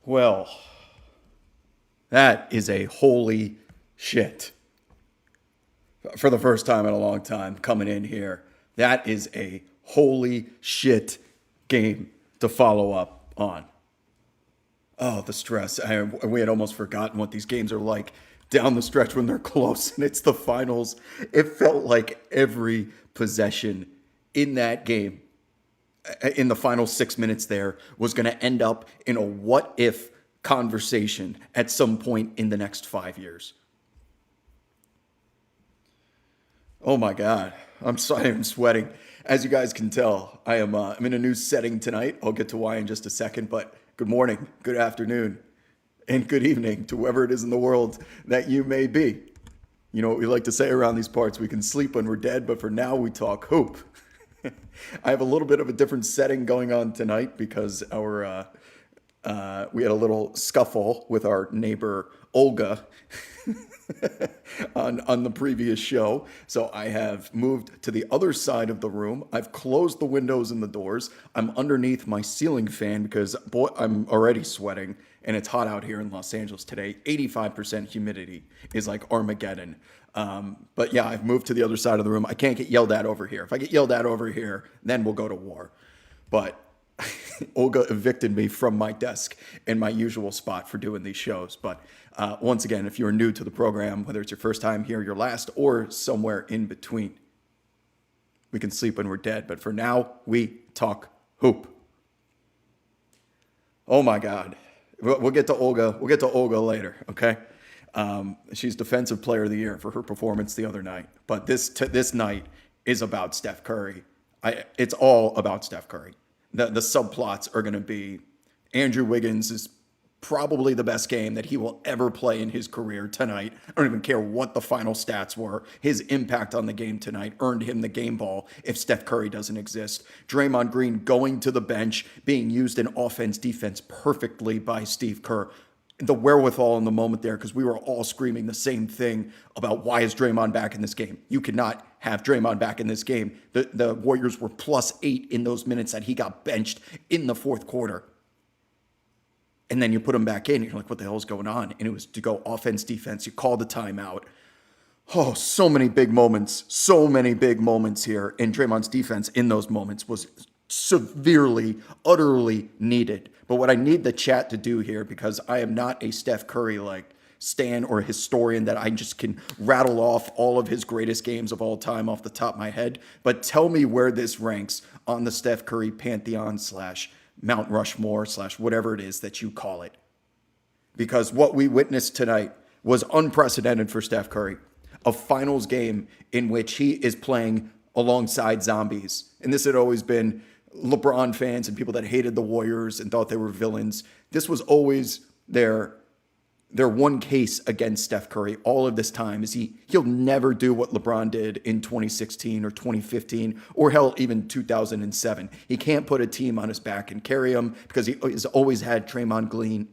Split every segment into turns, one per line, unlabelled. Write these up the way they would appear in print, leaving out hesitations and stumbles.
Well, that is a holy shit. For the first time in a long time coming in here. That is a holy shit game to follow up on. Oh, the stress. We had almost forgotten what these games are like down the stretch when they're close and it's the finals. It felt like every possession in that game, in the final 6 minutes there, was going to end up in a what if conversation at some point in the next 5 years. Oh my God. I'm sorry, I'm sweating. As you guys can tell, I'm in a new setting tonight. I'll get to why in just a second, but good morning, good afternoon, and good evening to whoever it is in the world that you may be. You know what we like to say around these parts, we can sleep when we're dead, but for now we talk hoop. I have a little bit of a different setting going on tonight because we had a little scuffle with our neighbor Olga on the previous show. So I have moved to the other side of the room. I've closed the windows and the doors. I'm underneath my ceiling fan because boy, I'm already sweating and it's hot out here in Los Angeles today. 85% humidity is like Armageddon. But yeah, I've moved to the other side of the room. I can't get yelled at over here. If I get yelled at over here, then we'll go to war. But Olga evicted me from my desk in my usual spot for doing these shows. But once again, if you're new to the program, whether it's your first time here, your last, or somewhere in between, we can sleep when we're dead. But for now, we talk hoop. Oh my God. We'll get to Olga. We'll get to Olga later, okay? She's Defensive Player of the Year for her performance the other night. But this night is about Steph Curry. It's all about Steph Curry. The subplots are going to be Andrew Wiggins is probably the best game that he will ever play in his career tonight. I don't even care what the final stats were. His impact on the game tonight earned him the game ball if Steph Curry doesn't exist. Draymond Green going to the bench, being used in offense, defense perfectly by Steve Kerr. The wherewithal in the moment there, because we were all screaming the same thing about why is Draymond back in this game. You could not have Draymond back in this game. The Warriors were +8 in those minutes that he got benched in the fourth quarter. And then you put him back in, you're like, what the hell is going on? And it was to go offense, defense. You call the timeout. Oh, so many big moments here. And Draymond's defense in those moments was severely, utterly needed. But what I need the chat to do here, because I am not a Steph Curry like stan or historian that I just can rattle off all of his greatest games of all time off the top of my head, but tell me where this ranks on the Steph Curry pantheon / Mount Rushmore / whatever it is that you call it. Because what we witnessed tonight was unprecedented for Steph Curry. A finals game in which he is playing alongside zombies. And this had always been LeBron fans and people that hated the Warriors and thought they were villains. This was always their one case against Steph Curry all of this time is he'll never do what LeBron did in 2016 or 2015 or hell, even 2007. He can't put a team on his back and carry him because he has always had Draymond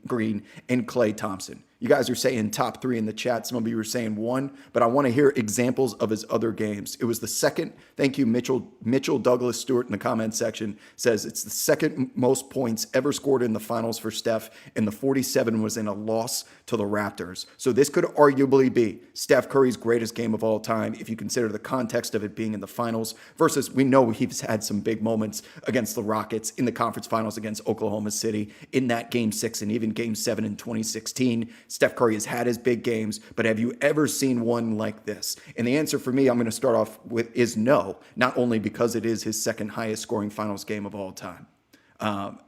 Green and Klay Thompson. You guys are saying top 3 in the chat. Some of you are saying 1, but I want to hear examples of his other games. It was the second. Thank you, Mitchell Douglas Stewart in the comments section says it's the second most points ever scored in the finals for Steph, and the 47 was in a loss to the Raptors. So this could arguably be Steph Curry's greatest game of all time if you consider the context of it being in the finals versus we know he's had some big moments against the Rockets in the conference finals against Oklahoma City in that game 6 and even game 7 in 2016. Steph Curry has had his big games, but have you ever seen one like this? And the answer for me, I'm going to start off with, is no, not only because it is his second highest scoring finals game of all time.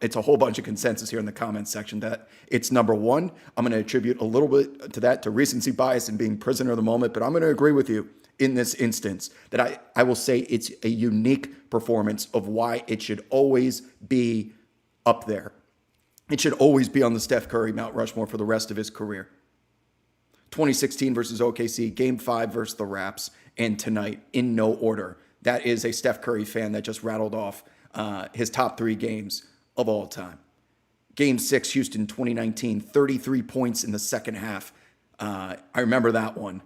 It's a whole bunch of consensus here in the comments section that it's number 1. I'm going to attribute a little bit to that, to recency bias and being prisoner of the moment, but I'm going to agree with you in this instance that I will say it's a unique performance of why it should always be up there. It should always be on the Steph Curry Mount Rushmore for the rest of his career. 2016 versus OKC, Game 5 versus the Raps, and tonight in no order. That is a Steph Curry fan that just rattled off his top 3 games of all time. Game 6, Houston 2019, 33 points in the second half. I remember that one.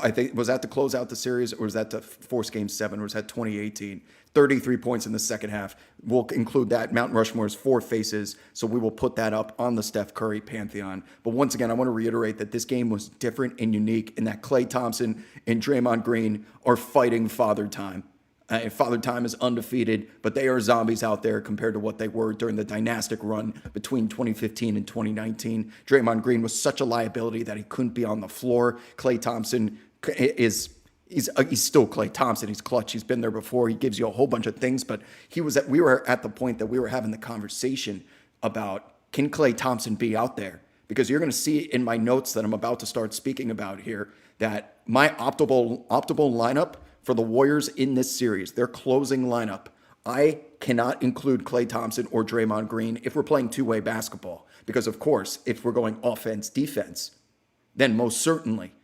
I think, was that to close out the series, or was that to force game 7, or was that 2018? 33 points in the second half. We'll include that. Mount Rushmore's 4 faces, so we will put that up on the Steph Curry pantheon. But once again, I want to reiterate that this game was different and unique, and that Klay Thompson and Draymond Green are fighting Father Time. Father Time is undefeated, but they are zombies out there compared to what they were during the dynastic run between 2015 and 2019. Draymond Green was such a liability that he couldn't be on the floor. Klay Thompson he's still Klay Thompson. He's clutch. He's been there before. He gives you a whole bunch of things, but we were at the point that we were having the conversation about, can Klay Thompson be out there? Because you're going to see in my notes that I'm about to start speaking about here that my optimal lineup for the Warriors in this series, their closing lineup, I cannot include Klay Thompson or Draymond Green if we're playing two-way basketball. Because, of course, if we're going offense-defense, then most certainly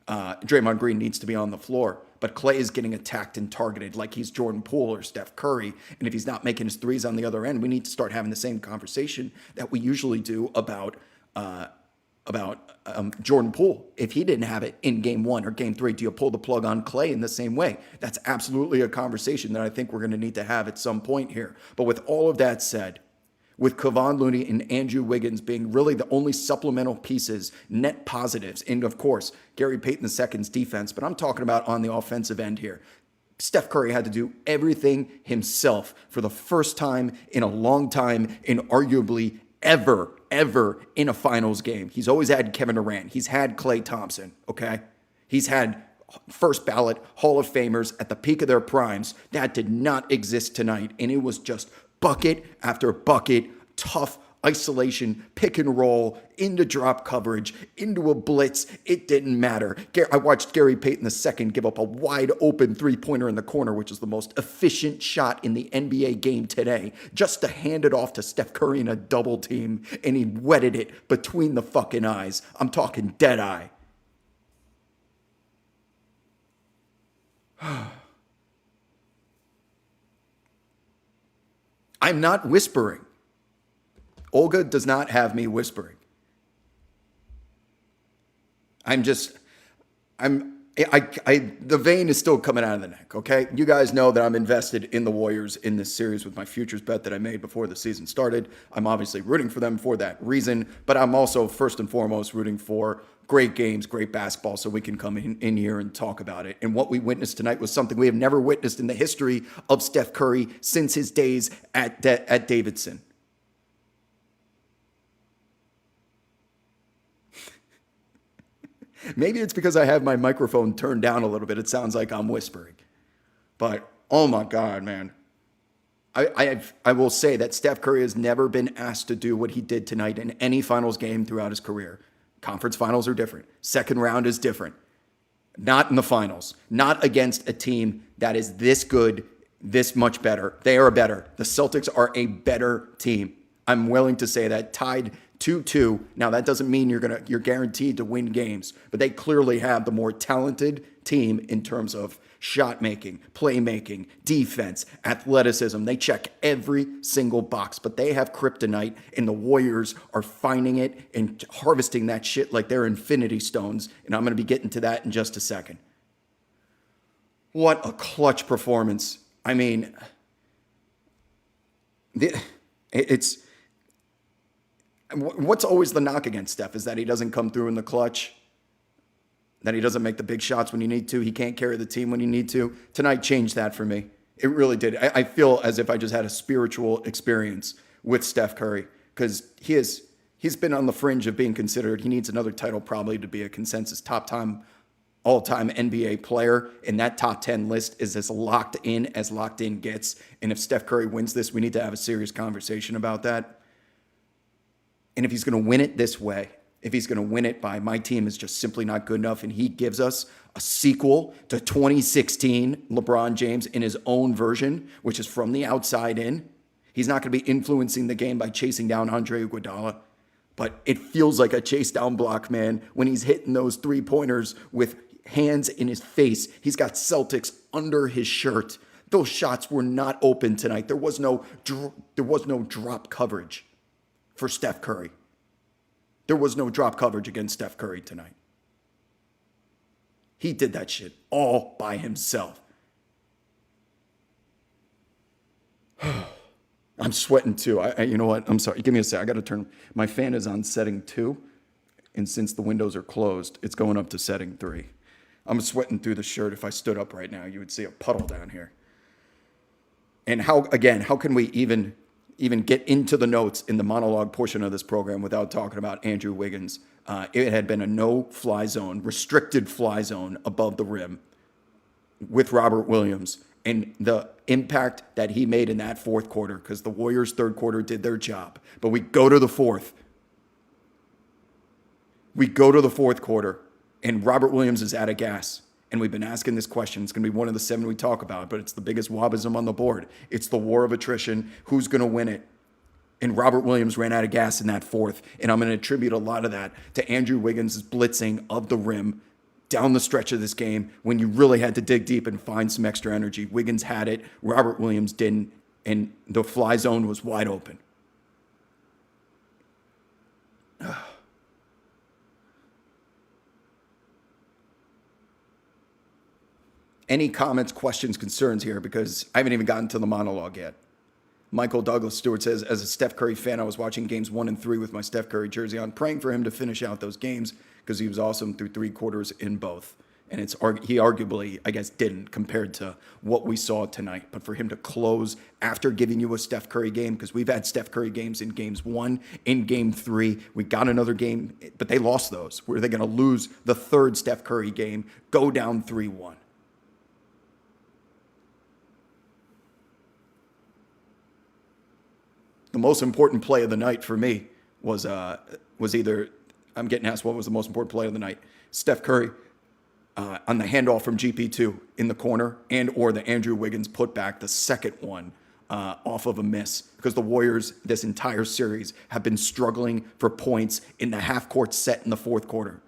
Draymond Green needs to be on the floor. But Klay is getting attacked and targeted like he's Jordan Poole or Steph Curry. And if he's not making his threes on the other end, we need to start having the same conversation that we usually do about Jordan Poole. If he didn't have it in game 1 or game 3, do you pull the plug on Klay in the same way? That's absolutely a conversation that I think we're going to need to have at some point here. But with all of that said, with Kevon Looney and Andrew Wiggins being really the only supplemental pieces, net positives, and of course, Gary Payton II's defense, but I'm talking about on the offensive end here. Steph Curry had to do everything himself for the first time in a long time, and arguably ever in a finals game. He's always had Kevin Durant. He's had Klay Thompson, okay? He's had first ballot Hall of Famers at the peak of their primes. That did not exist tonight, and it was just bucket after bucket, tough isolation, pick and roll, into drop coverage, into a blitz. It didn't matter. I watched Gary Payton II give up a wide open three-pointer in the corner, which is the most efficient shot in the NBA game today, just to hand it off to Steph Curry in a double team, and he wetted it between the fucking eyes. I'm talking dead eye. I'm not whispering. Olga does not have me whispering. The vein is still coming out of the neck, okay? You guys know that I'm invested in the Warriors in this series with my futures bet that I made before the season started. I'm obviously rooting for them for that reason, but I'm also first and foremost rooting for great games, great basketball, so we can come in here and talk about it. And what we witnessed tonight was something we have never witnessed in the history of Steph Curry since his days at Davidson. Maybe it's because I have my microphone turned down a little bit. It sounds like I'm whispering. But, oh my God, man. I will say that Steph Curry has never been asked to do what he did tonight in any finals game throughout his career. Conference finals are different. Second round is different. Not in the finals. Not against a team that is this good, this much better. They are better. The Celtics are a better team. I'm willing to say that. Tied 2-2. Now, that doesn't mean you're guaranteed to win games, but they clearly have the more talented team in terms of shot making, playmaking, defense, athleticism. They check every single box, but they have kryptonite, and the Warriors are finding it and harvesting that shit like they're infinity stones, and I'm going to be getting to that in just a second. What a clutch performance. I mean, it's... What's always the knock against Steph is that he doesn't come through in the clutch, that he doesn't make the big shots when you need to. He can't carry the team when you need to. Tonight changed that for me. It really did. I feel as if I just had a spiritual experience with Steph Curry because he's been on the fringe of being considered. He needs another title probably to be a consensus all-time NBA player, and that top 10 list is as locked in gets. And if Steph Curry wins this, we need to have a serious conversation about that. And if he's going to win it this way, if he's going to win it by my team is just simply not good enough, and he gives us a sequel to 2016 LeBron James in his own version, which is from the outside in, he's not going to be influencing the game by chasing down Andre Iguodala. But it feels like a chase down block, man, when he's hitting those three-pointers with hands in his face. He's got Celtics under his shirt. Those shots were not open tonight. There was no drop coverage for Steph Curry. There was no drop coverage against Steph Curry tonight. He did that shit all by himself. I'm sweating too. You know what? I'm sorry. Give me a sec. I got to turn. My fan is on setting 2. And since the windows are closed, it's going up to setting 3. I'm sweating through the shirt. If I stood up right now, you would see a puddle down here. And how can we even get into the notes in the monologue portion of this program without talking about Andrew Wiggins? It had been a no-fly zone, restricted fly zone above the rim with Robert Williams. And the impact that he made in that fourth quarter, because the Warriors' third quarter did their job. But we go to the fourth. We go to the fourth quarter, and Robert Williams is out of gas. And we've been asking this question. It's going to be one of the 7 we talk about, but it's the biggest wobbism on the board. It's the war of attrition. Who's going to win it? And Robert Williams ran out of gas in that fourth. And I'm going to attribute a lot of that to Andrew Wiggins' blitzing of the rim down the stretch of this game when you really had to dig deep and find some extra energy. Wiggins had it. Robert Williams didn't. And the fly zone was wide open. Any comments, questions, concerns here? Because I haven't even gotten to the monologue yet. Michael Douglas Stewart says, as a Steph Curry fan, I was watching games 1 and 3 with my Steph Curry jersey on, praying for him to finish out those games because he was awesome through 3 quarters in both. And he arguably, I guess, didn't compared to what we saw tonight. But for him to close after giving you a Steph Curry game, because we've had Steph Curry games in games 1, in game 3. We got another game, but they lost those. Were they going to lose the third Steph Curry game, go down 3-1? The most important play of the night for me was either, I'm getting asked what was the most important play of the night, Steph Curry on the handoff from GP2 in the corner, and or the Andrew Wiggins putback, the second one off of a miss, because the Warriors this entire series have been struggling for points in the half-court set in the fourth quarter.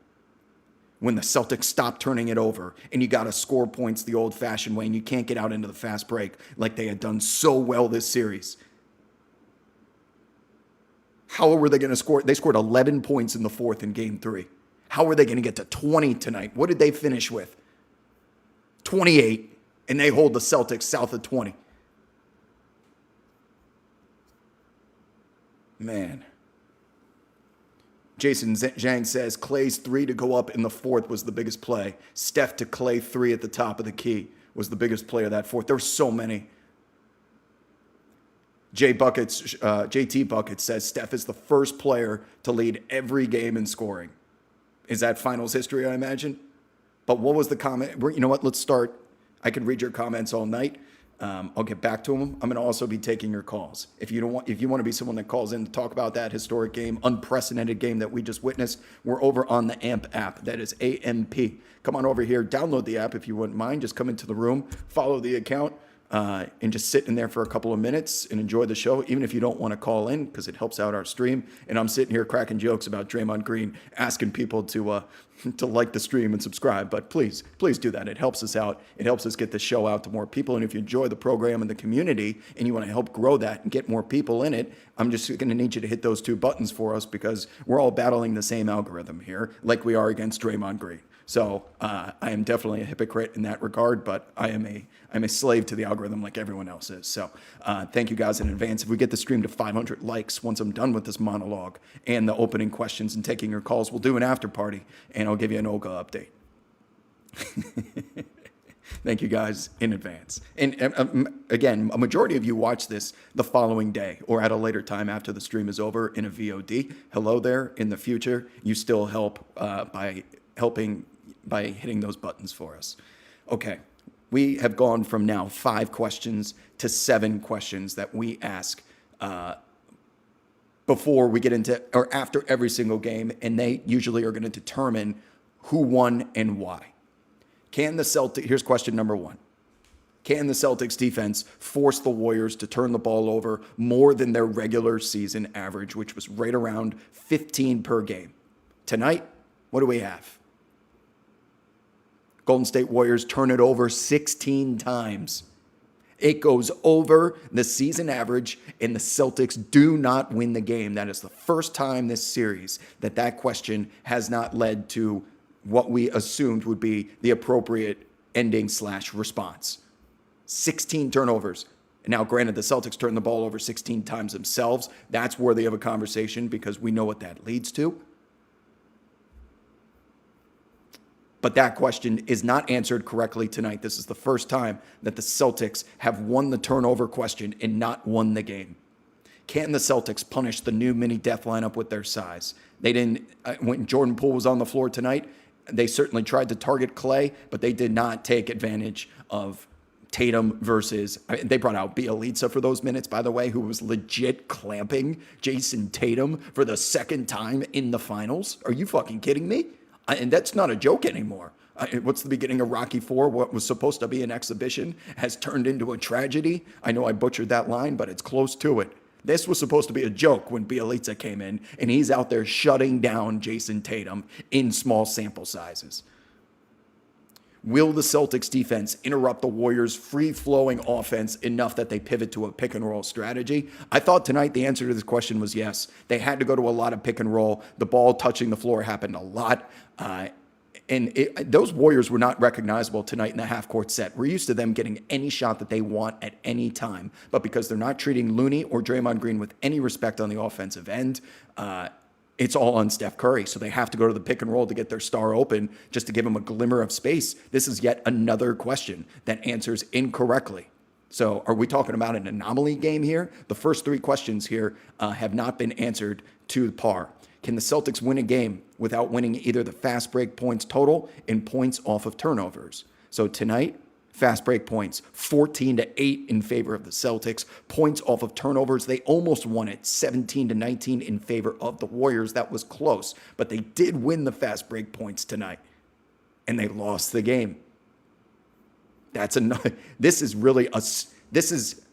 When the Celtics stop turning it over and you got to score points the old-fashioned way and you can't get out into the fast break like they had done so well this series. How were they going to score? They scored 11 points in the fourth in game 3. How were they going to get to 20 tonight? What did they finish with? 28, and they hold the Celtics south of 20. Man. Jason Zhang says, Klay's 3 to go up in the fourth was the biggest play. Steph to Klay 3 at the top of the key was the biggest play of that fourth. There were so many. JT Buckets says Steph is the first player to lead every game in scoring. Is that finals history, I imagine? But what was the comment? You know what? Let's start. I can read your comments all night. I'll get back to them. I'm going to also be taking your calls. If you want to be someone that calls in to talk about that historic game, unprecedented game that we just witnessed, we're over on the AMP app. That is AMP. Come on over here. Download the app if you wouldn't mind. Just come into the room, follow the account. And just sit in there for a couple of minutes and enjoy the show, even if you don't want to call in, because it helps out our stream. And I'm sitting here cracking jokes about Draymond Green, asking people to like the stream and subscribe. But please do that. It helps us out. It helps us get the show out to more people. And if you enjoy the program and the community and you want to help grow that and get more people in it, I'm just going to need you to hit those 2 buttons for us, because we're all battling the same algorithm here, like we are against Draymond Green. So I am definitely a hypocrite in that regard, but I'm a slave to the algorithm like everyone else is. So thank you guys in advance. If we get the stream to 500 likes once I'm done with this monologue and the opening questions and taking your calls, we'll do an after party, and I'll give you an Olga update. Thank you guys in advance. And again, a majority of you watch this the following day or at a later time after the stream is over in a VOD. Hello there in the future. You still help by hitting those buttons for us. Okay, we have gone from now 5 questions to 7 questions that we ask before we get into, or after every single game, and they usually are going to determine who won and why. Here's question number 1. Can the Celtics defense force the Warriors to turn the ball over more than their regular season average, which was right around 15 per game? Tonight, what do we have? Golden State Warriors turn it over 16 times. It goes over the season average, and the Celtics do not win the game. That is the first time this series that question has not led to what we assumed would be the appropriate ending/response. 16 turnovers. Now, granted, the Celtics turned the ball over 16 times themselves. That's worthy of a conversation because we know what that leads to. But that question is not answered correctly tonight. This is the first time that the Celtics have won the turnover question and not won the game. Can the Celtics punish the new mini death lineup with their size? They didn't. When Jordan Poole was on the floor tonight, they certainly tried to target Klay, but they did not take advantage of Tatum versus, they brought out Bjelica for those minutes, by the way, who was legit clamping Jayson Tatum for the second time in the finals. Are you fucking kidding me? And that's not a joke anymore. What's the beginning of Rocky IV? What was supposed to be an exhibition has turned into a tragedy. I know I butchered that line, but it's close to it. This was supposed to be a joke when Bjelica came in, and he's out there shutting down Jayson Tatum in small sample sizes. Will the Celtics defense interrupt the Warriors' free-flowing offense enough that they pivot to a pick-and-roll strategy? I thought tonight the answer to this question was yes. They had to go to a lot of pick-and-roll. The ball touching the floor happened a lot. Those Warriors were not recognizable tonight in the half-court set. We're used to them getting any shot that they want at any time. But because they're not treating Looney or Draymond Green with any respect on the offensive end, it's all on Steph Curry. So they have to go to the pick and roll to get their star open just to give him a glimmer of space. This is yet another question that answers incorrectly. So are we talking about an anomaly game here? The first three questions here have not been answered to par. Can the Celtics win a game without winning either the fast break points total and points off of turnovers? So tonight, fast break points, 14-8 in favor of the Celtics. Points off of turnovers, they almost won it, 17-19 in favor of the Warriors. That was close, but they did win the fast break points tonight, and they lost the game. This is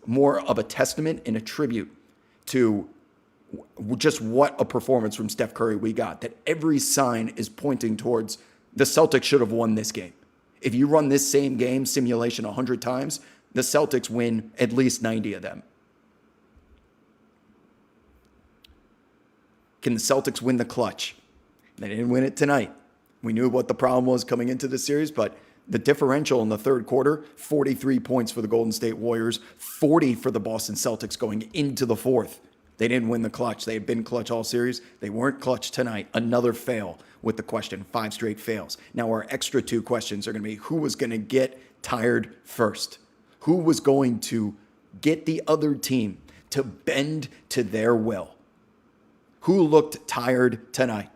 more of a testament and a tribute to just what a performance from Steph Curry we got, that every sign is pointing towards the Celtics should have won this game. If you run this same game simulation 100 times, the Celtics win at least 90 of them. Can the Celtics win the clutch? They didn't win it tonight. We knew what the problem was coming into the series, but the differential in the third quarter, 43 points for the Golden State Warriors, 40 for the Boston Celtics going into the fourth. They didn't win the clutch. They had been clutch all series. They weren't clutch tonight. Another fail with the question. 5 straight fails. Now our extra 2 questions are going to be who was going to get tired first? Who was going to get the other team to bend to their will? Who looked tired tonight?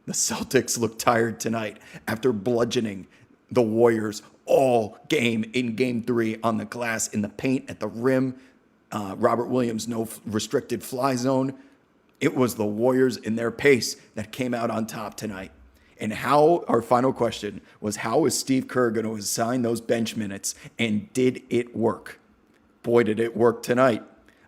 The Celtics looked tired tonight after bludgeoning the Warriors all game in Game 3 on the glass, in the paint, at the rim. Robert Williams, no restricted fly zone. It was the Warriors in their pace that came out on top tonight. And our final question was, how is Steve Kerr going to assign those bench minutes? And did it work? Boy, did it work tonight.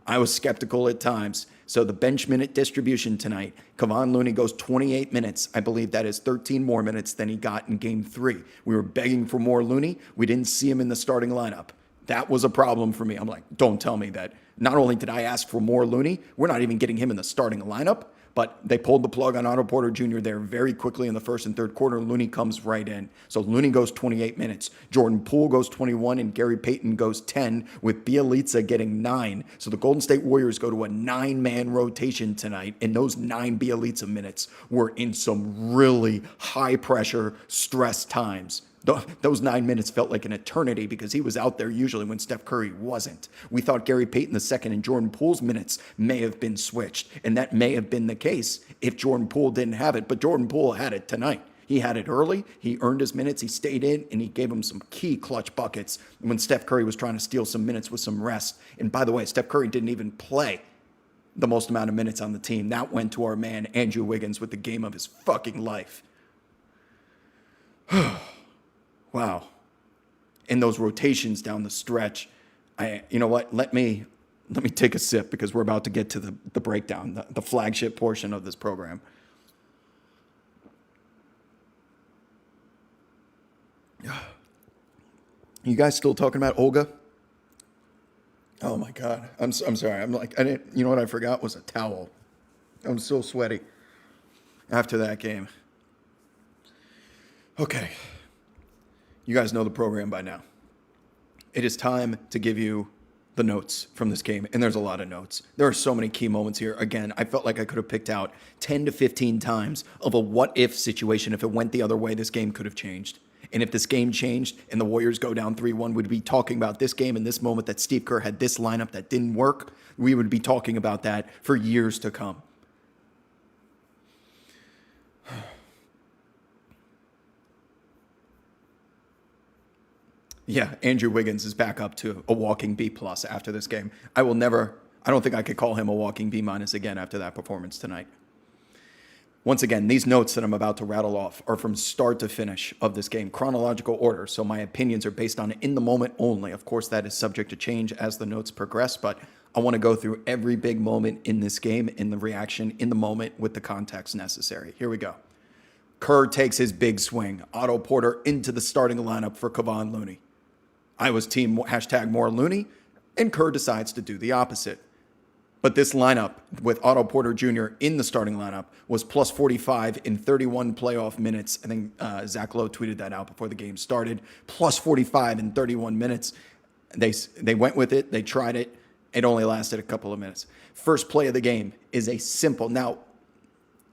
I was skeptical at times. So the bench minute distribution tonight, Kevon Looney goes 28 minutes. I believe that is 13 more minutes than he got in Game 3. We were begging for more Looney. We didn't see him in the starting lineup. That was a problem for me. I'm like, don't tell me that. Not only did I ask for more Looney, we're not even getting him in the starting lineup, but they pulled the plug on Otto Porter Jr. there very quickly in the first and third quarter. Looney comes right in. So Looney goes 28 minutes. Jordan Poole goes 21, and Gary Payton goes 10, with Bjelica getting 9. So the Golden State Warriors go to a 9-man rotation tonight, and those 9 Bjelica minutes were in some really high-pressure, stress times. Those 9 minutes felt like an eternity because he was out there usually when Steph Curry wasn't. We thought Gary Payton II and Jordan Poole's minutes may have been switched, and that may have been the case if Jordan Poole didn't have it. But Jordan Poole had it tonight. He had it early. He earned his minutes. He stayed in, and he gave him some key clutch buckets when Steph Curry was trying to steal some minutes with some rest. And by the way, Steph Curry didn't even play the most amount of minutes on the team. That went to our man, Andrew Wiggins, with the game of his fucking life. Wow. In those rotations down the stretch, you know what? Let me take a sip because we're about to get to the breakdown, the flagship portion of this program. You guys still talking about Olga? Oh my God. I'm sorry. You know what I forgot was a towel. I'm so sweaty after that game. Okay. You guys know the program by now. It is time to give you the notes from this game, and there's a lot of notes. There are so many key moments here. Again, I felt like I could have picked out 10 to 15 times of a what-if situation. If it went the other way, this game could have changed. And if this game changed and the Warriors go down 3-1, we'd be talking about this game and this moment that Steve Kerr had this lineup that didn't work. We would be talking about that for years to come. Yeah, Andrew Wiggins is back up to a walking B+ after this game. I don't think I could call him a walking B- again after that performance tonight. Once again, these notes that I'm about to rattle off are from start to finish of this game, chronological order, so my opinions are based on in the moment only. Of course, that is subject to change as the notes progress, but I want to go through every big moment in this game, in the reaction, in the moment, with the context necessary. Here we go. Kerr takes his big swing. Otto Porter into the starting lineup for Kevon Looney. I was team #more Looney, and Kerr decides to do the opposite. But this lineup with Otto Porter Jr. in the starting lineup was plus 45 in 31 playoff minutes. I think Zach Lowe tweeted that out before the game started. Plus 45 in 31 minutes. They went with it. They tried it. It only lasted a couple of minutes. First play of the game is a simple. Now,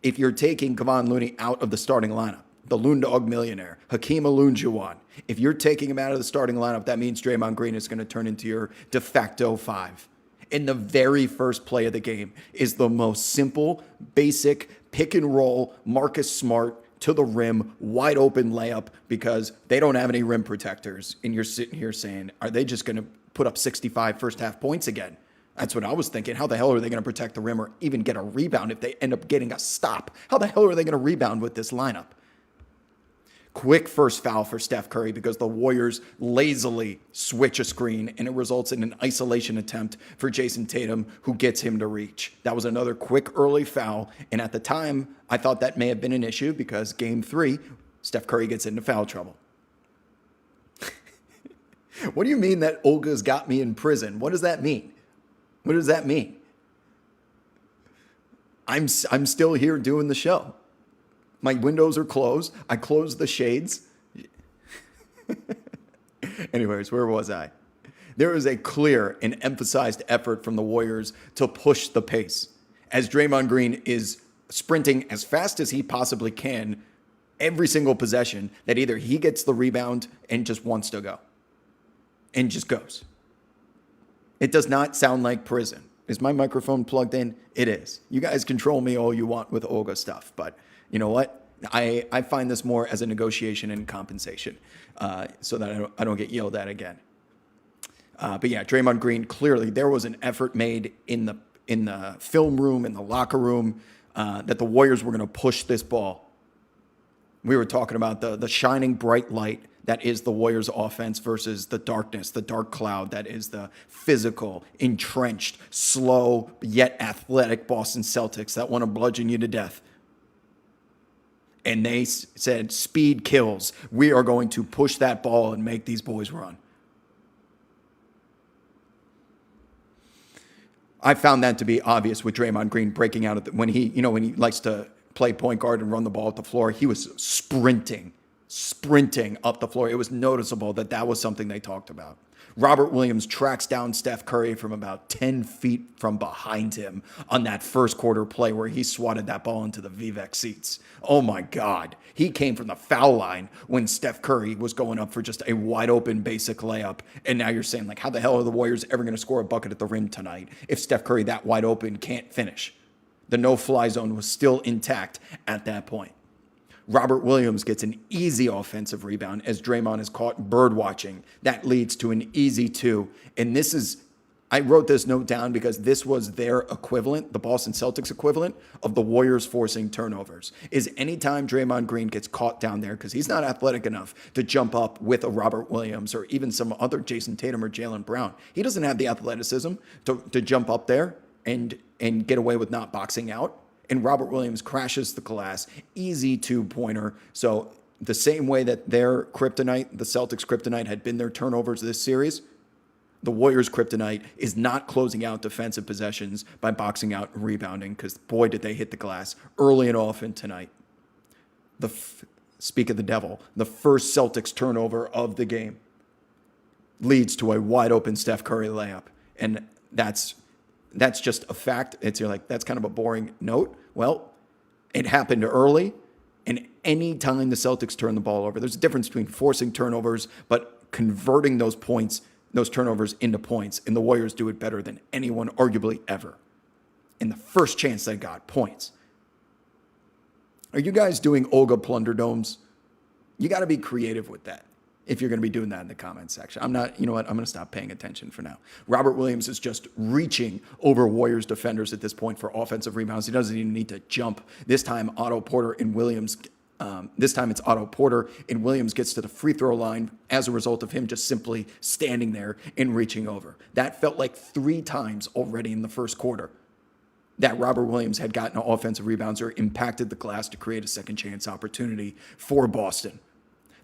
if you're taking Kevon Looney out of the starting lineup, the Loon Dog millionaire, Hakeem Olajuwon, if you're taking him out of the starting lineup, that means Draymond Green is going to turn into your de facto 5. And the very first play of the game is the most simple, basic, pick and roll, Marcus Smart to the rim, wide open layup, because they don't have any rim protectors. And you're sitting here saying, are they just going to put up 65 first half points again? That's what I was thinking. How the hell are they going to protect the rim or even get a rebound if they end up getting a stop? How the hell are they going to rebound with this lineup? Quick first foul for Steph Curry because the Warriors lazily switch a screen and it results in an isolation attempt for Jayson Tatum, who gets him to reach. That was another quick early foul. And at the time, I thought that may have been an issue because game 3, Steph Curry gets into foul trouble. What do you mean that Olga's got me in prison? What does that mean? What does that mean? I'm still here doing the show. My windows are closed. I closed the shades. Anyways, where was I? There is a clear and emphasized effort from the Warriors to push the pace as Draymond Green is sprinting as fast as he possibly can every single possession, that either he gets the rebound and just wants to go and just goes. It does not sound like prison. Is my microphone plugged in? It is. You guys control me all you want with Olga stuff, but you know what? I find this more as a negotiation and compensation so that I don't get yelled at again. But yeah, Draymond Green, clearly there was an effort made in the film room, in the locker room, that the Warriors were going to push this ball. We were talking about the shining bright light that is the Warriors offense versus the darkness, the dark cloud that is the physical, entrenched, slow, yet athletic Boston Celtics that want to bludgeon you to death. And they said, speed kills. We are going to push that ball and make these boys run. I found that to be obvious with Draymond Green breaking out when he likes to play point guard and run the ball at the floor. He was sprinting up the floor. It was noticeable that was something they talked about. Robert Williams tracks down Steph Curry from about 10 feet from behind him on that first quarter play where he swatted that ball into the Vivek seats. Oh my God. He came from the foul line when Steph Curry was going up for just a wide open basic layup. And now you're saying, like, how the hell are the Warriors ever going to score a bucket at the rim tonight if Steph Curry that wide open can't finish? The no-fly zone was still intact at that point. Robert Williams gets an easy offensive rebound as Draymond is caught bird watching. That leads to an easy 2. And I wrote this note down because this was their equivalent, the Boston Celtics equivalent of the Warriors forcing turnovers. Is anytime Draymond Green gets caught down there, because he's not athletic enough to jump up with a Robert Williams or even some other Jayson Tatum or Jaylen Brown. He doesn't have the athleticism to jump up there and get away with not boxing out. And Robert Williams crashes the glass, easy 2-pointer. So the same way that their kryptonite, the Celtics' kryptonite, had been their turnovers this series, the Warriors' kryptonite is not closing out defensive possessions by boxing out and rebounding, because boy, did they hit the glass early and often tonight. The speak of the devil, the first Celtics turnover of the game leads to a wide open Steph Curry layup. And that's just a fact. You're like, that's kind of a boring note. Well, it happened early. And any time the Celtics turn the ball over, there's a difference between forcing turnovers, but converting those turnovers into points. And the Warriors do it better than anyone arguably ever. In the first chance they got, points. Are you guys doing Olga Plunder Domes? You got to be creative with that if you're going to be doing that in the comments section. I'm not, you know what? I'm going to stop paying attention for now. Robert Williams is just reaching over Warriors defenders at this point for offensive rebounds. He doesn't even need to jump. This time, it's Otto Porter, and Williams gets to the free throw line as a result of him just simply standing there and reaching over. That felt like 3 times already in the first quarter that Robert Williams had gotten offensive rebounds or impacted the glass to create a second chance opportunity for Boston.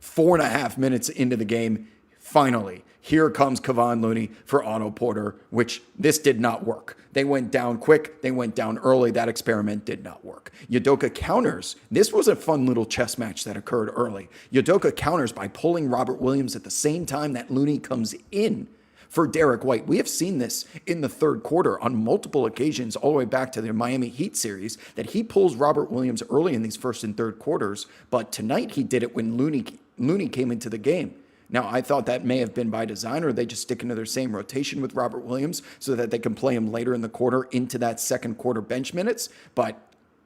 4.5 minutes into the game, finally, here comes Kevon Looney for Otto Porter, which this did not work. They went down quick. They went down early. That experiment did not work. Udoka counters. This was a fun little chess match that occurred early. Udoka counters by pulling Robert Williams at the same time that Looney comes in for Derek White. We have seen this in the third quarter on multiple occasions, all the way back to the Miami Heat series, that he pulls Robert Williams early in these first and third quarters. But tonight he did it when Looney came into the game. Now, I thought that may have been by design, or they just stick into their same rotation with Robert Williams so that they can play him later in the quarter into that second quarter bench minutes. But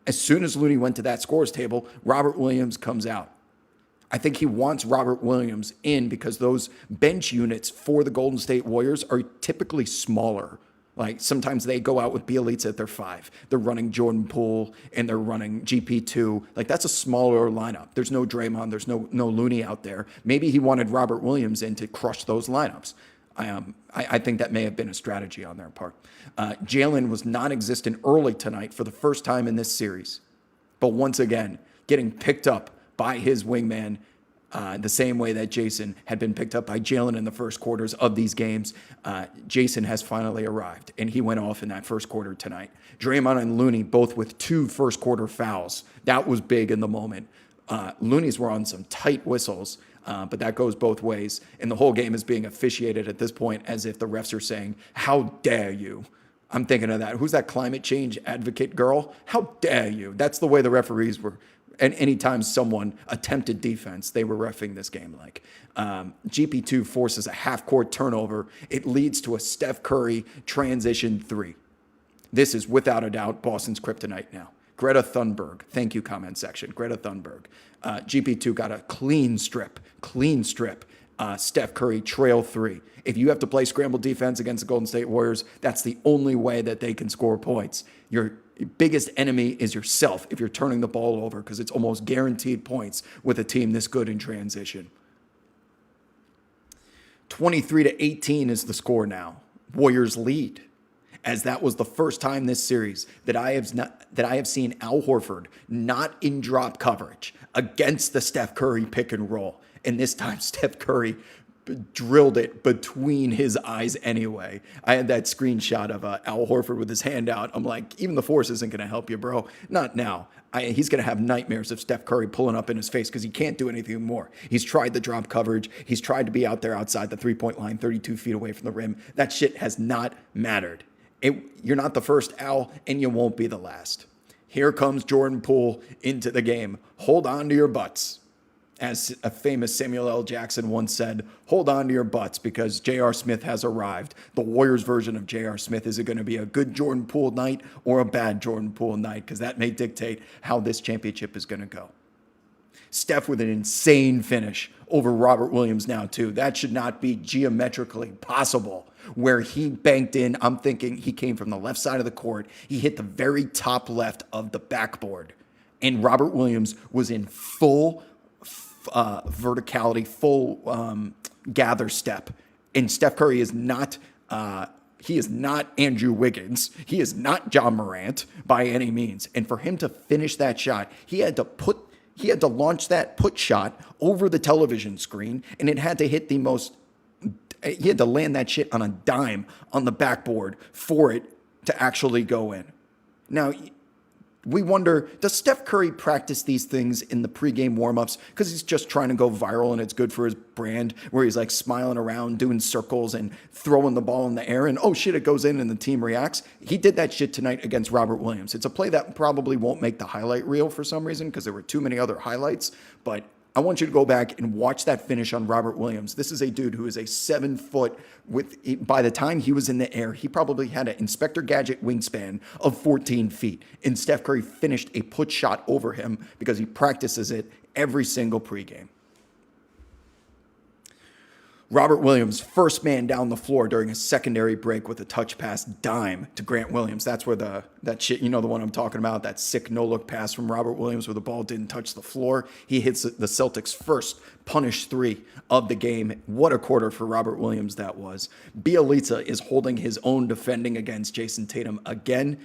as soon as Looney went to that scores table, Robert Williams comes out. I think he wants Robert Williams in because those bench units for the Golden State Warriors are typically smaller. Like sometimes they go out with Bielitsa at their 5. They're running Jordan Poole and they're running GP2. Like that's a smaller lineup. There's no Draymond. There's no Looney out there. Maybe he wanted Robert Williams in to crush those lineups. I think that may have been a strategy on their part. Jaylen was non-existent early tonight for the first time in this series. But once again, getting picked up by his wingman, the same way that Jayson had been picked up by Jaylen in the first quarters of these games. Jayson has finally arrived, and he went off in that first quarter tonight. Draymond and Looney both with 2 first quarter fouls. That was big in the moment. Looney's were on some tight whistles, but that goes both ways. And the whole game is being officiated at this point as if the refs are saying, "How dare you?" I'm thinking of that. Who's that climate change advocate girl? How dare you? That's the way the referees were. And anytime someone attempted defense, they were reffing this game like. GP2 forces a half-court turnover. It leads to a Steph Curry transition 3. This is without a doubt Boston's kryptonite now. Greta Thunberg. Thank you, comment section. Greta Thunberg. GP2 got a clean strip. Steph Curry trail 3. If you have to play scramble defense against the Golden State Warriors, that's the only way that they can score points. Your biggest enemy is yourself if you're turning the ball over, because it's almost guaranteed points with a team this good in transition. 23-18 is the score now. Warriors lead, as that was the first time this series that I have seen Al Horford not in drop coverage against the Steph Curry pick and roll. And this time Steph Curry drilled it between his eyes anyway. I had that screenshot of Al Horford with his hand out. I'm like, even the force isn't going to help you, bro. Not now. He's going to have nightmares of Steph Curry pulling up in his face because he can't do anything more. He's tried the drop coverage. He's tried to be out there outside the three-point line, 32 feet away from the rim. That shit has not mattered. You're not the first, Al, and you won't be the last. Here comes Jordan Poole into the game. Hold on to your butts. As a famous Samuel L. Jackson once said, hold on to your butts because J.R. Smith has arrived. The Warriors version of J.R. Smith, is it going to be a good Jordan Poole night or a bad Jordan Poole night? Because that may dictate how this championship is going to go. Steph with an insane finish over Robert Williams now, too. That should not be geometrically possible. Where he banked in, I'm thinking he came from the left side of the court. He hit the very top left of the backboard. And Robert Williams was in full verticality, full gather step. And Steph Curry is not Andrew Wiggins. He is not John Morant by any means. And for him to finish that shot, he had to launch that put shot over the television screen, and it had to hit he had to land that shit on a dime on the backboard for it to actually go in. Now, We wonder, does Steph Curry practice these things in the pregame warmups because he's just trying to go viral and it's good for his brand, where he's like smiling around, doing circles and throwing the ball in the air and oh shit, it goes in and the team reacts? He did that shit tonight against Robert Williams. It's a play that probably won't make the highlight reel for some reason because there were too many other highlights, but I want you to go back and watch that finish on Robert Williams. This is a dude who is a 7 foot by the time he was in the air, he probably had an Inspector Gadget wingspan of 14 feet. And Steph Curry finished a put shot over him because he practices it every single pregame. Robert Williams, first man down the floor during a secondary break with a touch pass dime to Grant Williams. That's where that shit, you know the one I'm talking about, that sick no-look pass from Robert Williams where the ball didn't touch the floor. He hits the Celtics' first punish three of the game. What a quarter for Robert Williams that was. Bielitsa is holding his own defending against Jayson Tatum again.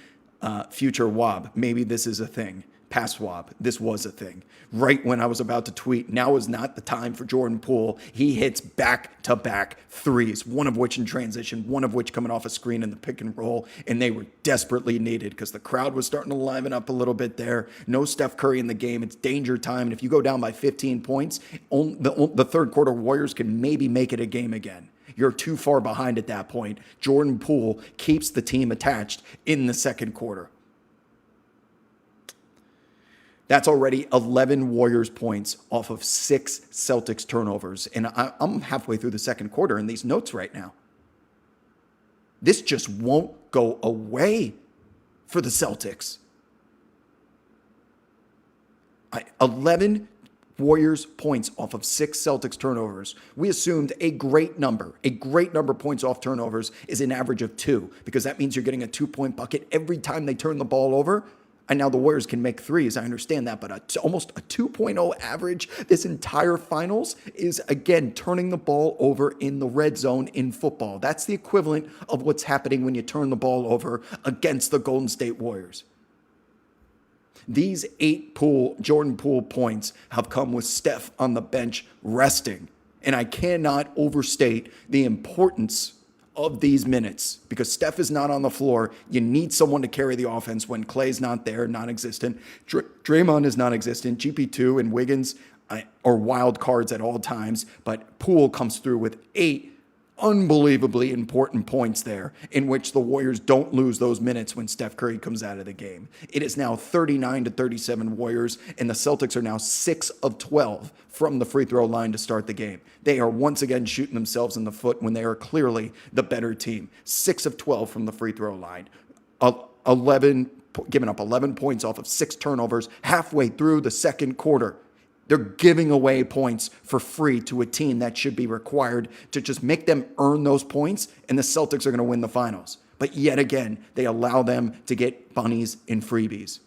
Future Wob, maybe this is a thing. Pass swab, this was a thing. Right when I was about to tweet, now is not the time for Jordan Poole. He hits back-to-back threes, one of which in transition, one of which coming off a screen in the pick and roll, and they were desperately needed because the crowd was starting to liven up a little bit there. No Steph Curry in the game. It's danger time, and if you go down by 15 points, the third quarter Warriors can maybe make it a game again. You're too far behind at that point. Jordan Poole keeps the team attached in the second quarter. That's already 11 Warriors points off of 6 Celtics turnovers. And I'm halfway through the second quarter in these notes right now. This just won't go away for the Celtics. 11 Warriors points off of 6 Celtics turnovers. We assumed a great number of points off turnovers is an average of 2, because that means you're getting a 2-point bucket every time they turn the ball over. And now the Warriors can make threes. I understand that, but almost a 2.0 average this entire finals is, again, turning the ball over in the red zone in football. That's the equivalent of what's happening when you turn the ball over against the Golden State Warriors. These 8 Jordan Poole points have come with Steph on the bench resting. And I cannot overstate the importance of these minutes, because Steph is not on the floor. You need someone to carry the offense when Klay's not there, non-existent. Draymond is non-existent. GP2 and Wiggins are wild cards at all times, but Poole comes through with 8 unbelievably important points there, in which the Warriors don't lose those minutes when Steph Curry comes out of the game. It is now 39-37 Warriors, and the Celtics are now 6 of 12 from the free throw line to start the game. They are once again shooting themselves in the foot when they are clearly the better team. 6 of 12 from the free throw line. 11, giving up 11 points off of 6 turnovers halfway through the second quarter. They're giving away points for free to a team that should be required to just make them earn those points, and the Celtics are going to win the finals. But yet again, they allow them to get bunnies and freebies.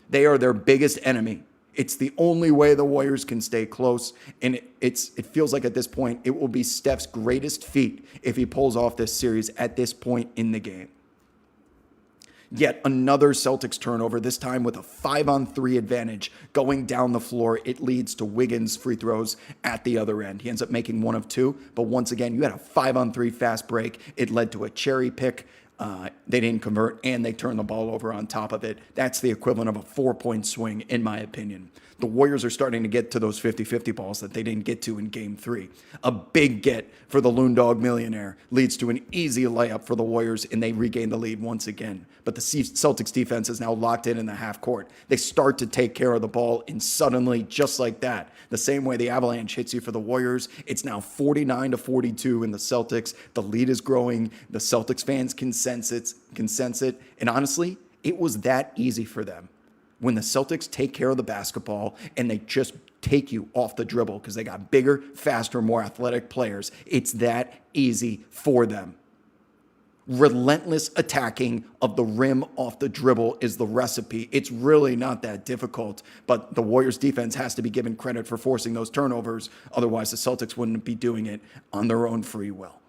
They are their biggest enemy. It's the only way the Warriors can stay close, and it feels like at this point it will be Steph's greatest feat if he pulls off this series at this point in the game. Yet another Celtics turnover, this time with a 5-on-3 advantage going down the floor. It leads to Wiggins' free throws at the other end. He ends up making 1 of 2, but once again, you had a 5-on-3 fast break. It led to a cherry pick. They didn't convert, and they turned the ball over on top of it. That's the equivalent of a 4-point swing, in my opinion. The Warriors are starting to get to those 50-50 balls that they didn't get to in Game 3. A big get for the Loon Dog millionaire leads to an easy layup for the Warriors, and they regain the lead once again. But the Celtics defense is now locked in the half court. They start to take care of the ball, and suddenly, just like that, the same way the avalanche hits you for the Warriors, it's now 49-42 in the Celtics. The lead is growing. The Celtics fans can sense it. And honestly, it was that easy for them. When the Celtics take care of the basketball and they just take you off the dribble because they got bigger, faster, more athletic players, it's that easy for them. Relentless attacking of the rim off the dribble is the recipe. It's really not that difficult, but the Warriors defense has to be given credit for forcing those turnovers. Otherwise, the Celtics wouldn't be doing it on their own free will.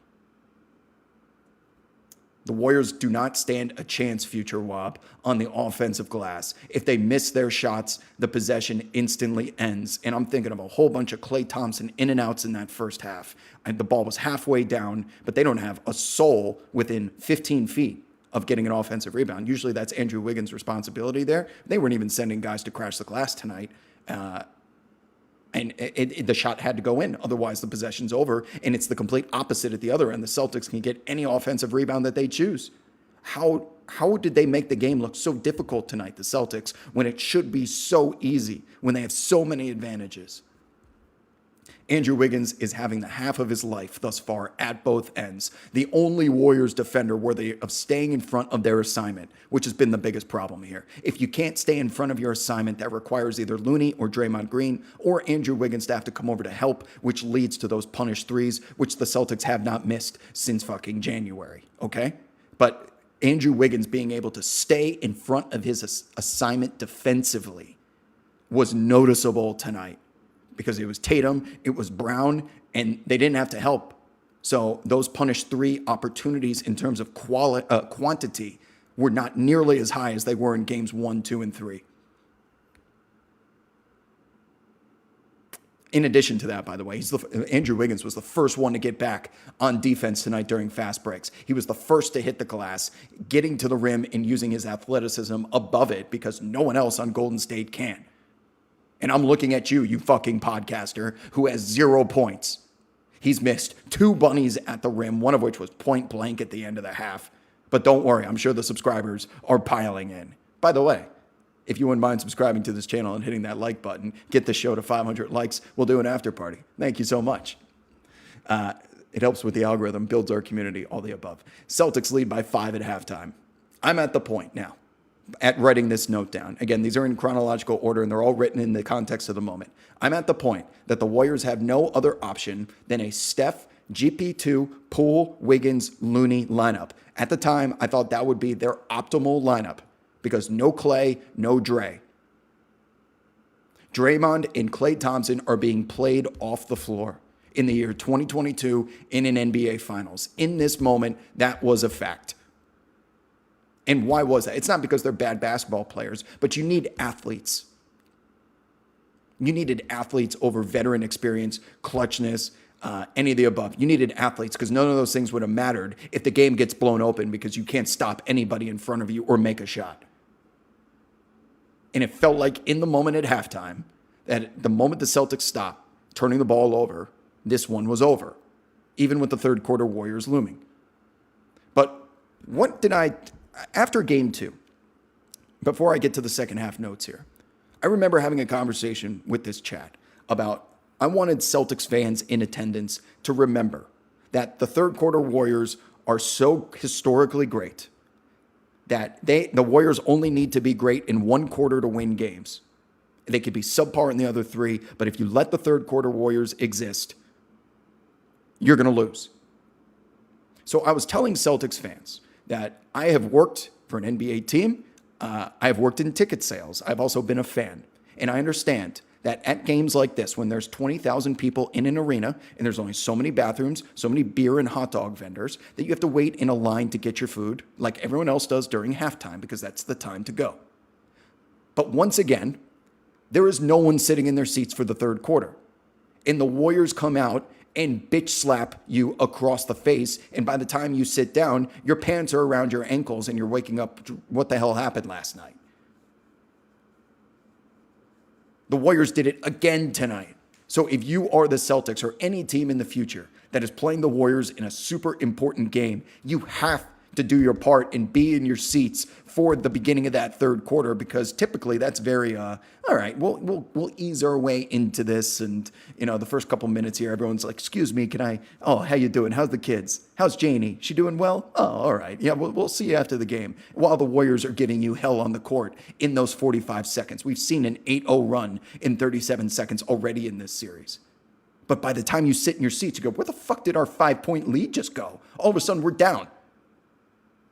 The Warriors do not stand a chance, Future Wob, on the offensive glass. If they miss their shots, the possession instantly ends. And I'm thinking of a whole bunch of Klay Thompson in and outs in that first half. And the ball was halfway down, but they don't have a soul within 15 feet of getting an offensive rebound. Usually that's Andrew Wiggins' responsibility there. They weren't even sending guys to crash the glass tonight. And the shot had to go in. Otherwise, the possession's over. And it's the complete opposite at the other end. The Celtics can get any offensive rebound that they choose. How did they make the game look so difficult tonight, the Celtics, when it should be so easy, when they have so many advantages? Andrew Wiggins is having the half of his life thus far at both ends. The only Warriors defender worthy of staying in front of their assignment, which has been the biggest problem here. If you can't stay in front of your assignment, that requires either Looney or Draymond Green or Andrew Wiggins to have to come over to help, which leads to those punished threes, which the Celtics have not missed since fucking January, okay? But Andrew Wiggins being able to stay in front of his assignment defensively was noticeable tonight. Because it was Tatum, it was Brown, and they didn't have to help. So those punished three opportunities in terms of quantity were not nearly as high as they were in games 1, 2, and 3. In addition to that, by the way, Andrew Wiggins was the first one to get back on defense tonight during fast breaks. He was the first to hit the glass, getting to the rim and using his athleticism above it because no one else on Golden State can. And I'm looking at you, you fucking podcaster, who has 0 points. He's missed 2 bunnies at the rim, one of which was point blank at the end of the half. But don't worry, I'm sure the subscribers are piling in. By the way, if you wouldn't mind subscribing to this channel and hitting that like button, get the show to 500 likes, we'll do an after party. Thank you so much. It helps with the algorithm, builds our community, all the above. Celtics lead by 5 at halftime. I'm at the point now at writing this note down. Again, these are in chronological order and they're all written in the context of the moment. I'm at the point that the Warriors have no other option than a Steph, GP2, Poole, Wiggins, Looney lineup. At the time, I thought that would be their optimal lineup because no Klay, no Dre. Draymond and Klay Thompson are being played off the floor in the year 2022 in an NBA Finals. In this moment, that was a fact. And why was that? It's not because they're bad basketball players, but you need athletes. You needed athletes over veteran experience, clutchness, any of the above. You needed athletes because none of those things would have mattered if the game gets blown open because you can't stop anybody in front of you or make a shot. And it felt like in the moment at halftime that the moment the Celtics stopped turning the ball over, this one was over, even with the third quarter Warriors looming. But what did after game 2, before I get to the second half notes here, I remember having a conversation with this chat about I wanted Celtics fans in attendance to remember that the third quarter Warriors are so historically great that the Warriors only need to be great in one quarter to win games. They could be subpar in the other 3, but if you let the third quarter Warriors exist, you're going to lose. So I was telling Celtics fans that I have worked for an NBA team. I have worked in ticket sales. I've also been a fan. And I understand that at games like this, when there's 20,000 people in an arena and there's only so many bathrooms, so many beer and hot dog vendors, that you have to wait in a line to get your food like everyone else does during halftime because that's the time to go. But once again, there is no one sitting in their seats for the third quarter. And the Warriors come out and bitch slap you across the face. And by the time you sit down, your pants are around your ankles and you're waking up, what the hell happened last night? The Warriors did it again tonight. So if you are the Celtics or any team in the future that is playing the Warriors in a super important game, you have to do your part and be in your seats for the beginning of that third quarter because typically that's very, all right, we'll ease our way into this. And, the first couple minutes here, everyone's like, excuse me, how you doing? How's the kids? How's Janie? She doing well? Oh, all right. Yeah, we'll see you after the game. While the Warriors are giving you hell on the court in those 45 seconds. We've seen an 8-0 run in 37 seconds already in this series. But by the time you sit in your seats, you go, where the fuck did our 5-point lead just go? All of a sudden, we're down.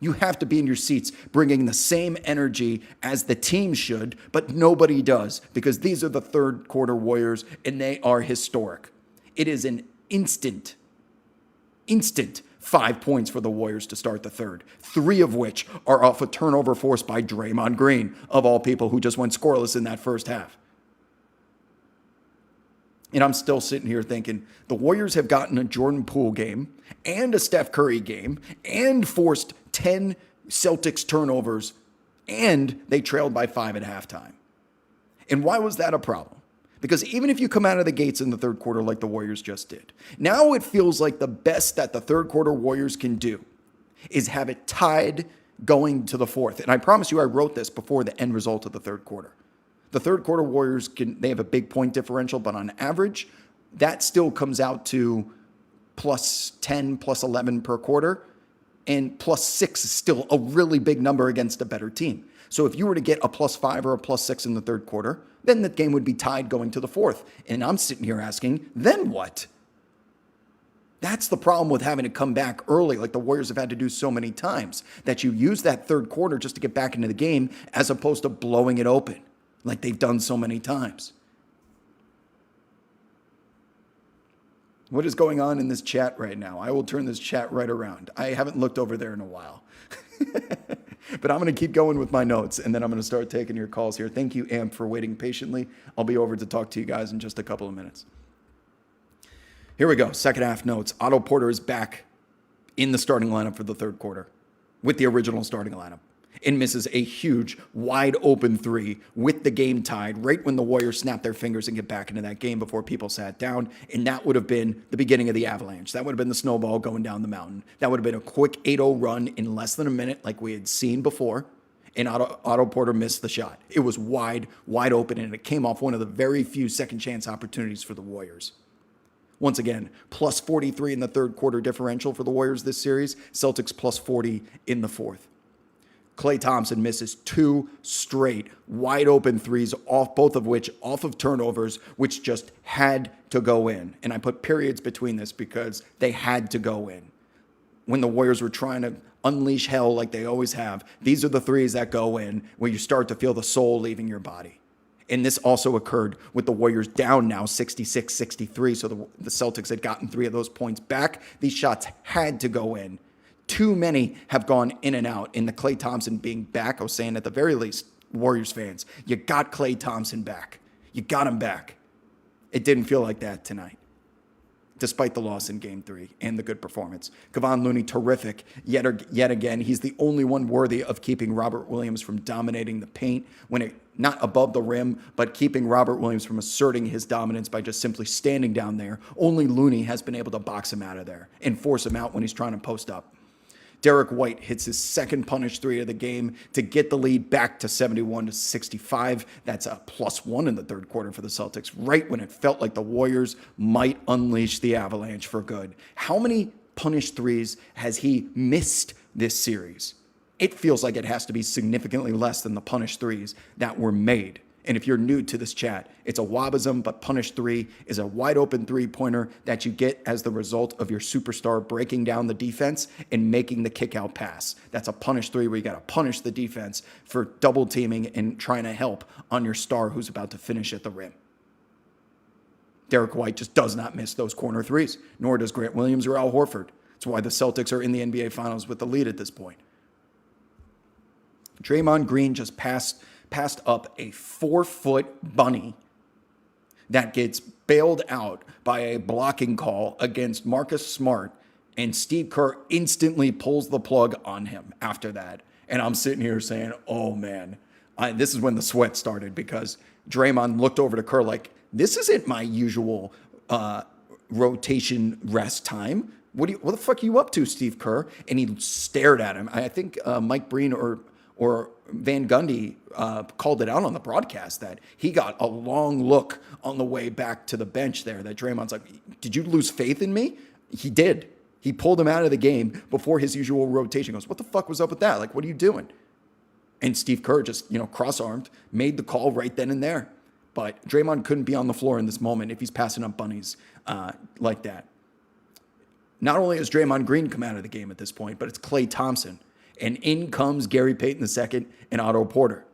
You have to be in your seats bringing the same energy as the team should, but nobody does because these are the third quarter Warriors and they are historic. It is an instant 5 points for the Warriors to start the third, 3 of which are off a turnover forced by Draymond Green, of all people, who just went scoreless in that first half. And I'm still sitting here thinking the Warriors have gotten a Jordan Poole game and a Steph Curry game and forced 10 Celtics turnovers, and they trailed by 5 at halftime. And why was that a problem? Because even if you come out of the gates in the third quarter like the Warriors just did, now it feels like the best that the third quarter Warriors can do is have it tied going to the fourth. And I promise you, I wrote this before the end result of the third quarter. The third quarter Warriors, they have a big point differential, but on average, that still comes out to plus 10, plus 11 per quarter. And plus 6 is still a really big number against a better team. So if you were to get a plus 5 or a plus 6 in the third quarter, then the game would be tied going to the fourth. And I'm sitting here asking, then what? That's the problem with having to come back early like the Warriors have had to do so many times, that you use that third quarter just to get back into the game as opposed to blowing it open like they've done so many times. What is going on in this chat right now? I will turn this chat right around. I haven't looked over there in a while. But I'm going to keep going with my notes, and then I'm going to start taking your calls here. Thank you, Amp, for waiting patiently. I'll be over to talk to you guys in just a couple of minutes. Here we go. Second half notes. Otto Porter is back in the starting lineup for the third quarter with the original starting lineup and misses a huge wide open three with the game tied right when the Warriors snap their fingers and get back into that game before people sat down. And that would have been the beginning of the avalanche. That would have been the snowball going down the mountain. That would have been a quick 8-0 run in less than a minute like we had seen before. And Otto Porter missed the shot. It was wide open, and it came off one of the very few second chance opportunities for the Warriors. Once again, plus 43 in the third quarter differential for the Warriors this series. Celtics plus 40 in the fourth. Klay Thompson misses 2 straight wide open threes, both of which off of turnovers, which just had to go in. And I put periods between this because they had to go in. When the Warriors were trying to unleash hell like they always have, these are the threes that go in where you start to feel the soul leaving your body. And this also occurred with the Warriors down now 66-63. So the Celtics had gotten 3 of those points back. These shots had to go in. Too many have gone in and out. And the Klay Thompson being back, I was saying at the very least, Warriors fans, you got Klay Thompson back. You got him back. It didn't feel like that tonight, despite the loss in Game 3 and the good performance. Kevon Looney, terrific. Yet again, he's the only one worthy of keeping Robert Williams from dominating the paint when it not above the rim, but keeping Robert Williams from asserting his dominance by just simply standing down there. Only Looney has been able to box him out of there and force him out when he's trying to post up. Derek White hits his second punished 3 of the game to get the lead back to 71-65. That's a +1 in the third quarter for the Celtics, right when it felt like the Warriors might unleash the avalanche for good. How many punished 3s has he missed this series? It feels like it has to be significantly less than the punished 3s that were made. And if you're new to this chat, it's a wabism, but punished 3 is a wide open 3-pointer that you get as the result of your superstar breaking down the defense and making the kick out pass. That's a punished 3 where you got to punish the defense for double teaming and trying to help on your star who's about to finish at the rim. Derek White just does not miss those corner 3s, nor does Grant Williams or Al Horford. That's why the Celtics are in the NBA Finals with the lead at this point. Draymond Green just passed up a 4-foot bunny that gets bailed out by a blocking call against Marcus Smart, and Steve Kerr instantly pulls the plug on him after that. And I'm sitting here saying, oh man, this is when the sweat started, because Draymond looked over to Kerr like, this isn't my usual rotation rest time. What the fuck are you up to, Steve Kerr? And he stared at him. I think Mike Breen or Van Gundy called it out on the broadcast that he got a long look on the way back to the bench there, that Draymond's like, did you lose faith in me? He did. He pulled him out of the game before his usual rotation. He goes, what the fuck was up with that? Like, what are you doing? And Steve Kerr just, cross-armed, made the call right then and there. But Draymond couldn't be on the floor in this moment if he's passing up bunnies like that. Not only has Draymond Green come out of the game at this point, but it's Klay Thompson. And in comes Gary Payton II and Otto Porter.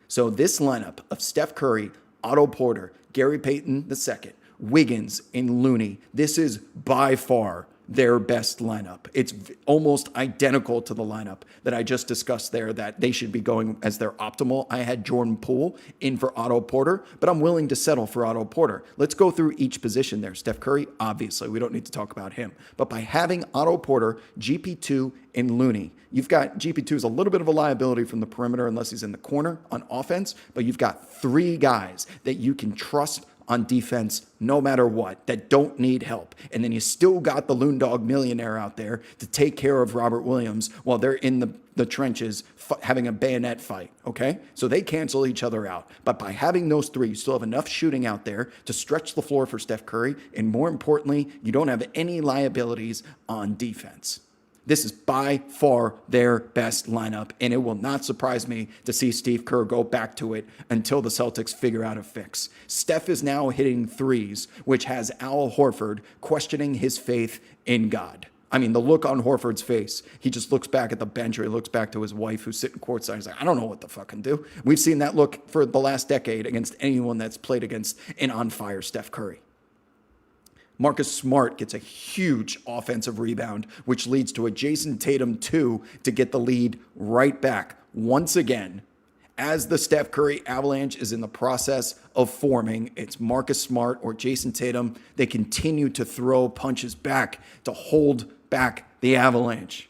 So this lineup of Steph Curry, Otto Porter, Gary Payton II, Wiggins, and Looney, this is by far their best lineup. It's almost identical to the lineup that I just discussed there that they should be going as their optimal. I had Jordan Poole in for Otto Porter, but I'm willing to settle for Otto Porter. Let's go through each position there. Steph Curry, obviously, we don't need to talk about him. But by having Otto Porter, GP2, and Looney, you've got GP2 is a little bit of a liability from the perimeter unless he's in the corner on offense, but you've got three guys that you can trust on defense no matter what, that don't need help. And then you still got the Loon Dog millionaire out there to take care of Robert Williams while they're in the trenches having a bayonet fight, okay? So they cancel each other out. But by having those three, you still have enough shooting out there to stretch the floor for Steph Curry. And more importantly, you don't have any liabilities on defense. This is by far their best lineup, and it will not surprise me to see Steve Kerr go back to it until the Celtics figure out a fix. Steph is now hitting threes, which has Al Horford questioning his faith in God. I mean, the look on Horford's face, he just looks back at the bench or he looks back to his wife who's sitting courtside. He's like, I don't know what to fucking do. We've seen that look for the last decade against anyone that's played against an on-fire Steph Curry. Marcus Smart gets a huge offensive rebound, which leads to a Jayson Tatum 2 to get the lead right back once again. As the Steph Curry avalanche is in the process of forming, it's Marcus Smart or Jayson Tatum. They continue to throw punches back to hold back the avalanche.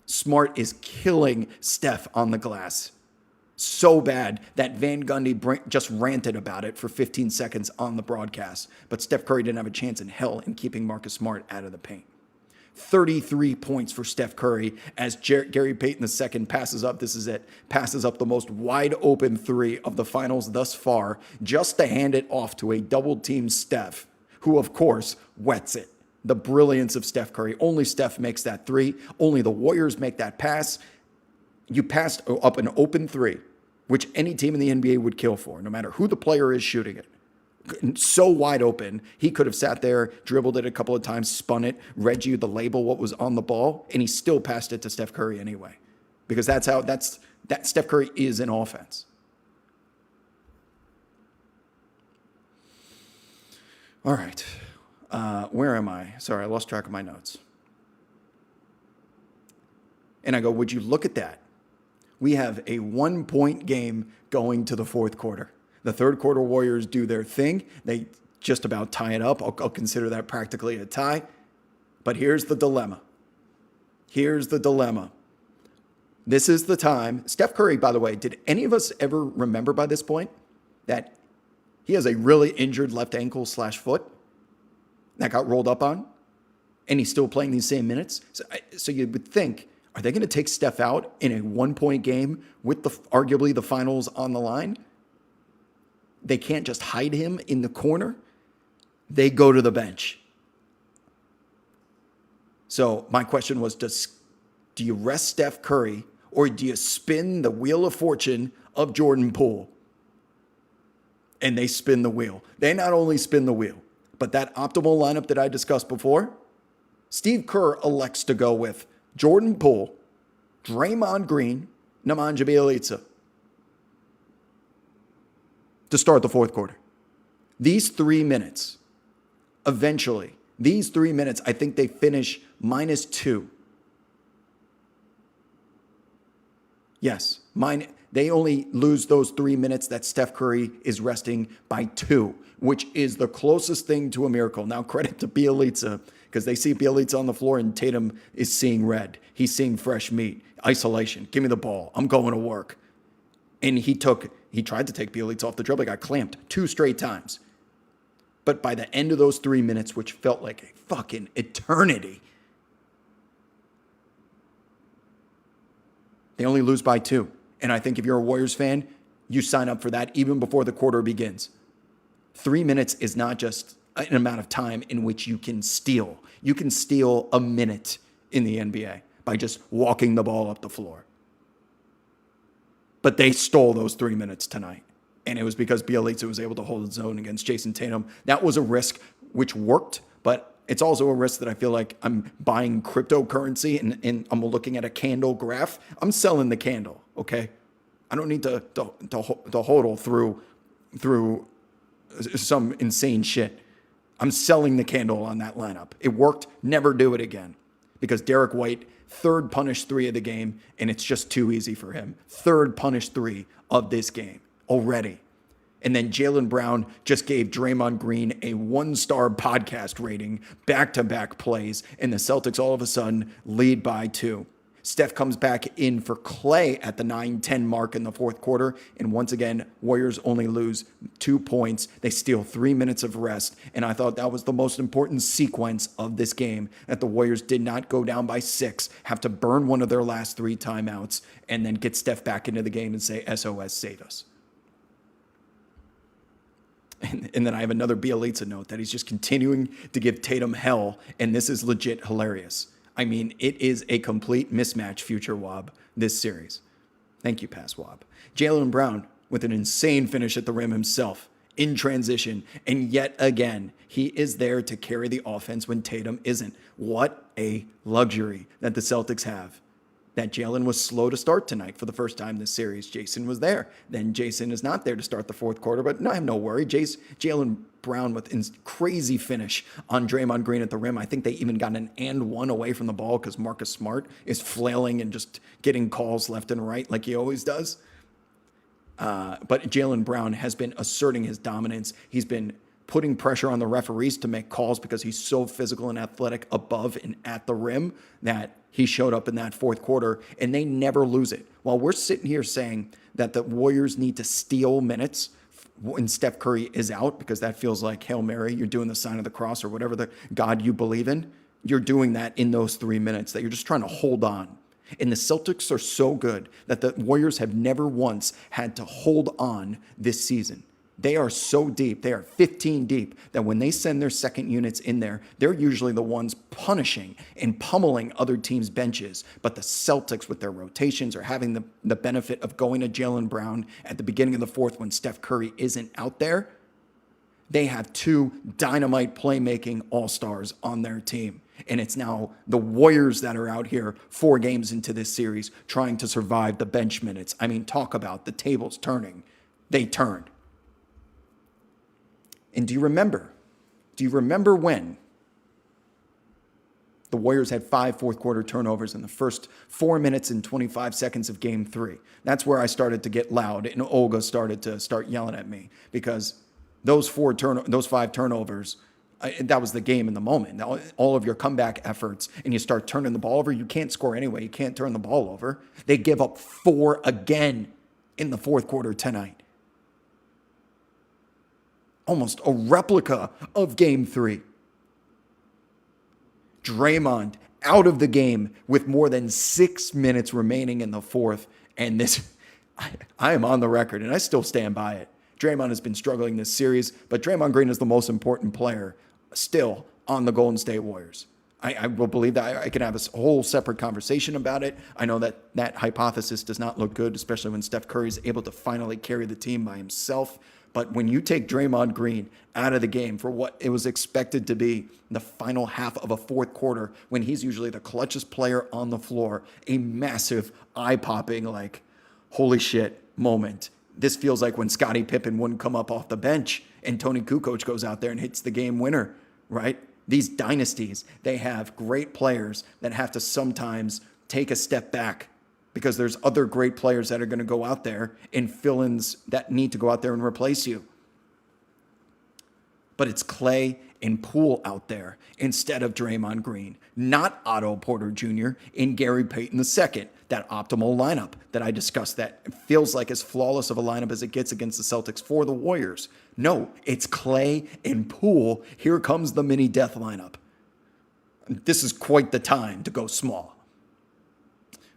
Smart is killing Steph on the glass. So bad that Van Gundy just ranted about it for 15 seconds on the broadcast. But Steph Curry didn't have a chance in hell in keeping Marcus Smart out of the paint. 33 points for Steph Curry as Gary Payton II passes up. This is it. Passes up the most wide open three of the finals thus far just to hand it off to a double-team Steph, who, of course, wets it. The brilliance of Steph Curry. Only Steph makes that three. Only the Warriors make that pass. You passed up an open three, which any team in the NBA would kill for, no matter who the player is shooting it. So wide open, he could have sat there, dribbled it a couple of times, spun it, read you the label, what was on the ball, and he still passed it to Steph Curry anyway. Because that Steph Curry is an offense. All right. Where am I? Sorry, I lost track of my notes. And I go, would you look at that? We have a 1-point game going to the fourth quarter. The third quarter Warriors do their thing. They just about tie it up. I'll consider that practically a tie. But here's the dilemma. Here's the dilemma. This is the time. Steph Curry, by the way, did any of us ever remember by this point that he has a really injured left ankle / foot that got rolled up on, and he's still playing these same minutes? So you would think, are they going to take Steph out in a 1-point game with arguably the finals on the line? They can't just hide him in the corner. They go to the bench. So my question was, do you rest Steph Curry or do you spin the wheel of fortune of Jordan Poole? And they spin the wheel. They not only spin the wheel, but that optimal lineup that I discussed before, Steve Kerr elects to go with Jordan Poole, Draymond Green, Nemanja Bjelica to start the fourth quarter. These 3 minutes, eventually, I think they finish -2. Yes, they only lose those 3 minutes that Steph Curry is resting by 2, which is the closest thing to a miracle. Now, credit to Bjelica, because they see Bjelica on the floor and Tatum is seeing red. He's seeing fresh meat. Isolation. Give me the ball. I'm going to work. And he tried to take Bjelica off the dribble. He got clamped 2 straight times. But by the end of those 3 minutes, which felt like a fucking eternity, they only lose by 2. And I think if you're a Warriors fan, you sign up for that even before the quarter begins. 3 minutes is not just an amount of time in which you can steal. You can steal a minute in the NBA by just walking the ball up the floor. But they stole those 3 minutes tonight. And it was because Bjelica was able to hold his own against Jayson Tatum. That was a risk which worked, but it's also a risk that I feel like I'm buying cryptocurrency and I'm looking at a candle graph. I'm selling the candle, okay? I don't need to hodl through some insane shit. I'm selling the candle on that lineup. It worked. Never do it again. Because Derek White, third punished three of the game, and it's just too easy for him. Third punished three of this game already. And then Jaylen Brown just gave Draymond Green a 1-star podcast rating, back-to-back plays, and the Celtics all of a sudden lead by 2. Steph comes back in for Klay at the 9-10 mark in the fourth quarter. And once again, Warriors only lose 2 points. They steal 3 minutes of rest. And I thought that was the most important sequence of this game, that the Warriors did not go down by 6, have to burn one of their last 3 timeouts, and then get Steph back into the game and say, SOS, save us. And then I have another Bielitsa note that he's just continuing to give Tatum hell, and this is legit hilarious. I mean, it is a complete mismatch, future Wob, this series. Thank you, Pass Wob. Jaylen Brown with an insane finish at the rim himself in transition. And yet again, he is there to carry the offense when Tatum isn't. What a luxury that the Celtics have. That Jaylen was slow to start tonight for the first time this series. Jayson was there. Then Jayson is not there to start the fourth quarter, but no, I have no worry. Jaylen Brown with a crazy finish on Draymond Green at the rim. I think they even got an and one away from the ball because Marcus Smart is flailing and just getting calls left and right like he always does. But Jaylen Brown has been asserting his dominance. He's been putting pressure on the referees to make calls because he's so physical and athletic above and at the rim that he showed up in that fourth quarter, and they never lose it. While we're sitting here saying that the Warriors need to steal minutes when Steph Curry is out, because that feels like Hail Mary, you're doing the sign of the cross or whatever the God you believe in, you're doing that in those 3 minutes, that you're just trying to hold on. And the Celtics are so good that the Warriors have never once had to hold on this season. They are so deep, they are 15 deep, that when they send their second units in there, they're usually the ones punishing and pummeling other teams' benches. But the Celtics, with their rotations, are having the benefit of going to Jaylen Brown at the beginning of the fourth when Steph Curry isn't out there. They have 2 dynamite playmaking all-stars on their team. And it's now the Warriors that are out here 4 games into this series trying to survive the bench minutes. I mean, talk about the tables turning. They turned. And do you remember when the Warriors had 5 fourth quarter turnovers in the first 4 minutes and 25 seconds of game 3? That's where I started to get loud, and Olga started to yelling at me, because those 5 turnovers, that was the game in the moment. Now, all of your comeback efforts, and you start turning the ball over, you can't score anyway. You can't turn the ball over. They give up 4 again in the fourth quarter tonight. Almost a replica of game 3. Draymond out of the game with more than 6 minutes remaining in the fourth. And this, I am on the record, and I still stand by it. Draymond has been struggling this series, but Draymond Green is the most important player still on the Golden State Warriors. I will believe that. I can have a whole separate conversation about it. I know that hypothesis does not look good, especially when Steph Curry is able to finally carry the team by himself. But when you take Draymond Green out of the game for what it was expected to be the final half of a fourth quarter, when he's usually the clutchest player on the floor, a massive eye-popping, like, holy shit moment. This feels like when Scottie Pippen wouldn't come up off the bench and Tony Kukoc goes out there and hits the game winner, right? These dynasties, they have great players that have to sometimes take a step back, because there's other great players that are going to go out there and fill-ins that need to go out there and replace you. But it's Klay and Poole out there instead of Draymond Green, not Otto Porter Jr. and Gary Payton II, that optimal lineup that I discussed that feels like as flawless of a lineup as it gets against the Celtics for the Warriors. No, it's Klay and Poole. Here comes the mini death lineup. This is quite the time to go small.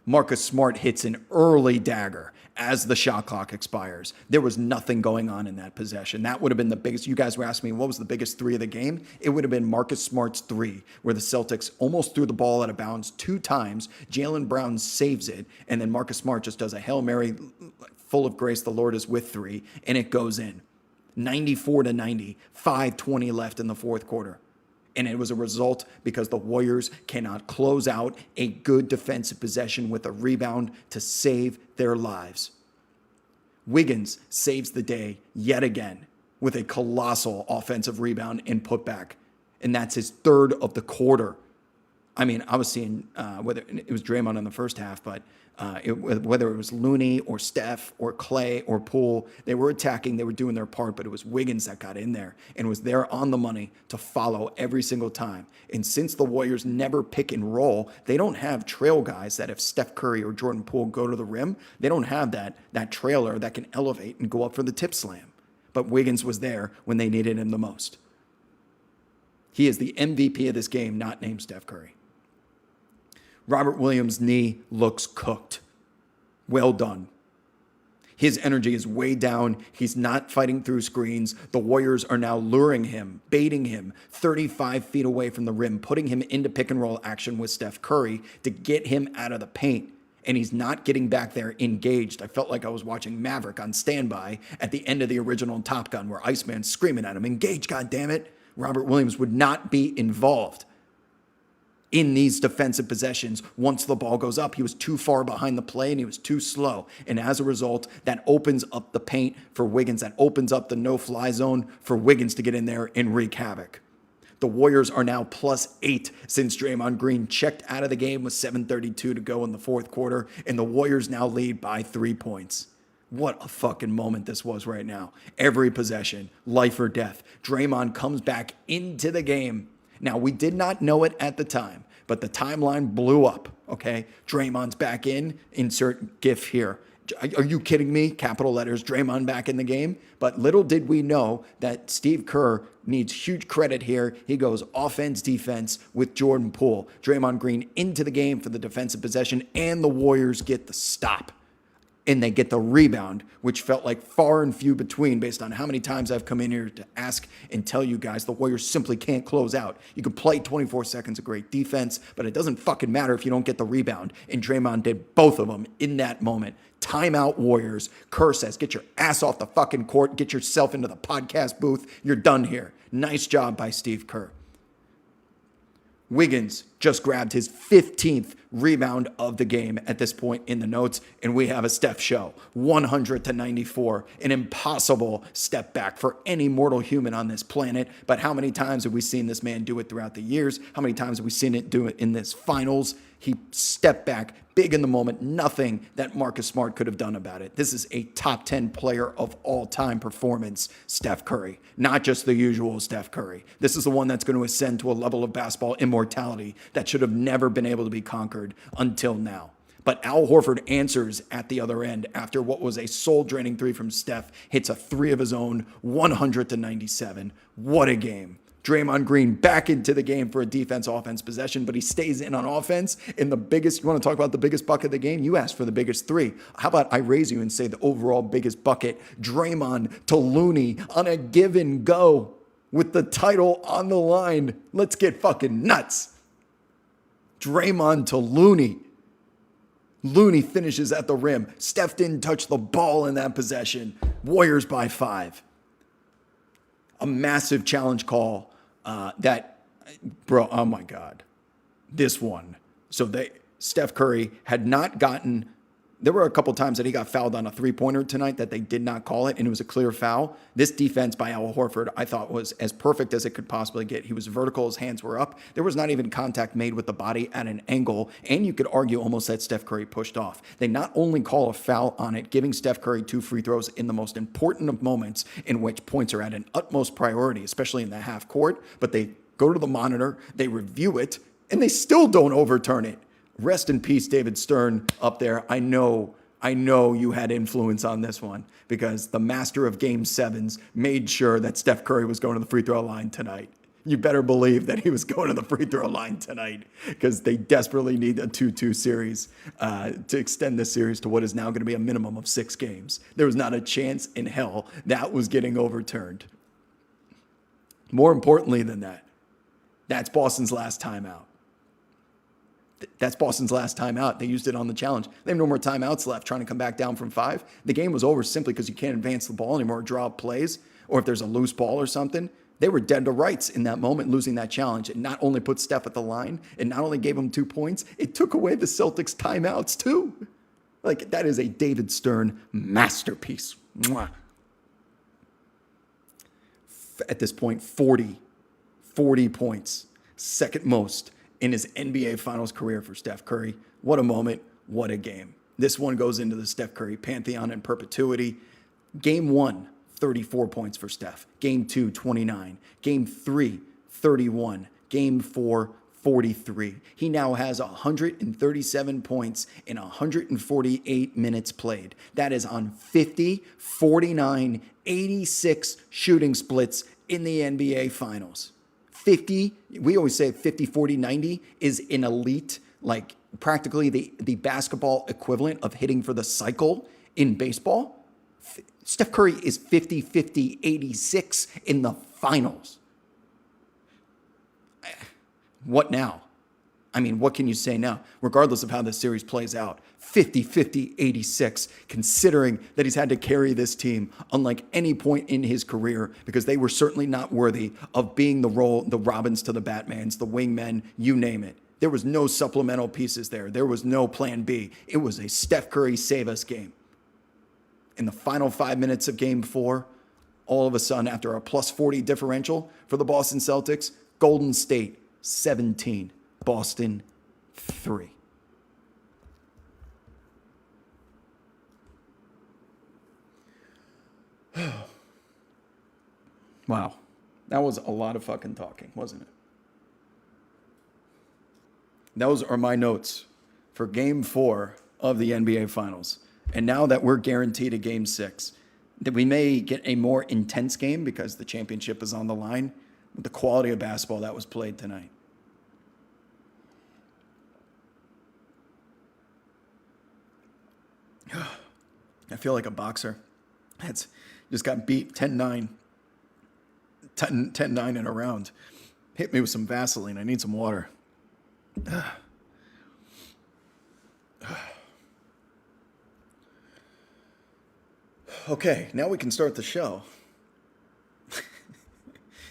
Marcus Smart hits an early dagger as the shot clock expires. There was nothing going on in that possession. That would have been the biggest. You guys were asking me, what was the biggest 3 of the game? It would have been Marcus Smart's 3, where the Celtics almost threw the ball out of bounds 2 times. Jaylen Brown saves it, and then Marcus Smart just does a Hail Mary full of grace, the Lord is with 3, and it goes in. 94-90, 5:20 left in the fourth quarter. And it was a result because the Warriors cannot close out a good defensive possession with a rebound to save their lives. Wiggins saves the day yet again with a colossal offensive rebound and putback. And that's his third of the quarter. I mean, I was seeing whether it was Draymond in the first half, but whether it was Looney or Steph or Klay or Poole, they were attacking, they were doing their part, but it was Wiggins that got in there and was there on the money to follow every single time. And since the Warriors never pick and roll, they don't have trail guys that if Steph Curry or Jordan Poole go to the rim, they don't have that trailer that can elevate and go up for the tip slam. But Wiggins was there when they needed him the most. He is the MVP of this game, not named Steph Curry. Robert Williams' knee looks cooked. Well done. His energy is way down. He's not fighting through screens. The Warriors are now luring him, baiting him 35 feet away from the rim, putting him into pick and roll action with Steph Curry to get him out of the paint. And he's not getting back there engaged. I felt like I was watching Maverick on Standby at the end of the original Top Gun where Iceman's screaming at him, engage, goddammit. Robert Williams would not be involved in these defensive possessions. Once the ball goes up, he was too far behind the play and he was too slow. And as a result, that opens up the paint for Wiggins. That opens up the no-fly zone for Wiggins to get in there and wreak havoc. The Warriors are now +8 since Draymond Green checked out of the game with 7:32 to go in the fourth quarter. And the Warriors now lead by 3 points. What a fucking moment this was right now. Every possession, life or death. Draymond comes back into the game. Now, we did not know it at the time, but the timeline blew up, okay? Draymond's back in, insert GIF here. Are you kidding me? Capital letters, Draymond back in the game. But little did we know that Steve Kerr needs huge credit here. He goes offense, defense with Jordan Poole. Draymond Green into the game for the defensive possession, and the Warriors get the stop. And they get the rebound, which felt like far and few between based on how many times I've come in here to ask and tell you guys the Warriors simply can't close out. You can play 24 seconds of great defense, but it doesn't fucking matter if you don't get the rebound. And Draymond did both of them in that moment. Timeout Warriors. Kerr says, get your ass off the fucking court. Get yourself into the podcast booth. You're done here. Nice job by Steve Kerr. Wiggins just grabbed his 15th rebound of the game at this point in the notes, and we have a Steph show. 100-94, an impossible step back for any mortal human on this planet. But how many times have we seen this man do it throughout the years? How many times have we seen it do it in this finals? He stepped back, big in the moment, nothing that Marcus Smart could have done about it. This is a top 10 player of all time performance, Steph Curry, not just the usual Steph Curry. This is the one that's going to ascend to a level of basketball immortality that should have never been able to be conquered until now. But Al Horford answers at the other end after what was a soul-draining three from Steph, hits a three of his own, 100-97. What a game. Draymond Green back into the game for a defense-offense possession, but he stays in on offense. In the biggest, you want to talk about the biggest bucket of the game? You asked for the biggest three. How about I raise you and say the overall biggest bucket? Draymond to Looney on a give and go with the title on the line. Let's get fucking nuts. Draymond to Looney. Looney finishes at the rim. Steph didn't touch the ball in that possession. Warriors by 5. A massive challenge call bro, oh my God, this one. So Steph Curry had not gotten, there were a couple times that he got fouled on a three-pointer tonight that they did not call it, and it was a clear foul. This defense by Al Horford, I thought, was as perfect as it could possibly get. He was vertical, his hands were up. There was not even contact made with the body at an angle, and you could argue almost that Steph Curry pushed off. They not only call a foul on it, giving Steph Curry 2 free throws in the most important of moments in which points are at an utmost priority, especially in the half court, but they go to the monitor, they review it, and they still don't overturn it. Rest in peace, David Stern up there. I know you had influence on this one because the master of Game 7s made sure that Steph Curry was going to the free throw line tonight. You better believe that he was going to the free throw line tonight because they desperately need a 2-2 series to extend this series to what is now going to be a minimum of 6 games. There was not a chance in hell that was getting overturned. More importantly than that, that's Boston's last timeout. That's Boston's last timeout. They used it on the challenge. They have no more timeouts left trying to come back down from 5. The game was over simply because you can't advance the ball anymore, draw up plays, or if there's a loose ball or something. They were dead to rights in that moment, losing that challenge. It not only put Steph at the line, it not only gave him 2 points, it took away the Celtics' timeouts too. Like, that is a David Stern masterpiece. Mwah. at this point, 40 points, second most in his NBA Finals career for Steph Curry. What a moment. What a game. This one goes into the Steph Curry pantheon in perpetuity. Game 1, 34 points for Steph. Game 2, 29. Game 3, 31. Game 4, 43. He now has 137 points in 148 minutes played. That is on 50, 49, 86 shooting splits in the NBA Finals. 50, we always say 50, 40, 90 is an elite, like practically the basketball equivalent of hitting for the cycle in baseball. Steph Curry is 50, 50, 86 in the finals. What now? I mean, what can you say now? Regardless of how this series plays out, 50, 50, 86, considering that he's had to carry this team unlike any point in his career because they were certainly not worthy of being the Robins to the Batmans, the wingmen, you name it. There was no supplemental pieces there. There was no plan B. It was a Steph Curry save us game. In the final 5 minutes of game 4, all of a sudden, after a plus 40 differential for the Boston Celtics, Golden State 17, Boston 3. Wow. That was a lot of fucking talking, wasn't it? Those are my notes for game 4 of the NBA Finals. And now that we're guaranteed a game 6, that we may get a more intense game because the championship is on the line with the quality of basketball that was played tonight. I feel like a boxer that's just got beat 10-9 in a round. Hit me with some Vaseline. I need some water. Okay, now we can start the show.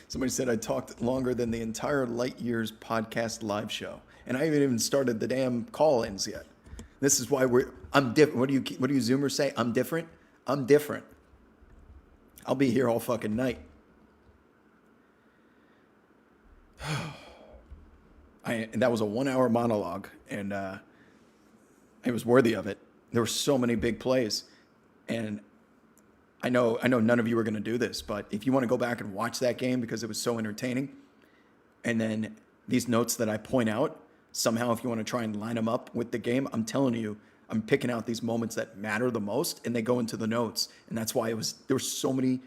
Somebody said I talked longer than the entire Light Years podcast live show, and I haven't even started the damn call-ins yet. This is why I'm different. What do you Zoomers say? I'm different. I'm different. I'll be here all fucking night. That was a 1-hour monologue, and it was worthy of it. There were so many big plays, and I know none of you are going to do this, but if you want to go back and watch that game because it was so entertaining, and then these notes that I point out, somehow if you want to try and line them up with the game, I'm telling you, I'm picking out these moments that matter the most, and they go into the notes, and that's why there were so many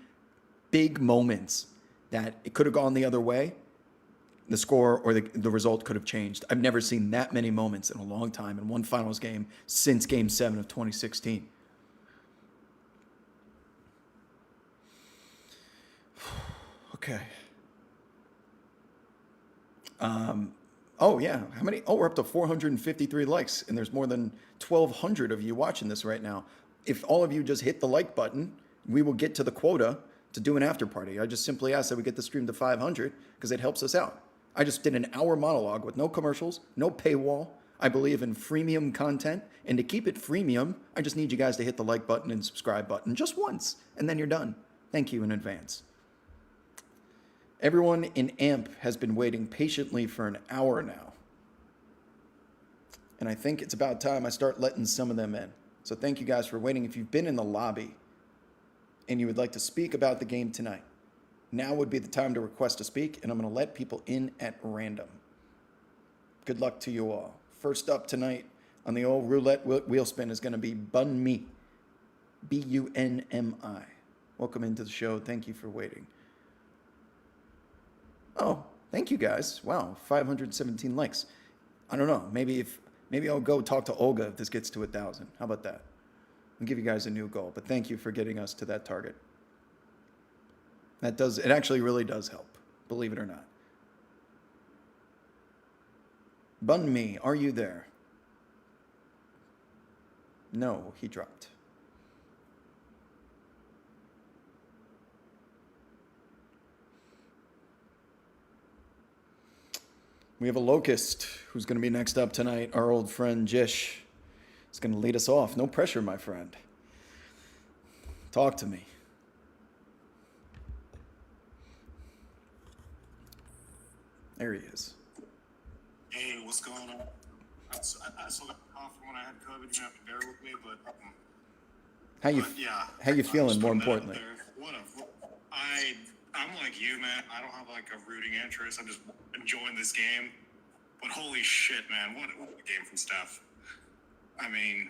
big moments that it could have gone the other way. The score or the result could have changed. I've never seen that many moments in a long time in one finals game since Game 7 of 2016. Okay. Oh, yeah. How many? Oh, we're up to 453 likes, and there's more than 1,200 of you watching this right now. If all of you just hit the like button, we will get to the quota to do an after party. I just simply ask that we get the stream to 500 because it helps us out. I just did an hour monologue with no commercials, no paywall. I believe in freemium content, and to keep it freemium, I just need you guys to hit the like button and subscribe button just once, and then you're done. Thank you in advance. Everyone in AMP has been waiting patiently for an hour now. And I think it's about time I start letting some of them in. So thank you guys for waiting. If you've been in the lobby and you would like to speak about the game tonight, now would be the time to request to speak, and I'm going to let people in at random. Good luck to you all. First up tonight on the old roulette wheel spin is going to be Bun Me. Bunmi. Welcome into the show. Thank you for waiting. Oh, thank you guys. Wow, 517 likes. I don't know. Maybe I'll go talk to Olga if this gets to 1,000. How about that? I'll give you guys a new goal. But thank you for getting us to that target. It actually really does help, believe it or not. Bun Me, are you there? No, he dropped. We have a locust who's going to be next up tonight. Our old friend Jish is going to lead us off. No pressure, my friend. Talk to me. There he is.
Hey, what's going on? I still got a cough from when I had COVID. You have to bear with me, but yeah,
How you feeling?
just
More
putting that out
importantly,
there. I'm like you, man. I don't have like a rooting interest. I'm just enjoying this game. But holy shit, man! What a game from Steph. I mean,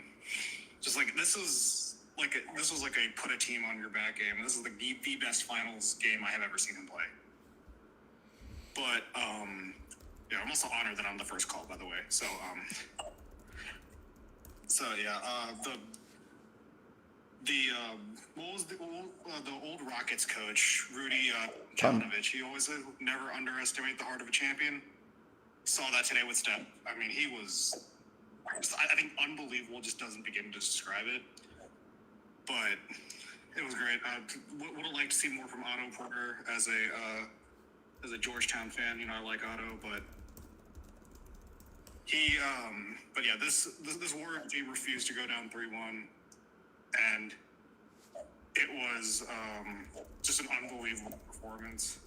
just like this was like a put a team on your back game. This is like the best finals game I have ever seen him play. But yeah, I'm also honored that I'm the first call, by the way. So yeah, what was the old Rockets coach, Rudy Jovanovic? He always said, "Never underestimate the heart of a champion." Saw that today with Steph. I mean, he was, I think, unbelievable. Just doesn't begin to describe it. But it was great. Would have liked to see more from Otto Porter as a Georgetown fan. You know, I like Otto, but but yeah, this Warriors team refused to go down 3-1, and it was just an unbelievable performance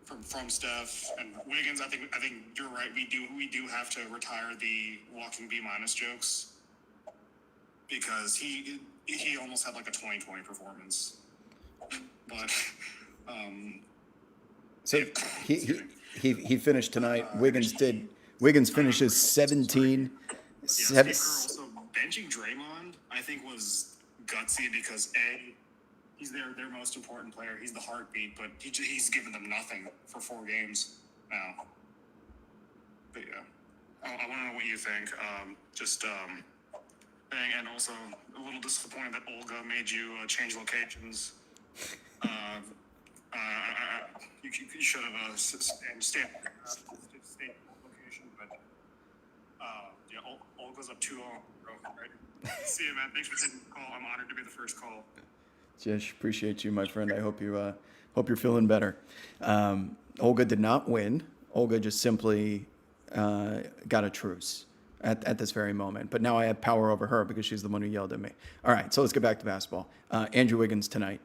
from Steph and Wiggins. I think you're right. We do have to retire the walking B- jokes, because he almost had like a 2020 performance, but
so he finished tonight. Wiggins finishes 17.
Steve Kerr also benching Draymond, I think, was gutsy, because he's their most important player. He's the heartbeat, but he's given them nothing for 4 games now. But yeah, I want to know what you think. And also a little disappointed that Olga made you change locations. You should have stayed location, but yeah, Olga's up 2-0, right? See you, man. Thanks for taking the call. I'm honored to be the first call.
Just appreciate you, my friend. I hope you're feeling better. Olga did not win. Olga just simply got a truce at this very moment. But now I have power over her because she's the one who yelled at me. All right, so let's get back to basketball. Andrew Wiggins tonight,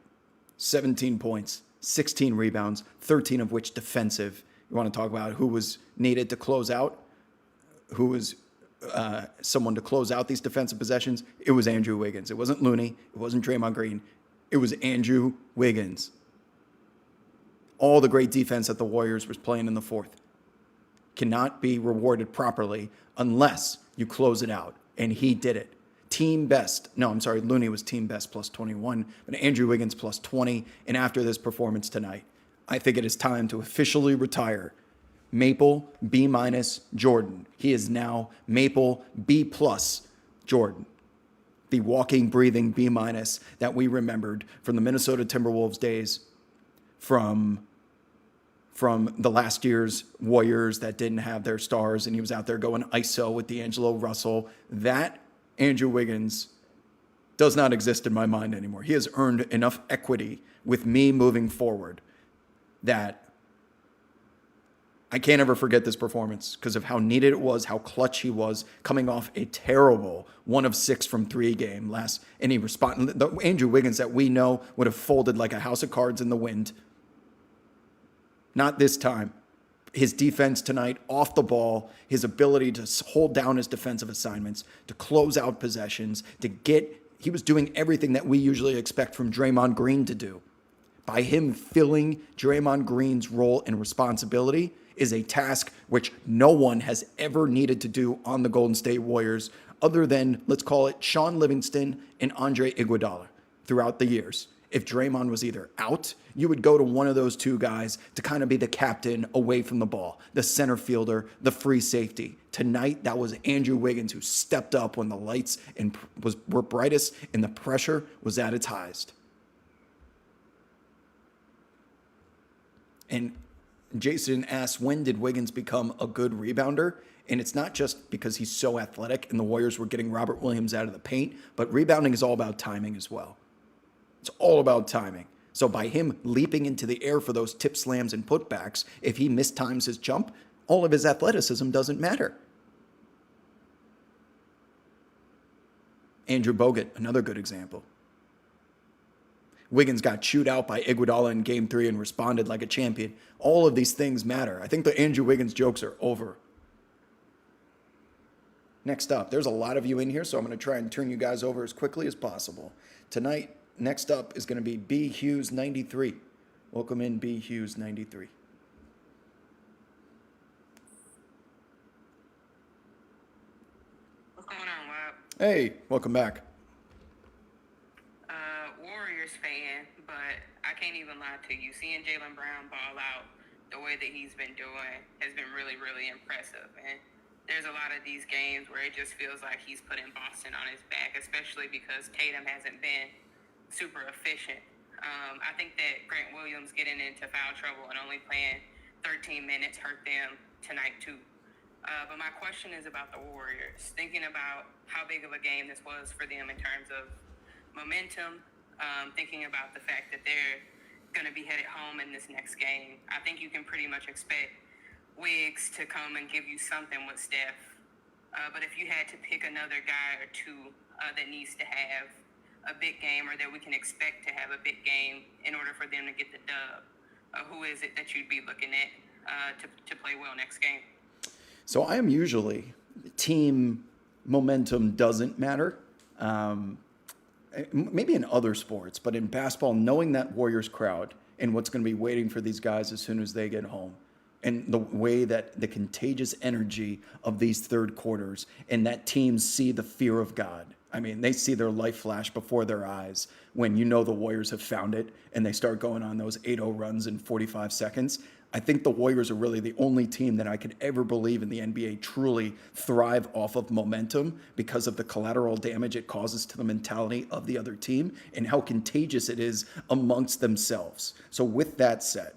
17 points, 16 rebounds, 13 of which defensive. You want to talk about who was needed to close out? Who was someone to close out these defensive possessions? It was Andrew Wiggins. It wasn't Looney. It wasn't Draymond Green. It was Andrew Wiggins. All the great defense that the Warriors was playing in the fourth cannot be rewarded properly unless you close it out. And he did it. Team best. No, I'm sorry. Looney was team best plus 21, but Andrew Wiggins plus 20. And after this performance tonight, I think it is time to officially retire Maple B- Jordan. He is now Maple B+ Jordan. The walking, breathing B- that we remembered from the Minnesota Timberwolves days, from the last year's Warriors that didn't have their stars, and he was out there going ISO with D'Angelo Russell. That Andrew Wiggins does not exist in my mind anymore. He has earned enough equity with me moving forward that I can't ever forget this performance because of how needed it was, how clutch he was, coming off a terrible 1 of 6 from 3 game last. And he responded. The Andrew Wiggins that we know would have folded like a house of cards in the wind. Not this time. His defense tonight, off the ball, his ability to hold down his defensive assignments, to close out possessions, he was doing everything that we usually expect from Draymond Green to do. By him filling Draymond Green's role and responsibility is a task which no one has ever needed to do on the Golden State Warriors other than, let's call it, Sean Livingston and Andre Iguodala throughout the years. If Draymond was either out, you would go to one of those two guys to kind of be the captain away from the ball, the center fielder, the free safety. Tonight, that was Andrew Wiggins who stepped up when the lights were brightest and the pressure was at its highest. And Jason asks, when did Wiggins become a good rebounder? And it's not just because he's so athletic and the Warriors were getting Robert Williams out of the paint, but rebounding is all about timing as well. It's all about timing. So by him leaping into the air for those tip slams and putbacks, if he mistimes his jump, all of his athleticism doesn't matter. Andrew Bogut, another good example. Wiggins got chewed out by Iguodala in game 3 and responded like a champion. All of these things matter. I think the Andrew Wiggins jokes are over. Next up, there's a lot of you in here, so I'm going to try and turn you guys over as quickly as possible. Tonight, next up is going to be B Hughes 93. Welcome in, B Hughes 93.
What's going on, Wab?
Hey, welcome back.
Warriors fan, but I can't even lie to you. Seeing Jaylen Brown ball out the way that he's been doing has been really, really impressive. And there's a lot of these games where it just feels like he's putting Boston on his back, especially because Tatum hasn't been super efficient. I think that Grant Williams getting into foul trouble and only playing 13 minutes hurt them tonight too. But my question is about the Warriors. Thinking about how big of a game this was for them in terms of momentum, thinking about the fact that they're going to be headed home in this next game, I think you can pretty much expect Wiggs to come and give you something with Steph. But if you had to pick another guy or two that needs to have a big game or that we can expect to have a big game in order for them to get the dub, who is it that you'd be looking at to play well next game?
So I am usually team momentum doesn't matter. Maybe in other sports, but in basketball, knowing that Warriors crowd and what's going to be waiting for these guys as soon as they get home, and the way that the contagious energy of these third quarters and that teams see the fear of God. I mean, they see their life flash before their eyes when you know the Warriors have found it and they start going on those 8-0 runs in 45 seconds. I think the Warriors are really the only team that I could ever believe in the NBA truly thrive off of momentum because of the collateral damage it causes to the mentality of the other team and how contagious it is amongst themselves. So with that said,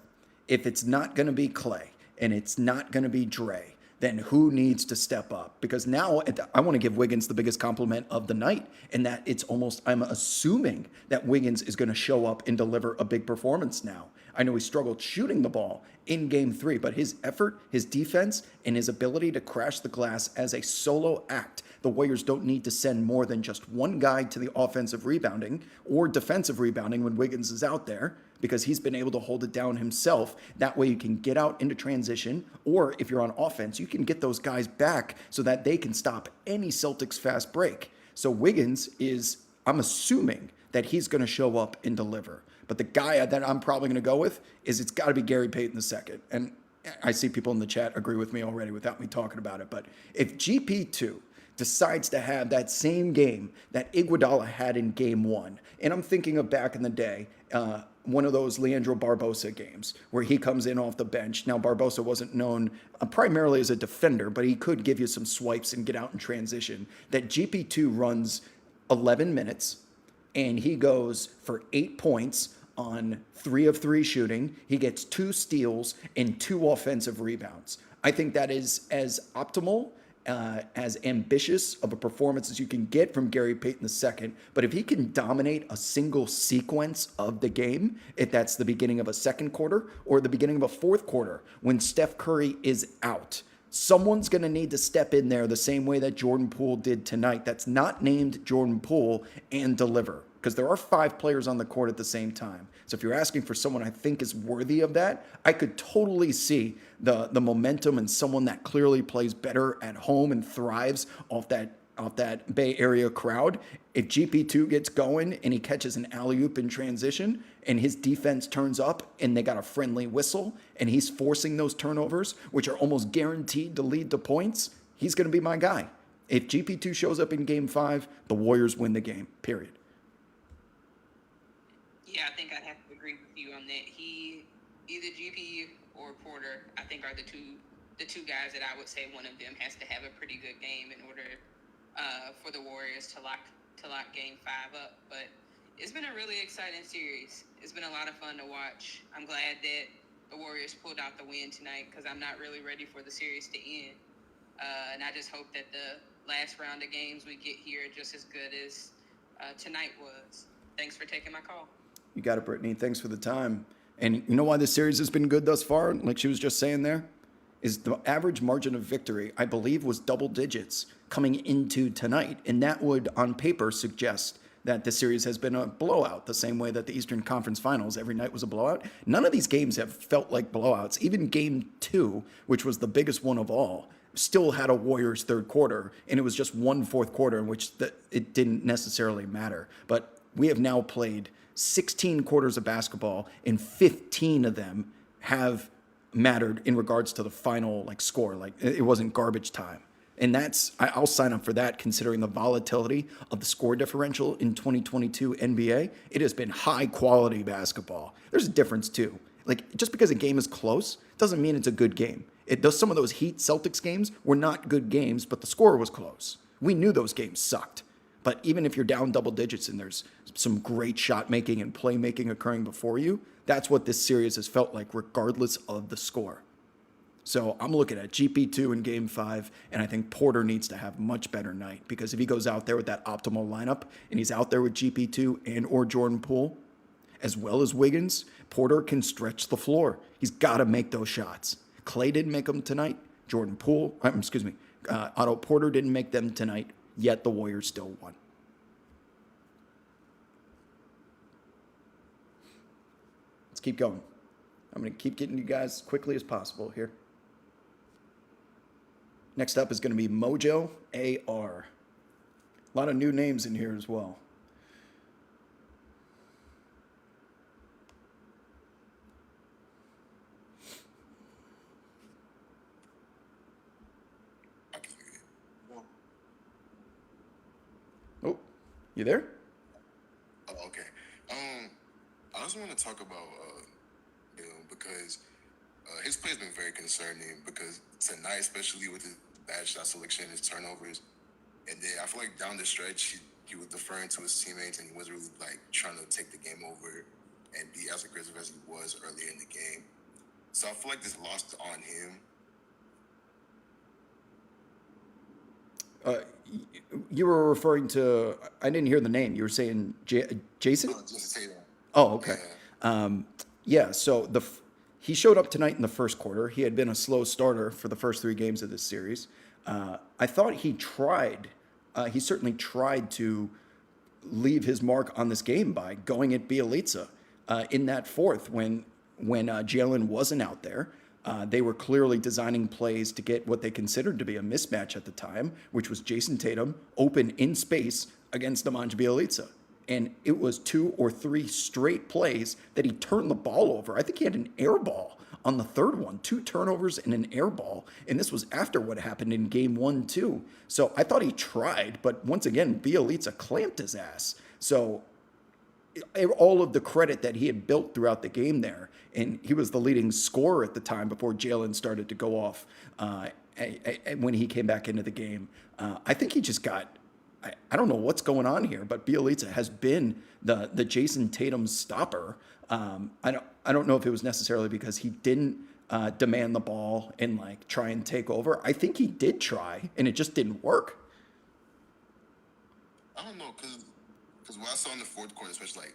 if it's not going to be Klay and it's not going to be Dre, then who needs to step up? Because now I want to give Wiggins the biggest compliment of the night, and that it's almost, I'm assuming that Wiggins is going to show up and deliver a big performance now. I know he struggled shooting the ball in game 3, but his effort, his defense, and his ability to crash the glass as a solo act, the Warriors don't need to send more than just one guy to the offensive rebounding or defensive rebounding when Wiggins is out there, because he's been able to hold it down himself. That way you can get out into transition, or if you're on offense, you can get those guys back so that they can stop any Celtics fast break. So Wiggins is, I'm assuming that he's going to show up and deliver. But the guy that I'm probably going to go with is it's got to be Gary Payton II. And I see people in the chat agree with me already without me talking about it. But if GP2 decides to have that same game that Iguodala had in game 1, and I'm thinking of back in the day, one of those Leandro Barbosa games where he comes in off the bench. Now, Barbosa wasn't known primarily as a defender, but he could give you some swipes and get out in transition. That GP2 runs 11 minutes, and he goes for 8 points on 3 of 3 shooting. He gets 2 steals and 2 offensive rebounds. I think that is as optimal, as ambitious of a performance as you can get from Gary Payton II. But if he can dominate a single sequence of the game, if that's the beginning of a second quarter or the beginning of a fourth quarter, when Steph Curry is out, someone's going to need to step in there the same way that Jordan Poole did tonight. That's not named Jordan Poole and deliver, because there are 5 players on the court at the same time. So if you're asking for someone I think is worthy of that, I could totally see the momentum and someone that clearly plays better at home and thrives off that Bay Area crowd. If GP2 gets going and he catches an alley-oop in transition and his defense turns up and they got a friendly whistle and he's forcing those turnovers, which are almost guaranteed to lead to points, he's going to be my guy. If GP2 shows up in game 5, the Warriors win the game, period.
Yeah, I think I'd have to agree with you on that. Either GP or Porter, I think are the two guys that I would say one of them has to have a pretty good game in order for the Warriors to lock game 5 up. But it's been a really exciting series. It's been a lot of fun to watch. I'm glad that the Warriors pulled out the win tonight because I'm not really ready for the series to end. And I just hope that the last round of games we get here are just as good as tonight was. Thanks for taking my call.
You got it, Brittany. Thanks for the time. And you know why this series has been good thus far, like she was just saying there? Is the average margin of victory, I believe, was double digits coming into tonight. And that would, on paper, suggest that this series has been a blowout, the same way that the Eastern Conference Finals, every night was a blowout. None of these games have felt like blowouts. Even game 2, which was the biggest one of all, still had a Warriors third quarter, and it was just one fourth quarter in which it didn't necessarily matter. But we have now played 16 quarters of basketball, and 15 of them have mattered in regards to the final score. Like, it wasn't garbage time. And I'll sign up for that, considering the volatility of the score differential in 2022 NBA. It has been high quality basketball. There's a difference too. Like, just because a game is close doesn't mean it's a good game. Some of those Heat Celtics games were not good games, but the score was close. We knew those games sucked. But even if you're down double digits and there's some great shot making and playmaking occurring before you, that's what this series has felt like, regardless of the score. So I'm looking at GP2 in Game 5, and I think Porter needs to have a much better night, because if he goes out there with that optimal lineup and he's out there with GP2 and or Jordan Poole, as well as Wiggins, Porter can stretch the floor. He's got to make those shots. Klay didn't make them tonight. Otto Porter didn't make them tonight, yet the Warriors still won. Let's keep going. I'm going to keep getting you guys as quickly as possible here. Next up is going to be Mojo AR. A lot of new names in here as well. Oh, you there?
Oh, okay. I just want to talk about because his play has been very concerning, because tonight, especially with his bad shot selection, his turnovers, and then I feel like down the stretch he was deferring to his teammates, and he wasn't really trying to take the game over and be as aggressive as he was earlier in the game. So I feel like this lost on him.
You were referring to, I didn't hear the name. You were saying Jayson?
Jayson Tatum.
Oh, okay. So he showed up tonight in the first quarter. He had been a slow starter for the first 3 games of this series. I thought he certainly tried to leave his mark on this game by going at Bjelica in that fourth when Jaylen wasn't out there. They were clearly designing plays to get what they considered to be a mismatch at the time, which was Jayson Tatum open in space against Nemanja Bjelica. And it was 2 or 3 straight plays that he turned the ball over. I think he had an air ball on the third one, 2 turnovers and an air ball. And this was after what happened in game 1, too. So I thought he tried, but once again, Bjelica clamped his ass. So all of the credit that he had built throughout the game there, and he was the leading scorer at the time before Jaylen started to go off when he came back into the game. I think he just got, I don't know what's going on here, but Bjelica has been the Jayson Tatum stopper. I don't know if it was necessarily because he didn't demand the ball and try and take over. I think he did try, and it just didn't work.
I don't know, because what I saw in the fourth quarter, especially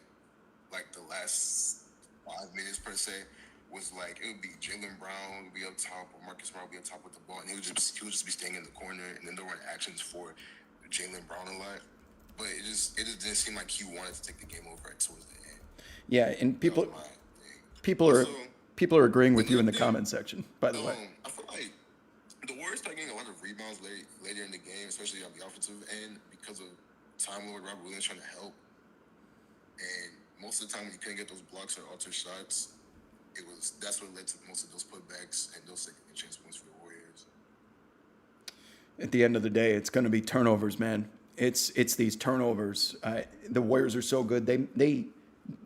like the last 5 minutes per se, was it would be Jaylen Brown would be up top, or Marcus Smart would be up top with the ball, and he would just be staying in the corner, and then there were actions for Jaylen Brown a lot, but it just didn't seem like he wanted to take the game over towards the end.
Yeah, and people are agreeing with you in the comment section, by the way.
I feel like the Warriors started getting a lot of rebounds later in the game, especially on the offensive end, because of Time Lord Robert Williams trying to help. And most of the time when you couldn't get those blocks or alter shots, that's what led to most of those putbacks and those second chance points for the Warriors.
At the end of the day, it's going to be turnovers, man. It's these turnovers. The Warriors are so good. They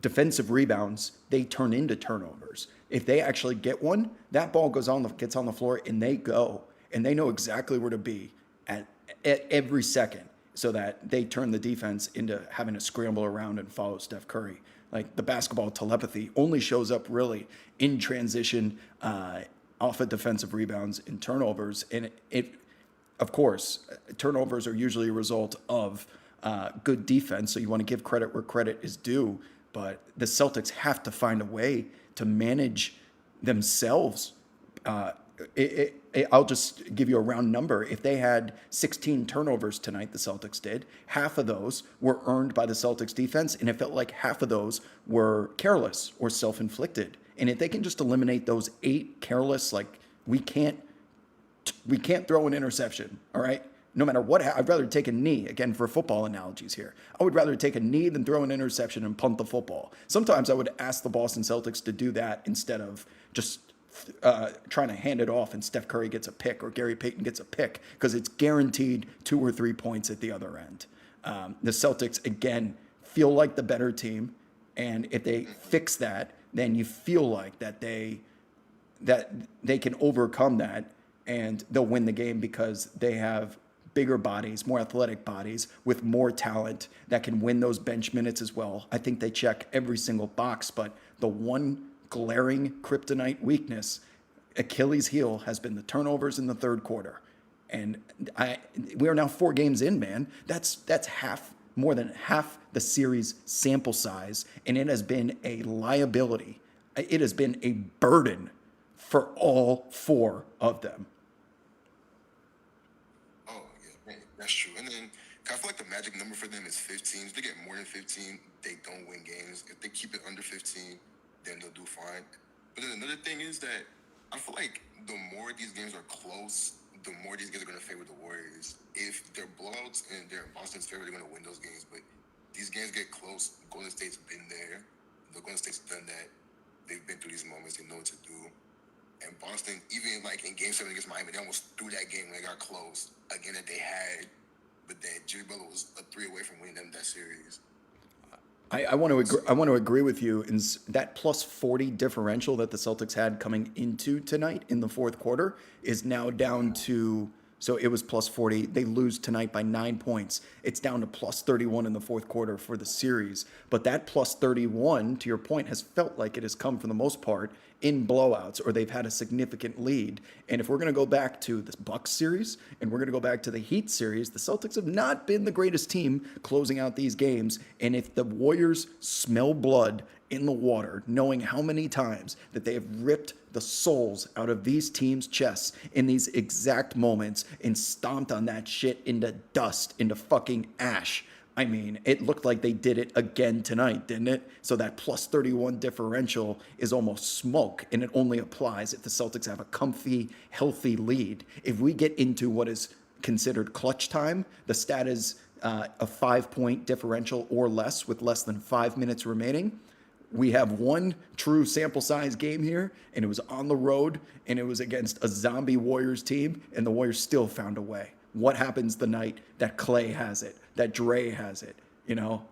defensive rebounds, they turn into turnovers. If they actually get one, that ball gets on the floor, and they go, and they know exactly where to be at every second, so that they turn the defense into having to scramble around and follow Steph Curry. The basketball telepathy only shows up really in transition, off of defensive rebounds and turnovers, and of course, turnovers are usually a result of good defense, so you want to give credit where credit is due. But the Celtics have to find a way to manage themselves I'll just give you a round number. If they had 16 turnovers tonight, the Celtics did, half of those were earned by the Celtics defense, and it felt like half of those were careless or self-inflicted. And if they can just eliminate those 8 careless, like we can't throw an interception, all right? No matter what, I'd rather take a knee, again, for football analogies here. I would rather take a knee than throw an interception and punt the football. Sometimes I would ask the Boston Celtics to do that instead of just trying to hand it off and Steph Curry gets a pick or Gary Payton gets a pick, because it's guaranteed 2 or 3 points at the other end. The Celtics, again, feel like the better team, and if they fix that, then you feel like that they can overcome that and they'll win the game because they have bigger bodies, more athletic bodies with more talent that can win those bench minutes as well. I think they check every single box, but the one glaring kryptonite weakness, Achilles' heel, has been the turnovers in the third quarter. And we are now 4 games in, man. That's more than half the series sample size, and it has been a liability. It has been a burden for all 4 of them.
Oh, yeah, that's true. And then I feel like the magic number for them is 15. If they get more than 15, they don't win games. If they keep it under 15, then they'll do fine. But then another thing is that I feel like the more these games are close, the more these games are going to favor the Warriors. If they're blowouts and they're in Boston's favor, they're going to win those games. But these games get close. Golden State's been there. The Golden State's done that. They've been through these moments. They know what to do. And Boston, even like in Game 7 against Miami, they almost threw that game when they got close. Again, that they had. But then Jimmy Butler was a 3 away from winning them that series.
I want to agree with you in that plus 40 differential that the Celtics had coming into tonight in the fourth quarter is now down to, so it was plus 40. They lose tonight by 9 points. It's down to plus 31 in the fourth quarter for the series. But that plus 31, to your point, has felt like it has come for the most part in blowouts, or they've had a significant lead. And if we're going to go back to this Bucks series and we're going to go back to the Heat series, the Celtics have not been the greatest team closing out these games. And if the Warriors smell blood in the water, knowing how many times that they have ripped the souls out of these teams' chests in these exact moments and stomped on that shit into dust, into fucking ash. I mean, it looked like they did it again tonight, didn't it? So that plus 31 differential is almost smoke, and it only applies if the Celtics have a comfy, healthy lead. If we get into what is considered clutch time, the stat is a 5-point differential or less with less than 5 minutes remaining. We have one true sample size game here, and it was on the road, and it was against a zombie Warriors team, and the Warriors still found a way. What happens the night that Klay has it, that Dre has it? You know,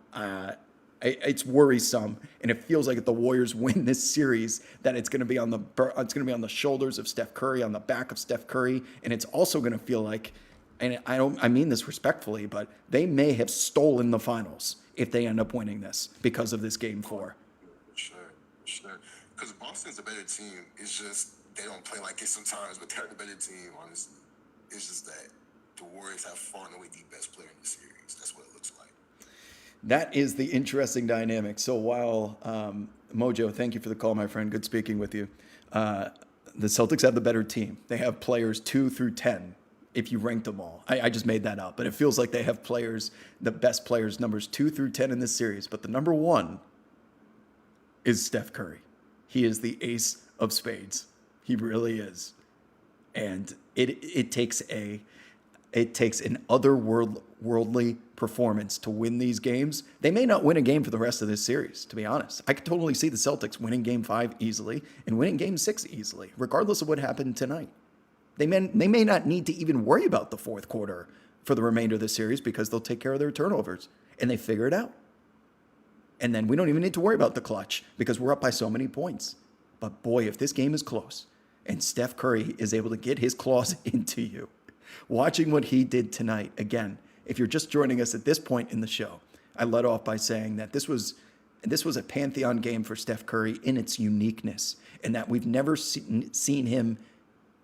it's worrisome, and it feels like if the Warriors win this series, that it's going to be on the shoulders of Steph Curry, on the back of Steph Curry, and it's also going to feel like, and I mean this respectfully, but they may have stolen the finals if they end up winning this because of this Game 4.
Sure. Because Boston's a better team. It's just they don't play like it sometimes, but they're the better team, honestly. It's just that the Warriors have far and away the best player in the series. That's what it looks like.
That is the interesting dynamic. So while Mojo, thank you for the call, my friend. Good speaking with you. The Celtics have the better team. They have players 2 through 10, if you ranked them all. I just made that up, but it feels like they have players, the best players, numbers 2 through 10 in this series. But the number 1 is Steph Curry. He is the ace of spades. He really is. And it takes an otherworldly performance to win these games. They may not win a game for the rest of this series, to be honest. I could totally see the Celtics winning Game 5 easily and winning Game 6 easily, regardless of what happened tonight. They may not need to even worry about the fourth quarter for the remainder of the series because they'll take care of their turnovers and they figure it out. And then we don't even need to worry about the clutch because we're up by so many points. But boy, if this game is close and Steph Curry is able to get his claws into you, watching what he did tonight, again, if you're just joining us at this point in the show, I led off by saying that this was a pantheon game for Steph Curry in its uniqueness, and that we've never seen him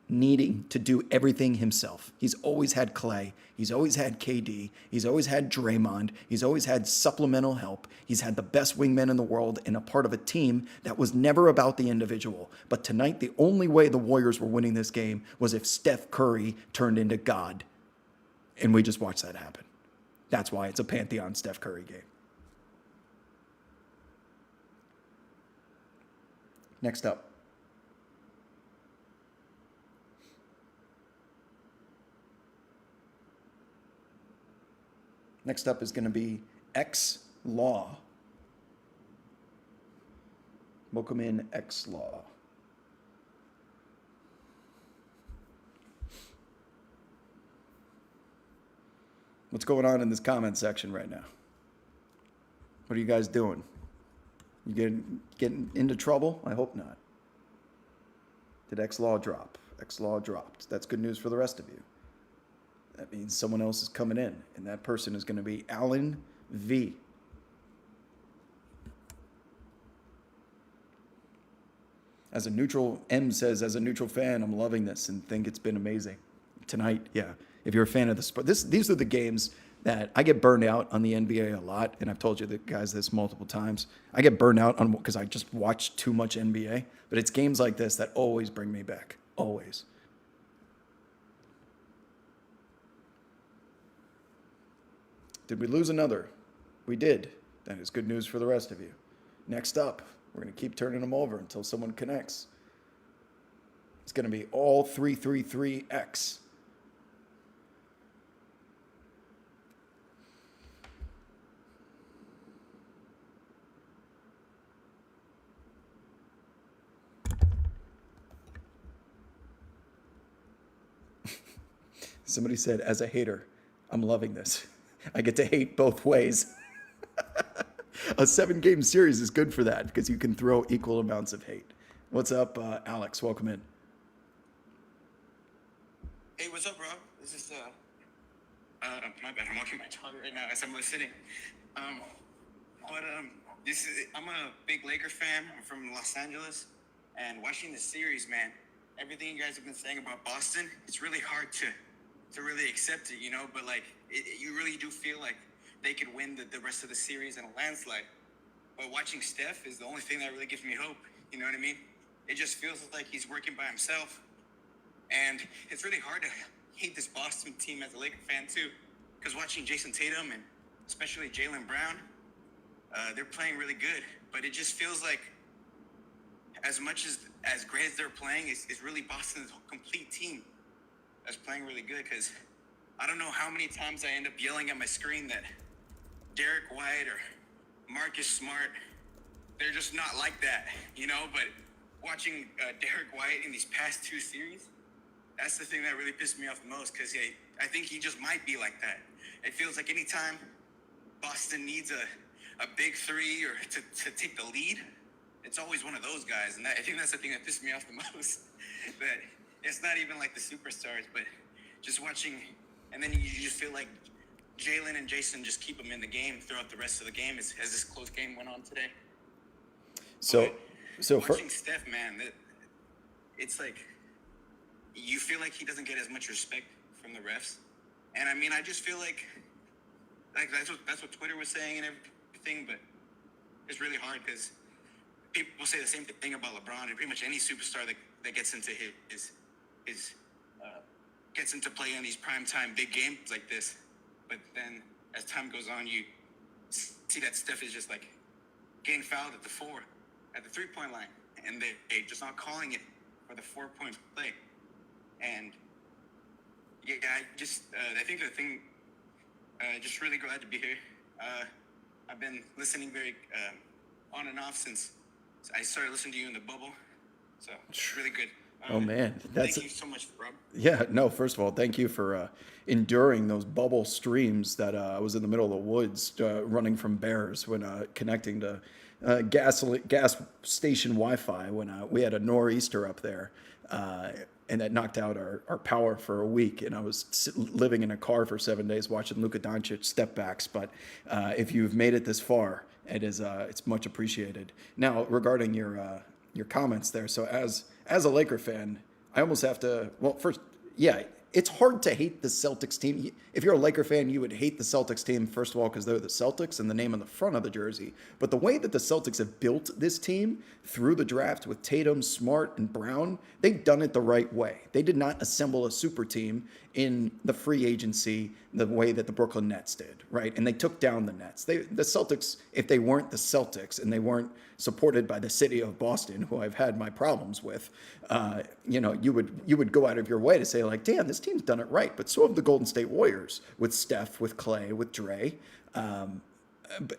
needing to do everything himself. He's always had Klay. He's always had KD. He's always had Draymond. He's always had supplemental help. He's had the best wingman in the world and a part of a team that was never about the individual. But tonight, the only way the Warriors were winning this game was if Steph Curry turned into God. And we just watched that happen. That's why it's a Pantheon Steph Curry game. Next up. Next up is going to be X Law. Welcome in, X Law. What's going on in this comment section right now? What are you guys doing? You getting into trouble? I hope not. Did X Law drop? X Law dropped. That's good news for the rest of you. That means someone else is coming in, and that person is going to be Alan V. As a neutral, M says, as a neutral fan, I'm loving this and think it's been amazing. Tonight, yeah. If you're a fan of the sport, these are the games that I get burned out on the NBA a lot, and I've told you guys this multiple times. I get burned out on because I just watch too much NBA, but it's games like this that always bring me back, always. Did we lose another? We did. That is good news for the rest of you. Next up, we're going to keep turning them over until someone connects. It's going to be all 333X. Somebody said, as a hater, I'm loving this. I get to hate both ways. A 7-game series is good for that because you can throw equal amounts of hate. What's up, Alex? Welcome in.
Hey, what's up, bro? This is my bad. I'm walking my dog right now as I'm listening. I'm a big Laker fan. I'm from Los Angeles, and watching the series, man, everything you guys have been saying about Boston, it's really hard to really accept it, you know. But like, you really do feel like they could win the rest of the series in a landslide. But watching Steph is the only thing that really gives me hope. You know what I mean? It just feels like he's working by himself. And it's really hard to hate this Boston team as a Laker fan, too. Because watching Jayson Tatum and especially Jaylen Brown, they're playing really good. But it just feels like as much as great as they're playing, it's really Boston's complete team that's playing really good. Because I don't know how many times I end up yelling at my screen that Derek White or Marcus Smart, they're just not like that, you know. But watching Derek White in these past 2 series, that's the thing that really pissed me off the most, because I think he just might be like that. It feels like anytime Boston needs a big three or to take the lead, it's always one of those guys. And I think that's the thing that pissed me off the most, that it's not even like the superstars, but just watching, and then you just feel like Jaylen and Jayson just keep them in the game throughout the rest of the game as this close game went on today.
So
watching Steph, man, it's like you feel like he doesn't get as much respect from the refs, and I mean, I just feel like that's what Twitter was saying and everything, but it's really hard because people say the same thing about LeBron and pretty much any superstar that gets into his gets into play in these primetime big games like this. But then as time goes on, you see that Steph is just like getting fouled at the 3-point line, and they just not calling it for the 4-point play. And yeah, I think the thing, just really glad to be here. I've been listening very on and off since I started listening to you in the bubble, so it's really good.
Oh man,
thank you so much, Rob.
Yeah, no, first of all, thank you for enduring those bubble streams that I was in the middle of the woods running from bears when connecting to gas station Wi-Fi when we had a nor'easter up there, and that knocked out our power for a week, and I was living in a car for 7 days watching Luka Doncic step backs. But if you've made it this far, it's much appreciated. Now, regarding your comments there, so as a Laker fan, I almost have to. Well, first, yeah, it's hard to hate the Celtics team. If you're a Laker fan, you would hate the Celtics team first of all because they're the Celtics and the name on the front of the jersey. But the way that the Celtics have built this team through the draft with Tatum, Smart, and Brown, they've done it the right way. They did not assemble a super team in the free agency the way that the Brooklyn Nets did, right? And they took down the Nets. The Celtics, if they weren't the Celtics and they weren't supported by the city of Boston, who I've had my problems with, you would go out of your way to say like, damn, this team's done it right. But so have the Golden State Warriors with Steph, with Klay, with Dre.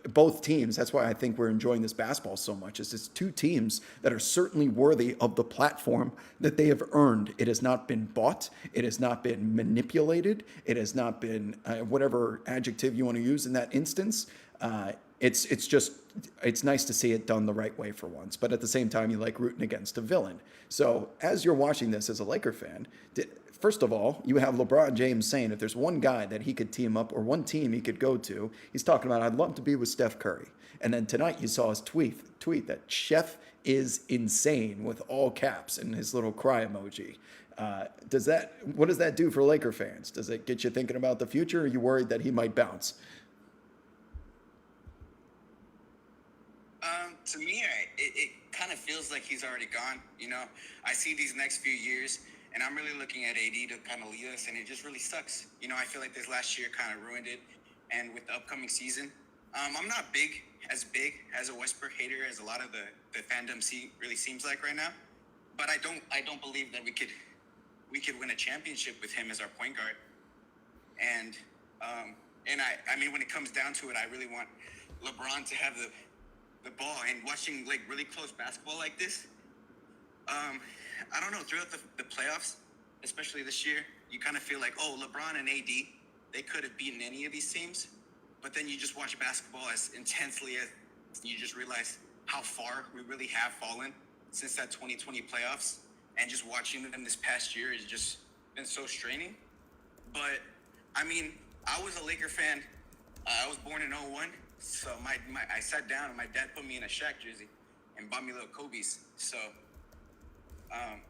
Both teams, that's why I think we're enjoying this basketball so much, is it's two teams that are certainly worthy of the platform that they have earned. It has not been bought. It has not been manipulated. It has not been whatever adjective you want to use in that instance. It's nice to see it done the right way for once. But at the same time, you like rooting against a villain. So as you're watching this as a Laker fan, first of all, you have LeBron James saying if there's one guy that he could team up or one team he could go to, he's talking about, I'd love to be with Steph Curry. And then tonight you saw his tweet that Chef is insane with all caps and his little cry emoji. What does that do for Laker fans? Does it get you thinking about the future, or are you worried that he might bounce?
To me, it kind of feels like he's already gone. I see these next few years, and I'm really looking at AD to kind of lead us, and it just really sucks. I feel like this last year kind of ruined it, and with the upcoming season, I'm not big as a Westbrook hater as a lot of the fandom really seems like right now, but I don't believe that we could win a championship with him as our point guard, and I mean when it comes down to it, I really want LeBron to have the ball, and watching like really close basketball like this, I don't know, throughout the playoffs, especially this year, you kind of feel like, oh, LeBron and AD, they could have beaten any of these teams, but then you just watch basketball as intensely as you just realize how far we really have fallen since that 2020 playoffs, and just watching them this past year has just been so straining. But I mean, I was a Laker fan. I was born in '01. So I sat down and my dad put me in a Shaq jersey and bought me little Kobe's. So I'm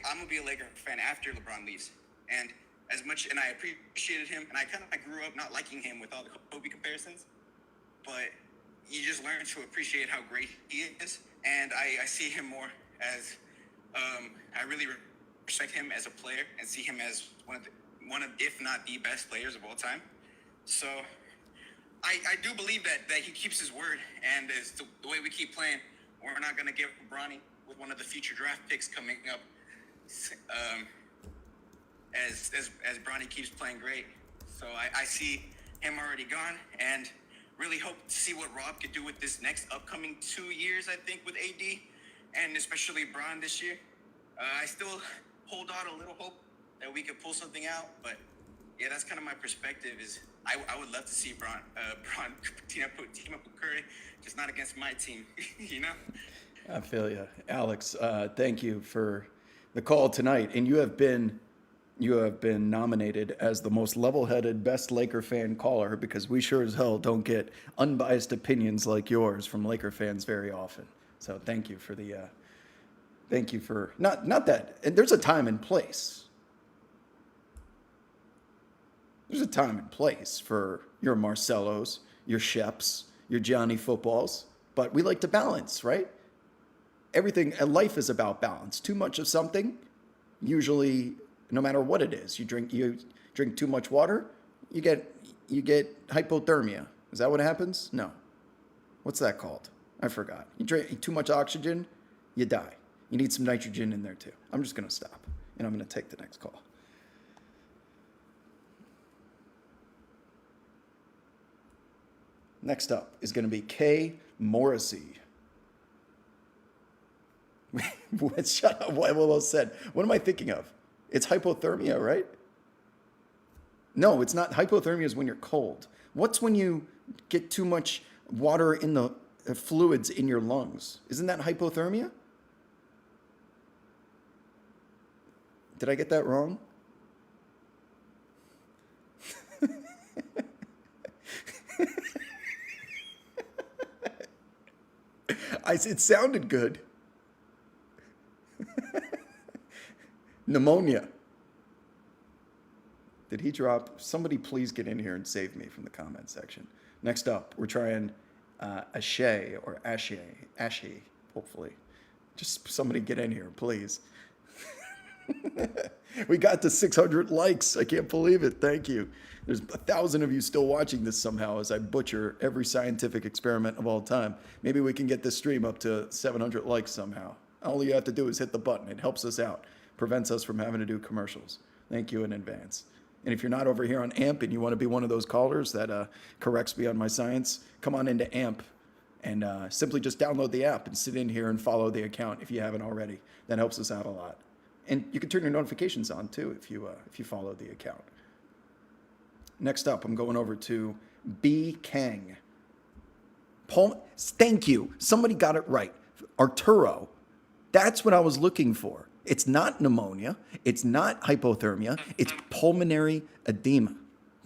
gonna be a Laker fan after LeBron leaves. And I appreciated him, and I grew up not liking him with all the Kobe comparisons, but you just learn to appreciate how great he is. And I see him more as I really respect him as a player and see him as one of if not the best players of all time. So I do believe that he keeps his word, and as the way we keep playing, we're not going to give Bronny with one of the future draft picks coming up. As Bronny keeps playing great, so I see him already gone, and really hope to see what Rob could do with this next upcoming 2 years. I think with AD, and especially Bron this year. I still hold out a little hope that we could pull something out, but yeah, that's kind of my perspective. Is I would love to see Bron team up with Curry, just not against my team,
I feel you. Alex, thank you for the call tonight. And you have been nominated as the most level-headed, best Laker fan caller, because we sure as hell don't get unbiased opinions like yours from Laker fans very often. So thank you for not that, and there's a time and place. There's a time and place for your Marcelos, your Sheps, your Johnny Footballs, but we like to balance, right? Everything, and life is about balance. Too much of something, usually, no matter what it is, you drink too much water, you get hypothermia. Is that what happens? No. What's that called? I forgot. You drink too much oxygen, you die. You need some nitrogen in there too. I'm just gonna stop, and I'm gonna take the next call. Next up is going to be Kay Morrissey. Shut up. What well said. What am I thinking of? It's hypothermia, right? No, it's not. Hypothermia is when you're cold. What's when you get too much water in the fluids in your lungs? Isn't that hypothermia? Did I get that wrong? It sounded good. Pneumonia. Did he drop? Somebody please get in here and save me from the comment section. Next up, we're trying Ashe or Ashe, hopefully. Just somebody get in here, please. We got to 600 likes. I can't believe it. Thank you. There's 1,000 of you still watching this somehow as I butcher every scientific experiment of all time. Maybe we can get this stream up to 700 likes somehow. All you have to do is hit the button. It helps us out, prevents us from having to do commercials. Thank you in advance. And if you're not over here on AMP and you want to be one of those callers that corrects me on my science, come on into AMP and simply just download the app and sit in here and follow the account if you haven't already. That helps us out a lot. And you can turn your notifications on too if you follow the account. Next up, I'm going over to B. Kang. Thank you. Somebody got it right. Arturo. That's what I was looking for. It's not pneumonia. It's not hypothermia. It's pulmonary edema.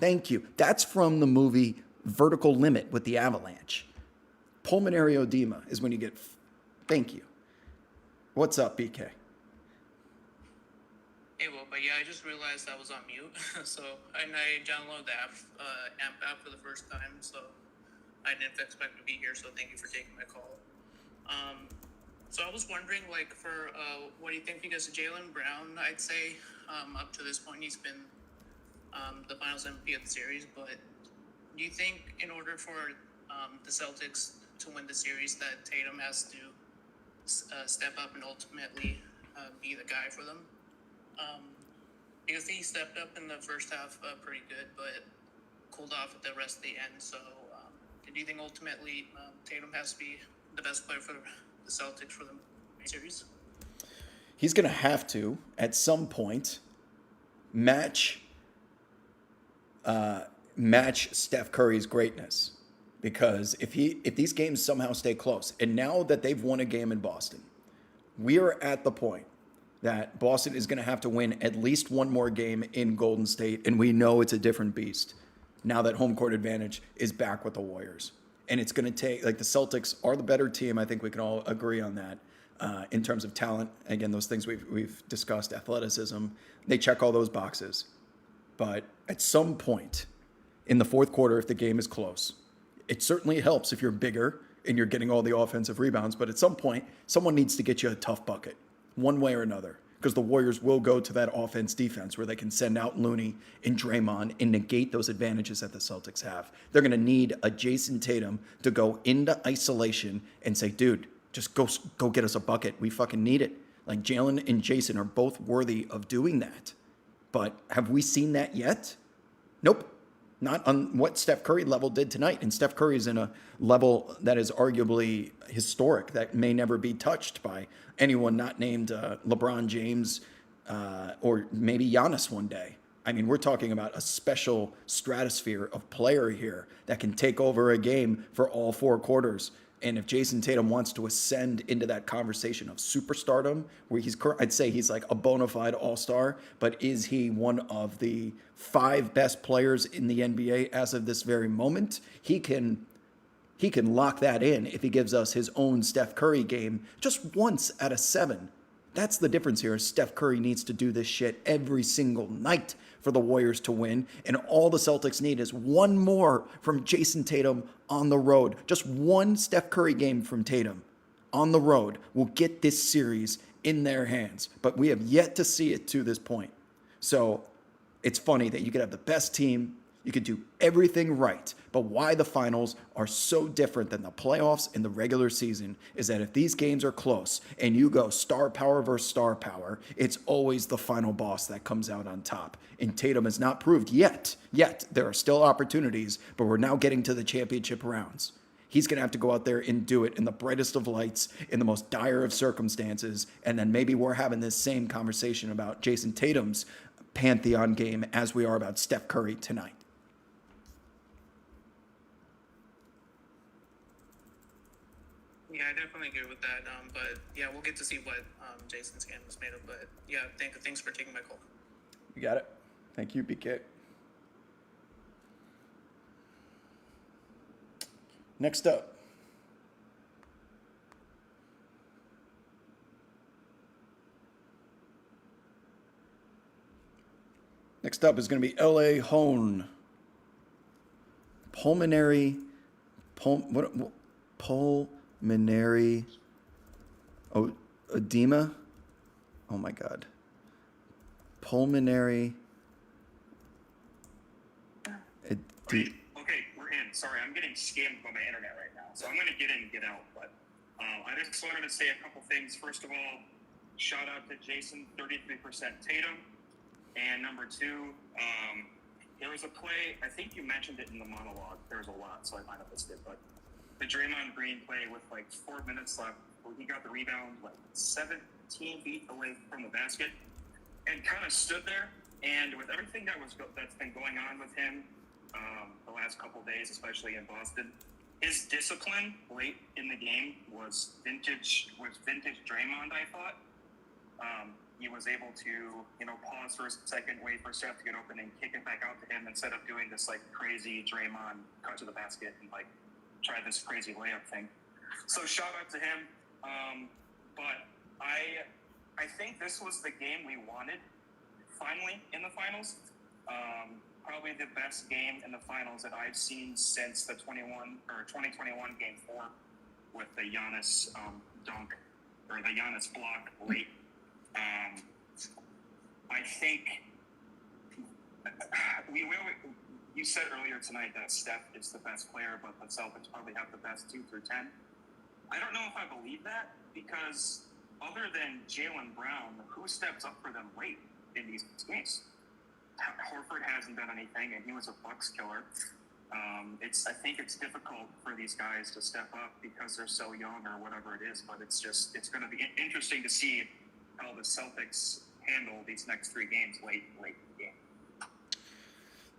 Thank you. That's from the movie Vertical Limit with the avalanche. Pulmonary edema is when you get... Thank you. What's up, BK?
Hey, well, but yeah, I just realized I was on mute. And I downloaded the AMP app for the first time, so I didn't expect to be here, so thank you for taking my call. So I was wondering, like, for what do you think? Because Jaylen Brown, I'd say, up to this point, he's been the Finals MVP of the series, but do you think in order for the Celtics to win the series that Tatum has to step up and ultimately be the guy for them? Because he stepped up in the first half pretty good, but cooled off at the rest of the end. So do you think ultimately Tatum has to be the best player for the Celtics for the series?
He's going to have to, at some point, match Steph Curry's greatness. Because if these games somehow stay close, and now that they've won a game in Boston, we are at the point that Boston is going to have to win at least one more game in Golden State, and we know it's a different beast now that home court advantage is back with the Warriors. And it's going to take, like, the Celtics are the better team. I think we can all agree on that in terms of talent. Again, those things we've discussed, athleticism, they check all those boxes. But at some point in the fourth quarter, if the game is close, it certainly helps if you're bigger and you're getting all the offensive rebounds. But at some point, someone needs to get you a tough bucket, one way or another, because the Warriors will go to that offense-defense where they can send out Looney and Draymond and negate those advantages that the Celtics have. They're going to need a Jayson Tatum to go into isolation and say, dude, just go get us a bucket. We fucking need it. Like, Jaylen and Jayson are both worthy of doing that. But have we seen that yet? Nope. Not on what Steph Curry level did tonight. And Steph Curry is in a level that is arguably historic, that may never be touched by anyone not named LeBron James or maybe Giannis one day. I mean, we're talking about a special stratosphere of player here that can take over a game for all four quarters. And if Jayson Tatum wants to ascend into that conversation of superstardom, where I'd say he's like a bona fide all-star, but is he one of the 5 best players in the NBA as of this very moment? He can lock that in if he gives us his own Steph Curry game just once out of 7. That's the difference here. Steph Curry needs to do this shit every single night for the Warriors to win. And all the Celtics need is one more from Jayson Tatum on the road. Just one Steph Curry game from Tatum on the road will get this series in their hands. But we have yet to see it to this point. So it's funny that you could have the best team, you could do everything right, but why the finals are so different than the playoffs in the regular season is that if these games are close and you go star power versus star power, it's always the final boss that comes out on top. And Tatum has not proved yet. There are still opportunities, but we're now getting to the championship rounds. He's going to have to go out there and do it in the brightest of lights, in the most dire of circumstances, and then maybe we're having this same conversation about Jayson Tatum's Pantheon game as we are about Steph Curry tonight.
Yeah, I definitely agree with that. But yeah, we'll get to see what Jason's game is made of. But yeah, thanks for taking my call.
You got it. Thank you, BK. Next up. Next up is going to be L.A. Hone. Pulmonary edema. Oh my God. Pulmonary.
Okay, we're in. Sorry, I'm getting scammed by my internet right now, so I'm going to get in and get out. But I just wanted to say a couple things. First of all, shout out to Jayson, 33% Tatum. And number two, there was a play, I think you mentioned it in the monologue. There was a lot, so I might have missed it. But the Draymond Green play with like 4 minutes left, where he got the rebound like 17 feet away from the basket and kind of stood there. And with everything that's been going on with him the last couple of days, especially in Boston, his discipline late in the game was vintage Draymond, I thought. He was able to, pause for a second, wait for Steph to get open and kick it back out to him instead of doing this like crazy Draymond cut to the basket and like try this crazy layup thing. So shout out to him. But I think this was the game we wanted finally in the finals. Probably the best game in the finals that I've seen since the 2021 Game 4 with the Giannis dunk or the Giannis block late. I think you said earlier tonight that Steph is the best player, but the Celtics probably have the best 2 through 10. I don't know if I believe that because other than Jaylen Brown, who steps up for them late in these games? Horford hasn't done anything, and he was a Bucks killer. I think it's difficult for these guys to step up because they're so young or whatever it is. But it's going to be interesting to see how the Celtics handle these next 3 games late in the game.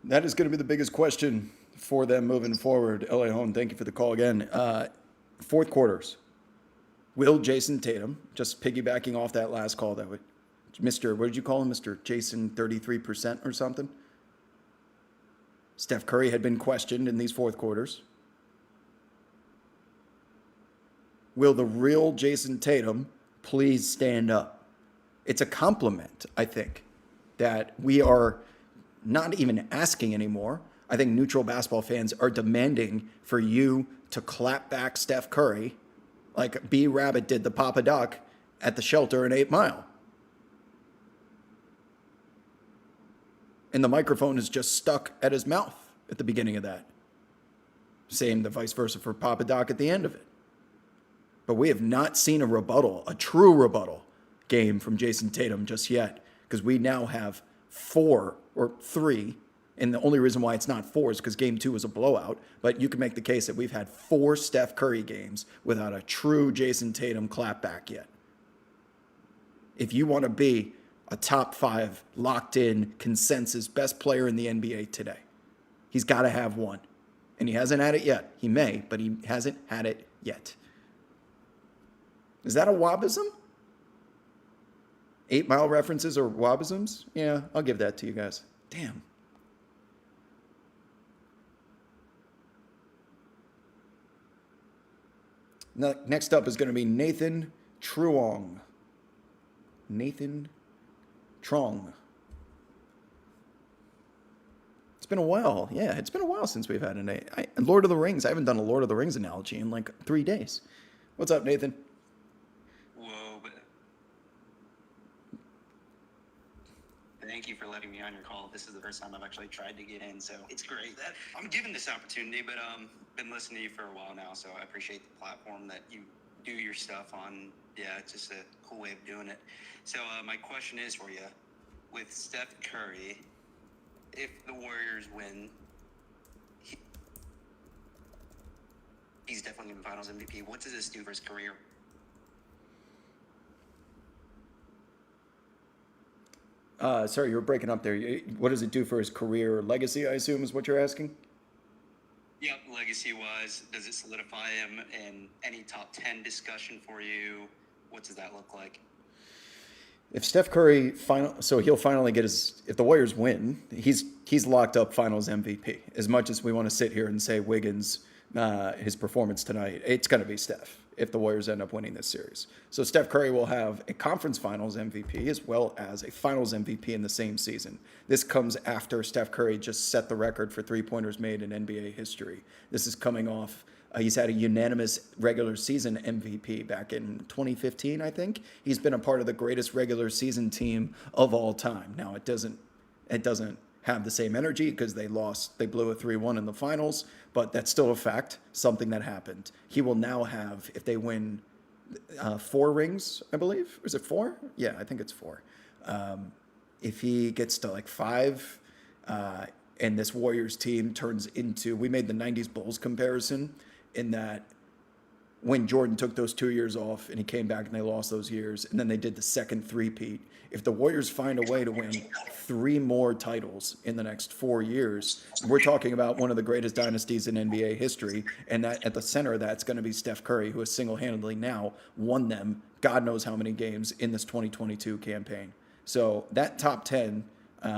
That is going to be the biggest question for them moving forward. L.A. Hone, thank you for the call again. Fourth quarters. Will Jayson Tatum, just piggybacking off that last call, what did you call him? Mr. Jayson 33% or something? Steph Curry had been questioned in these fourth quarters. Will the real Jayson Tatum please stand up? It's a compliment, I think, that we are not even asking anymore. I think neutral basketball fans are demanding for you to clap back Steph Curry like B. Rabbit did the Papa Doc at the shelter in 8 Mile. And the microphone is just stuck at his mouth at the beginning of that. Same the vice versa for Papa Doc at the end of it. But we have not seen a rebuttal, a true rebuttal game from Jayson Tatum just yet, because we now have 4 or 3, and the only reason why it's not 4 is because Game 2 was a blowout, but you can make the case that we've had 4 Steph Curry games without a true Jayson Tatum clapback yet. If you want to be a top 5 locked-in consensus best player in the NBA today, he's got to have one, and he hasn't had it yet. He may, but he hasn't had it yet. Is that a Wabism? 8 Mile references are Wabisms? Yeah, I'll give that to you guys. Damn. Next up is going to be Nathan Truong. Nathan Trong. It's been a while. Yeah, it's been a while since we've had Lord of the Rings. I haven't done a Lord of the Rings analogy in like 3 days. What's up, Nathan?
Thank you for letting me on your call. This is the first time I've actually tried to get in, so it's great that I'm given this opportunity, but been listening to you for a while now, so I appreciate the platform that you do your stuff on. Yeah, it's just a cool way of doing it. So my question is for you, with Steph Curry, if the Warriors win, he's definitely going to be Finals MVP. What does this do for his career?
Sorry, you were breaking up there. What does it do for his career legacy, I assume, is what you're asking?
Yep, legacy-wise, does it solidify him in any top 10 discussion for you? What does that look like?
If Steph Curry he'll finally get if the Warriors win, he's locked up Finals MVP. As much as we want to sit here and say Wiggins his performance tonight, it's going to be Steph if the Warriors end up winning this series. So Steph Curry will have a conference finals MVP as well as a finals MVP in the same season. This comes after Steph Curry just set the record for three-pointers made in NBA history. This is coming off, he's had a unanimous regular season MVP back in 2015, I think. He's been a part of the greatest regular season team of all time. Now, it doesn't have the same energy because they blew a 3-1 in the finals, but that's still a fact, something that happened. He will now have, if they win 4 rings, I believe. Is it 4? Yeah, I think it's 4. If he gets to like 5, and this Warriors team turns into, we made the 90s Bulls comparison in that when Jordan took those 2 years off and he came back and they lost those years, and then they did the second three-peat. If the Warriors find a way to win 3 more titles in the next 4 years, we're talking about one of the greatest dynasties in NBA history, and that at the center of that's going to be Steph Curry, who has single-handedly now won them God knows how many games in this 2022 campaign. So that top 10, I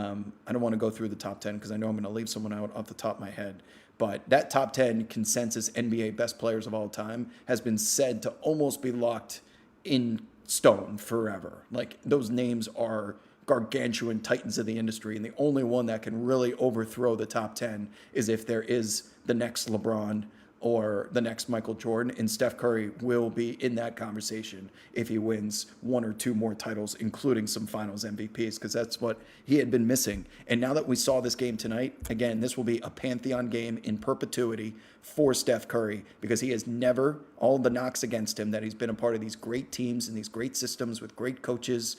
don't want to go through the top 10 because I know I'm going to leave someone out off the top of my head. But that top 10 consensus NBA best players of all time has been said to almost be locked in stone forever. Like, those names are gargantuan titans of the industry, and the only one that can really overthrow the top 10 is if there is the next LeBron or the next Michael Jordan, and Steph Curry will be in that conversation if he wins 1 or 2 more titles, including some finals MVPs, because that's what he had been missing. And now that we saw this game tonight, again, this will be a Pantheon game in perpetuity for Steph Curry, because he has never, all the knocks against him, that he's been a part of these great teams and these great systems with great coaches,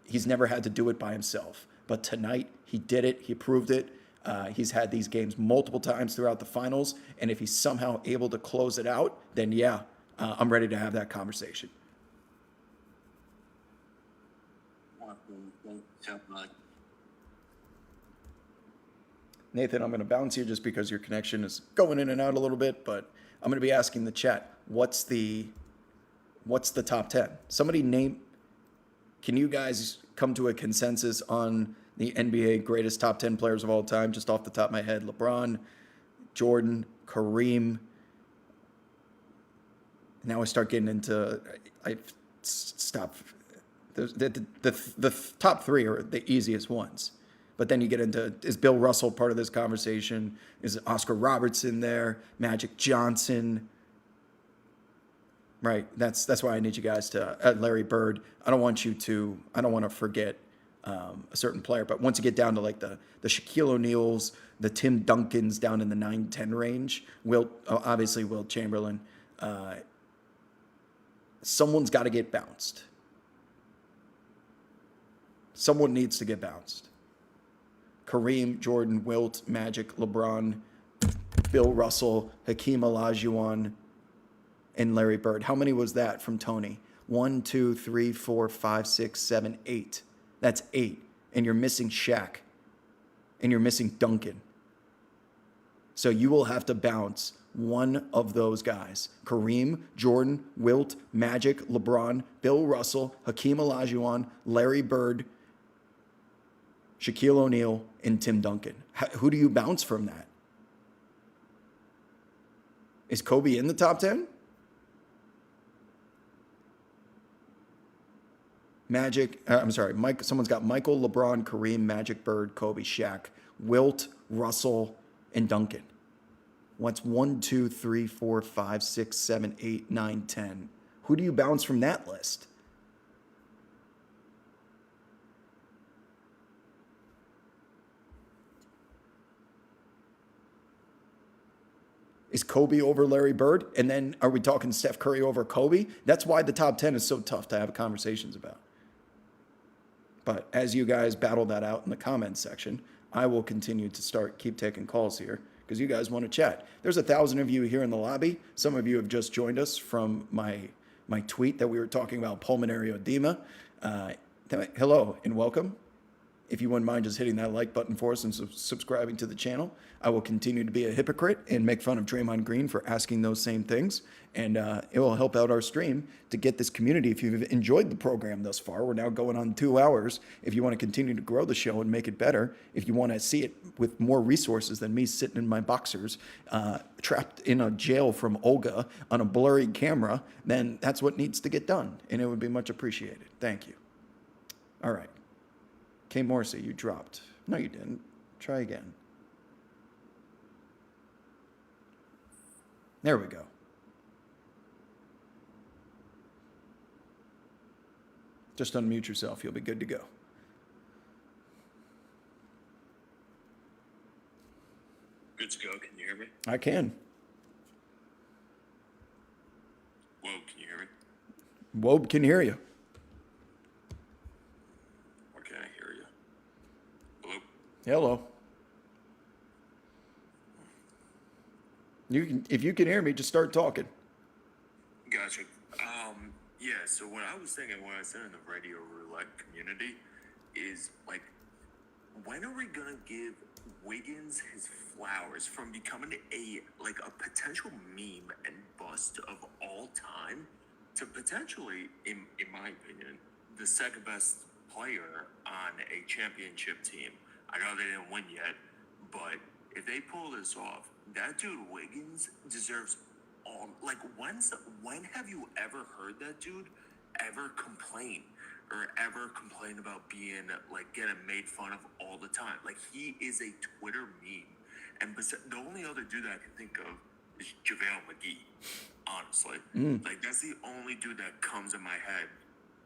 he's never had to do it by himself. But tonight, he did it, he proved it. He's had these games multiple times throughout the finals, and if he's somehow able to close it out, then yeah, I'm ready to have that conversation. Nathan, I'm going to bounce you just because your connection is going in and out a little bit, but I'm going to be asking the chat, what's the top 10? Somebody name, can you guys come to a consensus on the NBA greatest top 10 players of all time, just off the top of my head? LeBron, Jordan, Kareem. Now I start getting into, I stop. The top 3 are the easiest ones. But then you get into, is Bill Russell part of this conversation? Is Oscar Robertson there? Magic Johnson? Right, that's why I need you guys to, Larry Bird. I don't want to forget a certain player, but once you get down to like the Shaquille O'Neals, the Tim Duncans down in the 9-10 range, obviously Wilt Chamberlain, someone's got to get bounced. Someone needs to get bounced. Kareem, Jordan, Wilt, Magic, LeBron, Bill Russell, Hakeem Olajuwon, and Larry Bird. How many was that from Tony? 1, 2, 3, 4, 5, 6, 7, 8. That's 8. And you're missing Shaq. And you're missing Duncan. So you will have to bounce one of those guys. Kareem, Jordan, Wilt, Magic, LeBron, Bill Russell, Hakeem Olajuwon, Larry Bird, Shaquille O'Neal, and Tim Duncan. Who do you bounce from that? Is Kobe in the top 10? Someone's got Michael, LeBron, Kareem, Magic, Bird, Kobe, Shaq, Wilt, Russell, and Duncan. What's 1, 2, 3, 4, 5, 6, 7, 8, 9, 10? Who do you bounce from that list? Is Kobe over Larry Bird? And then are we talking Steph Curry over Kobe? That's why the top 10 is so tough to have conversations about. But as you guys battle that out in the comments section, I will continue to keep taking calls here because you guys want to chat. There's 1,000 of you here in the lobby. Some of you have just joined us from my tweet that we were talking about pulmonary edema. Hello and welcome. If you wouldn't mind just hitting that like button for us and subscribing to the channel, I will continue to be a hypocrite and make fun of Draymond Green for asking those same things. And it will help out our stream to get this community. If you've enjoyed the program thus far, we're now going on 2 hours. If you want to continue to grow the show and make it better, if you want to see it with more resources than me sitting in my boxers, trapped in a jail from Olga on a blurry camera, then that's what needs to get done. And it would be much appreciated. Thank you. All right. K. Morrissey, you dropped. No, you didn't. Try again. There we go. Just unmute yourself. You'll be good to go.
Good to go. Can you hear me?
I can.
Whoa, can you hear me?
Wobe can hear you.
Or can I hear you? Hello?
Hello. You can, if you can hear me, just start talking.
Gotcha. Yeah, so what I was thinking when I said in the radio roulette community is like, when are we gonna give Wiggins his flowers from becoming a potential meme and bust of all time to potentially, in my opinion, the second best player on a championship team? I know they didn't win yet, but if they pull this off, that dude Wiggins deserves all. Like, when have you ever heard that dude ever complain or ever complain about being like getting made fun of all the time? Like, he is a Twitter meme, and the only other dude that I can think of is JaVale McGee. Honestly, like that's the only dude that comes in my head.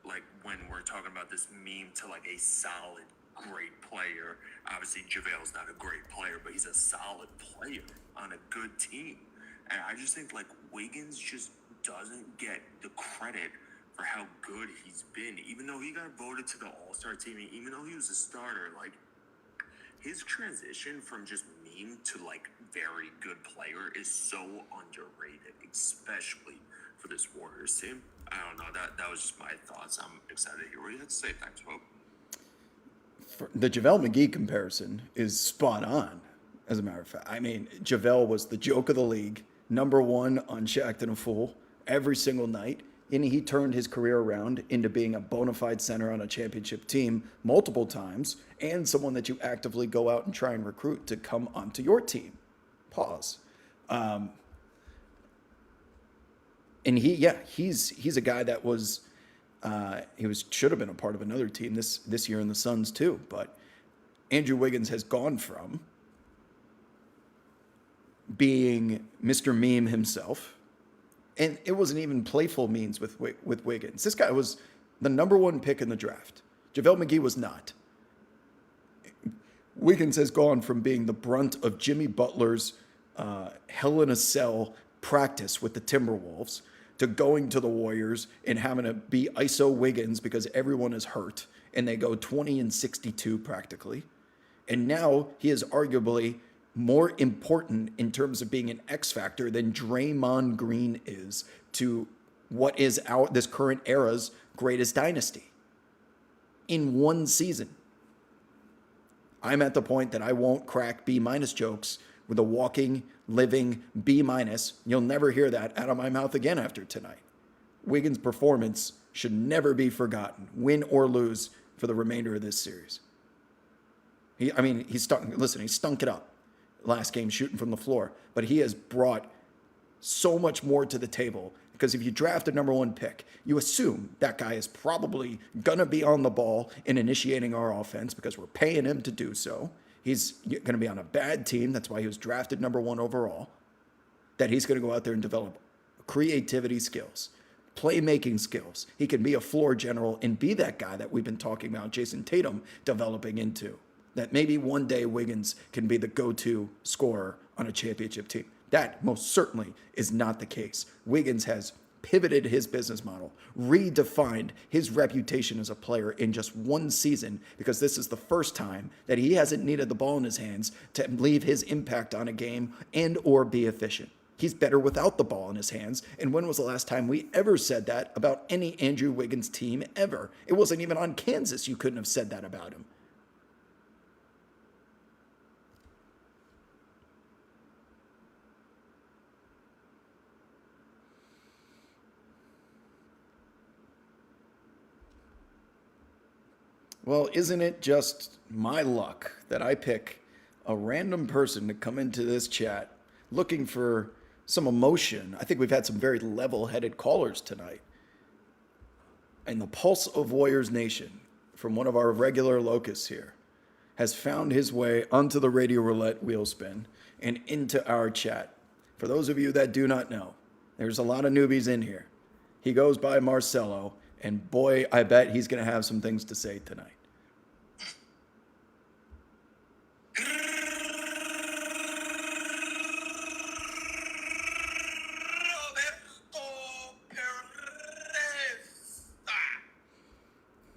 Like when we're talking about this meme to like a solid, great player. Obviously, JaVale's not a great player, but he's a solid player on a good team. And I just think like Wiggins just doesn't get the credit for how good he's been. Even though he got voted to the All-Star team, even though he was a starter, like his transition from just meme to like very good player is so underrated, especially for this Warriors team. I don't know. That was just my thoughts. I'm excited to hear what you had to say. Thanks, Pope.
The JaVale McGee comparison is spot on, as a matter of fact. I mean, JaVale was the joke of the league, number one on Shaqtin' a Fool every single night, and he turned his career around into being a bona fide center on a championship team multiple times, and someone that you actively go out and try and recruit to come onto your team. Pause. And he's a guy that was should have been a part of another team this year in the Suns too. But Andrew Wiggins has gone from being Mr. Meme himself, and it wasn't even playful memes with Wiggins. This guy was the number one pick in the draft. JaVale McGee was not. Wiggins has gone from being the brunt of Jimmy Butler's Hell in a Cell practice with the Timberwolves to going to the Warriors and having to be ISO Wiggins because everyone is hurt and they go 20-62 practically. And now he is arguably more important in terms of being an X factor than Draymond Green is to what is this current era's greatest dynasty in one season. I'm at the point that I won't crack B- jokes with a walking, living B-. You'll never hear that out of my mouth again after tonight. Wiggins' performance should never be forgotten, win or lose, for the remainder of this series. He stunk it up last game shooting from the floor, but he has brought so much more to the table because if you draft a number one pick, you assume that guy is probably going to be on the ball and initiating our offense because we're paying him to do so. He's going to be on a bad team. That's why he was drafted number one overall. That he's going to go out there and develop creativity skills, playmaking skills. He can be a floor general and be that guy that we've been talking about, Jayson Tatum, developing into. That maybe one day Wiggins can be the go-to scorer on a championship team. That most certainly is not the case. Wiggins has pivoted his business model, redefined his reputation as a player in just one season because this is the first time that he hasn't needed the ball in his hands to leave his impact on a game and or be efficient. He's better without the ball in his hands. And when was the last time we ever said that about any Andrew Wiggins team ever? It wasn't even on Kansas. You couldn't have said that about him. Well, isn't it just my luck that I pick a random person to come into this chat looking for some emotion? I think we've had some very level headed callers tonight. And the pulse of Warriors Nation from one of our regular locusts here has found his way onto the Radio Roulette wheel spin and into our chat. For those of you that do not know, there's a lot of newbies in here. He goes by Marcelo, and boy, I bet he's going to have some things to say tonight.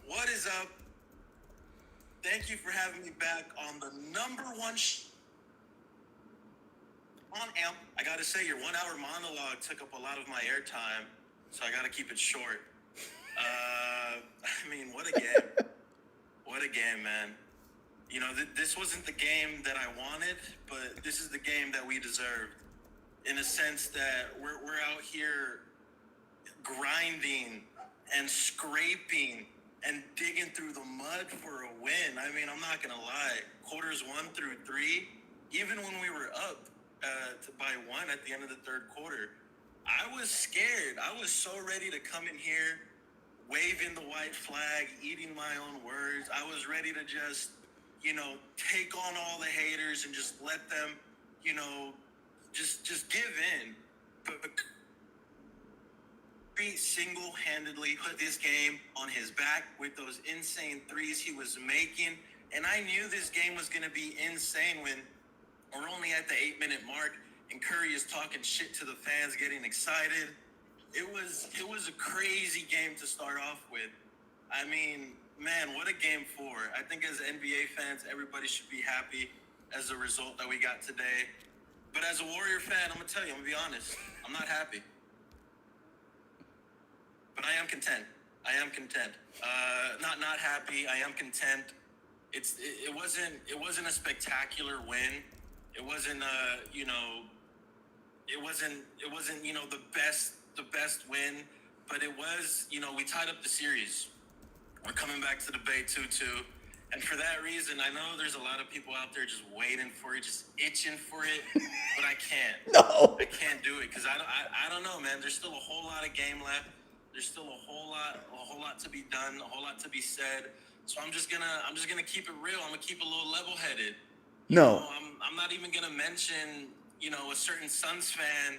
What is up? Thank you for having me back on the number one on AMP. I gotta say, your 1 hour monologue took up a lot of my airtime, so I gotta keep it short. I mean, what a game. What a game, man. You know, this wasn't the game that I wanted, but this is the game that we deserved. In a sense that we're out here grinding and scraping and digging through the mud for a win. I mean, I'm not gonna lie. Quarters 1 through 3, even when we were up by 1 at the end of the third quarter, I was scared. I was so ready to come in here, waving the white flag, eating my own words. I was ready to just, take on all the haters and just let them, just give in. But he single-handedly put this game on his back with those insane threes he was making. And I knew this game was going to be insane when we're only at the 8-minute mark and Curry is talking shit to the fans, getting excited. It was a crazy game to start off with. I mean, man, what a game 4. I think as NBA fans, everybody should be happy as the result that we got today. But as a Warrior fan, I'm going to tell you, I'm going to be honest, I'm not happy. But I am content. Not happy. I am content. It wasn't a spectacular win. It wasn't the best win, but it was, we tied up the series. We're coming back to the Bay 2-2. And for that reason, I know there's a lot of people out there just waiting for it, just itching for it, but I can't.
No.
I can't do it because I don't know, man. There's still a whole lot of game left. There's still a whole lot to be done, a whole lot to be said. So I'm just gonna keep it real. I'm gonna keep it a little level-headed.
No.
I'm not even gonna mention, a certain Suns fan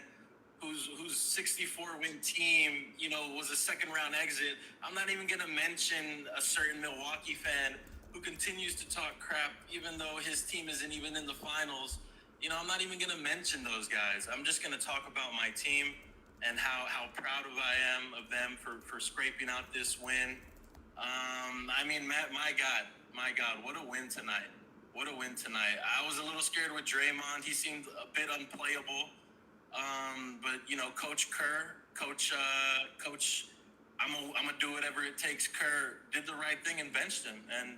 whose 64-win team, was a second-round exit. I'm not even gonna mention a certain Milwaukee fan who continues to talk crap even though his team isn't even in the finals. I'm not even gonna mention those guys. I'm just gonna talk about my team and how proud I am of them for scraping out this win. I mean, Matt, my God, what a win tonight. What a win tonight. I was a little scared with Draymond. He seemed a bit unplayable. But, Coach Kerr, Coach, I'm gonna do whatever it takes. Kerr did the right thing and benched him. And,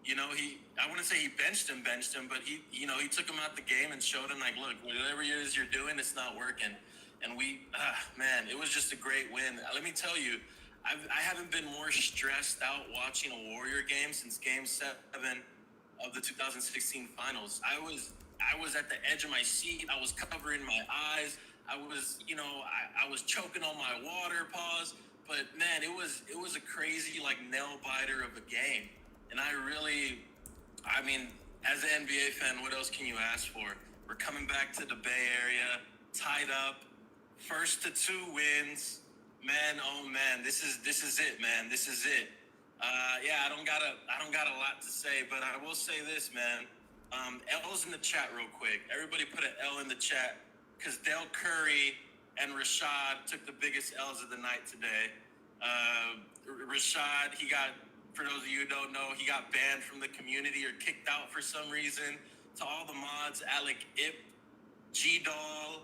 I wouldn't say he benched him, but he took him out the game and showed him, like, look, whatever it is you're doing, it's not working. And man, it was just a great win. Let me tell you, I haven't been more stressed out watching a Warrior game since Game 7 of the 2016 Finals. I was at the edge of my seat. I was covering my eyes. I was choking on my water. Pause. But man, it was a crazy nail biter of a game. And I mean, as an NBA fan, what else can you ask for? We're coming back to the Bay Area, tied up. First to 2 wins, man. Oh man, this is it, man. This is it. I don't got a lot to say, but I will say this, man. L's in the chat real quick. Everybody put an L in the chat because Del Curry and Rashad took the biggest L's of the night today. Rashad, for those of you who don't know, he got banned from the community or kicked out for some reason. To all the mods, Alec Ip, G-Doll,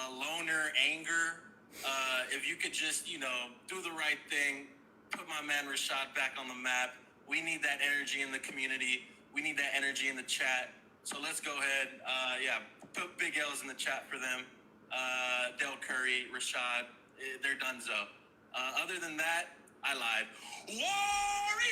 Loner, Anger, if you could just, do the right thing, put my man Rashad back on the map. We need that energy in the community. We need that energy in the chat. So let's go ahead. Put big L's in the chat for them. Del Curry, Rashad, they're donezo. Other than that, I lied. Warriors!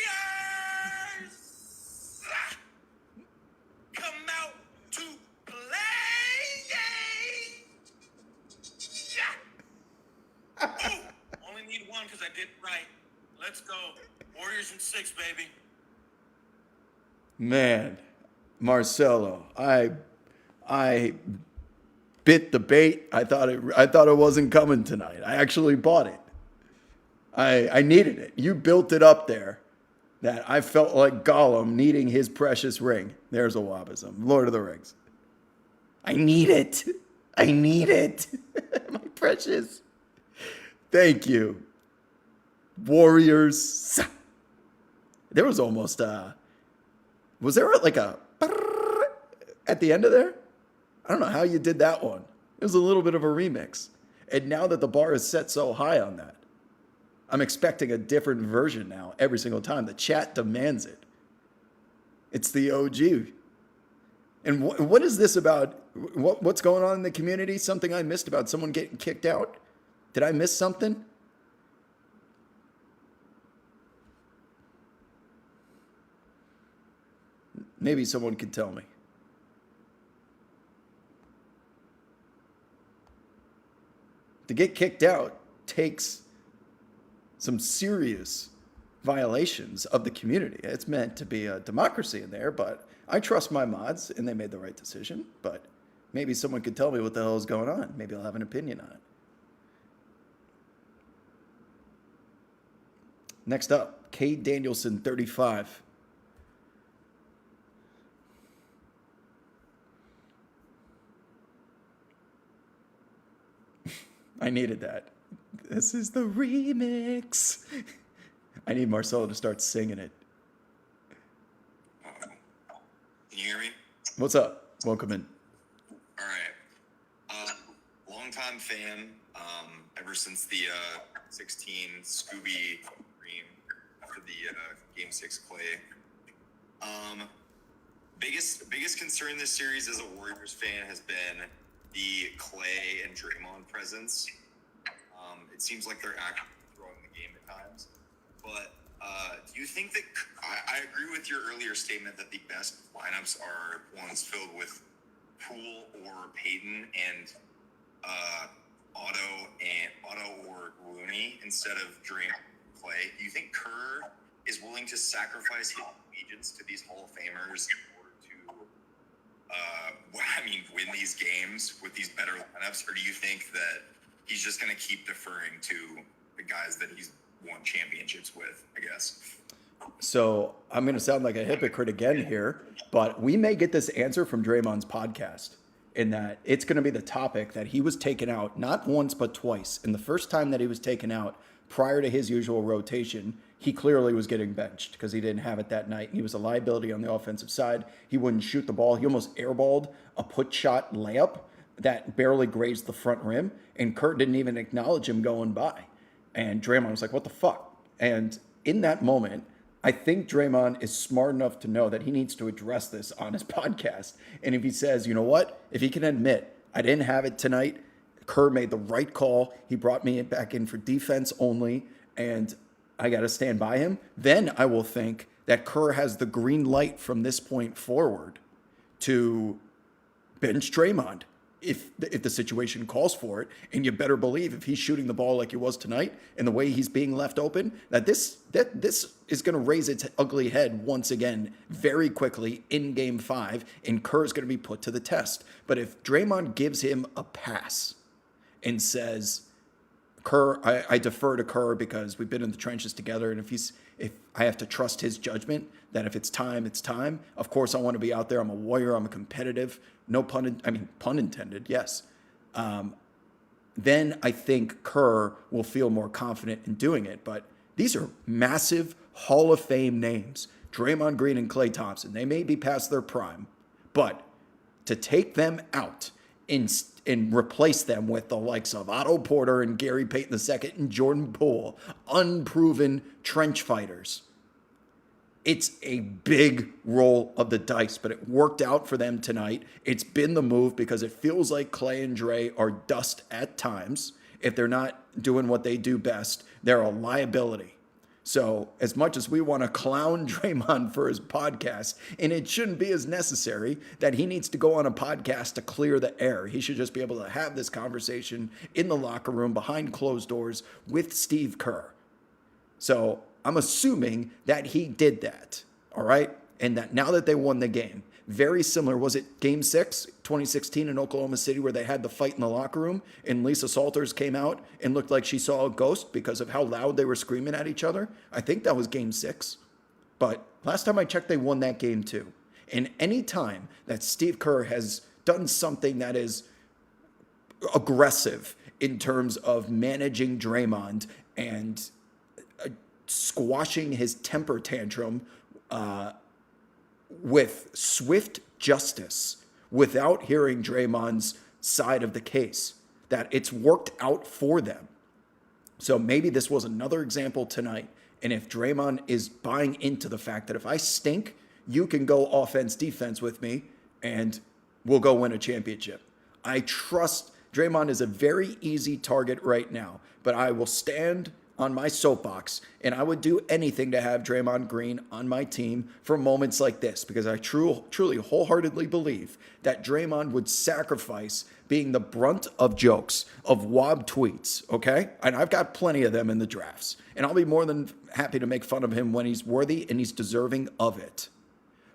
Let's go. Warriors in 6, baby.
Man, Marcelo, I bit the bait. I thought it wasn't coming tonight. I actually bought it. I needed it. You built it up there. That I felt like Gollum needing his precious ring. There's a Wabism. Lord of the Rings. I need it. I need it. My precious. Thank you. Warriors. There was almost was there like a at the end of there? I don't know how you did that one. It was a little bit of a remix. And now that the bar is set so high on that, I'm expecting a different version now every single time. The chat demands it. It's the OG. And what is this about? What's going on in the community? Something I missed about someone getting kicked out? Did I miss something? Maybe someone could tell me. To get kicked out takes some serious violations of the community. It's meant to be a democracy in there, but I trust my mods and they made the right decision. But maybe someone could tell me what the hell is going on. Maybe I'll have an opinion on it. Next up, Cade Danielson, 35. I needed that. This is the remix. I need Marcelo to start singing it.
Can you hear me?
What's up? Welcome in.
All right. Longtime fan. Ever since the 16 Scooby Green after the Game 6 Klay. Biggest concern this series as a Warriors fan has been the Klay and Draymond presence. It seems like they're actively throwing the game at times. But do you think that I agree with your earlier statement that the best lineups are ones filled with Poole or Payton and Otto or Looney instead of Draymond and Klay? Do you think Kerr is willing to sacrifice his allegiance to these Hall of Famers in order to win these games with these better lineups, or do you think that he's just going to keep deferring to the guys that he's won championships with, I guess?
So I'm going to sound like a hypocrite again here, but we may get this answer from Draymond's podcast in that it's going to be the topic that he was taken out not once but twice. And the first time that he was taken out prior to his usual rotation, he clearly was getting benched because he didn't have it that night. He was a liability on the offensive side. He wouldn't shoot the ball. He almost airballed a put shot layup that barely grazed the front rim, and Kurt didn't even acknowledge him going by. And Draymond was like, what the fuck? And in that moment, I think Draymond is smart enough to know that he needs to address this on his podcast. And if he says, you know what? If he can admit, I didn't have it tonight, Kerr made the right call. He brought me back in for defense only, and I got to stand by him. Then I will think that Kerr has the green light from this point forward to bench Draymond if the situation calls for it. And you better believe if he's shooting the ball like he was tonight and the way he's being left open, that this is going to raise its ugly head once again very quickly in Game 5, and Kerr's going to be put to the test. But if Draymond gives him a pass and says, Kerr, I defer to Kerr because we've been in the trenches together, and if I have to trust his judgment that if it's time, it's time. Of course, I want to be out there. I'm a warrior. I'm a competitive. No pun intended. Yes. Then I think Kerr will feel more confident in doing it. But these are massive Hall of Fame names: Draymond Green and Klay Thompson. They may be past their prime, but to take them out and replace them with the likes of Otto Porter and Gary Payton II and Jordan Poole, unproven trench fighters. It's a big roll of the dice, but it worked out for them tonight. It's been the move because it feels like Klay and Dre are dust at times. If they're not doing what they do best, they're a liability. So as much as we want to clown Draymond for his podcast, and it shouldn't be as necessary that he needs to go on a podcast to clear the air. He should just be able to have this conversation in the locker room behind closed doors with Steve Kerr. So I'm assuming that he did that, all right? And that now that they won the game, very similar, was it Game 6, 2016 in Oklahoma City, where they had the fight in the locker room and Lisa Salters came out and looked like she saw a ghost because of how loud they were screaming at each other? I think that was Game 6. But last time I checked, they won that game too. And any time that Steve Kerr has done something that is aggressive in terms of managing Draymond and squashing his temper tantrum with swift justice without hearing Draymond's side of the case, that it's worked out for them. So maybe this was another example tonight. And if Draymond is buying into the fact that if I stink, you can go offense, defense with me, and we'll go win a championship. I trust Draymond is a very easy target right now, but I will stand on my soapbox, and I would do anything to have Draymond Green on my team for moments like this, because I truly, wholeheartedly believe that Draymond would sacrifice being the brunt of jokes, of wob tweets, okay? And I've got plenty of them in the drafts, and I'll be more than happy to make fun of him when he's worthy and he's deserving of it.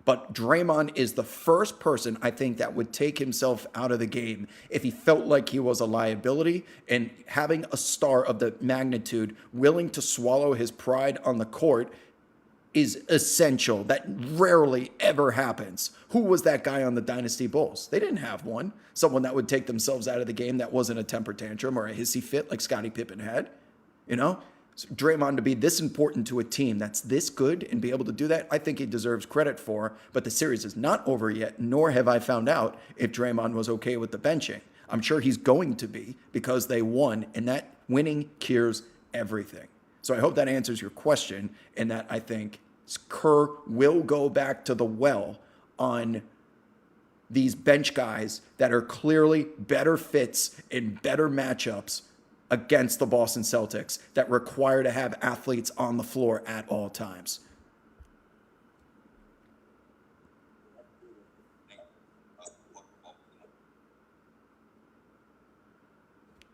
But Draymond is the first person I think that would take himself out of the game if he felt like he was a liability, and having a star of the magnitude willing to swallow his pride on the court is essential. That rarely ever happens. Who was that guy on the Dynasty Bulls? They didn't have one. Someone that would take themselves out of the game that wasn't a temper tantrum or a hissy fit like Scottie Pippen had, you know? So Draymond to be this important to a team that's this good and be able to do that, I think he deserves credit for. But the series is not over yet, nor have I found out if Draymond was okay with the benching. I'm sure he's going to be because they won, and that winning cures everything. So I hope that answers your question, and that I think Kerr will go back to the well on these bench guys that are clearly better fits and better matchups against the Boston Celtics that require to have athletes on the floor at all times.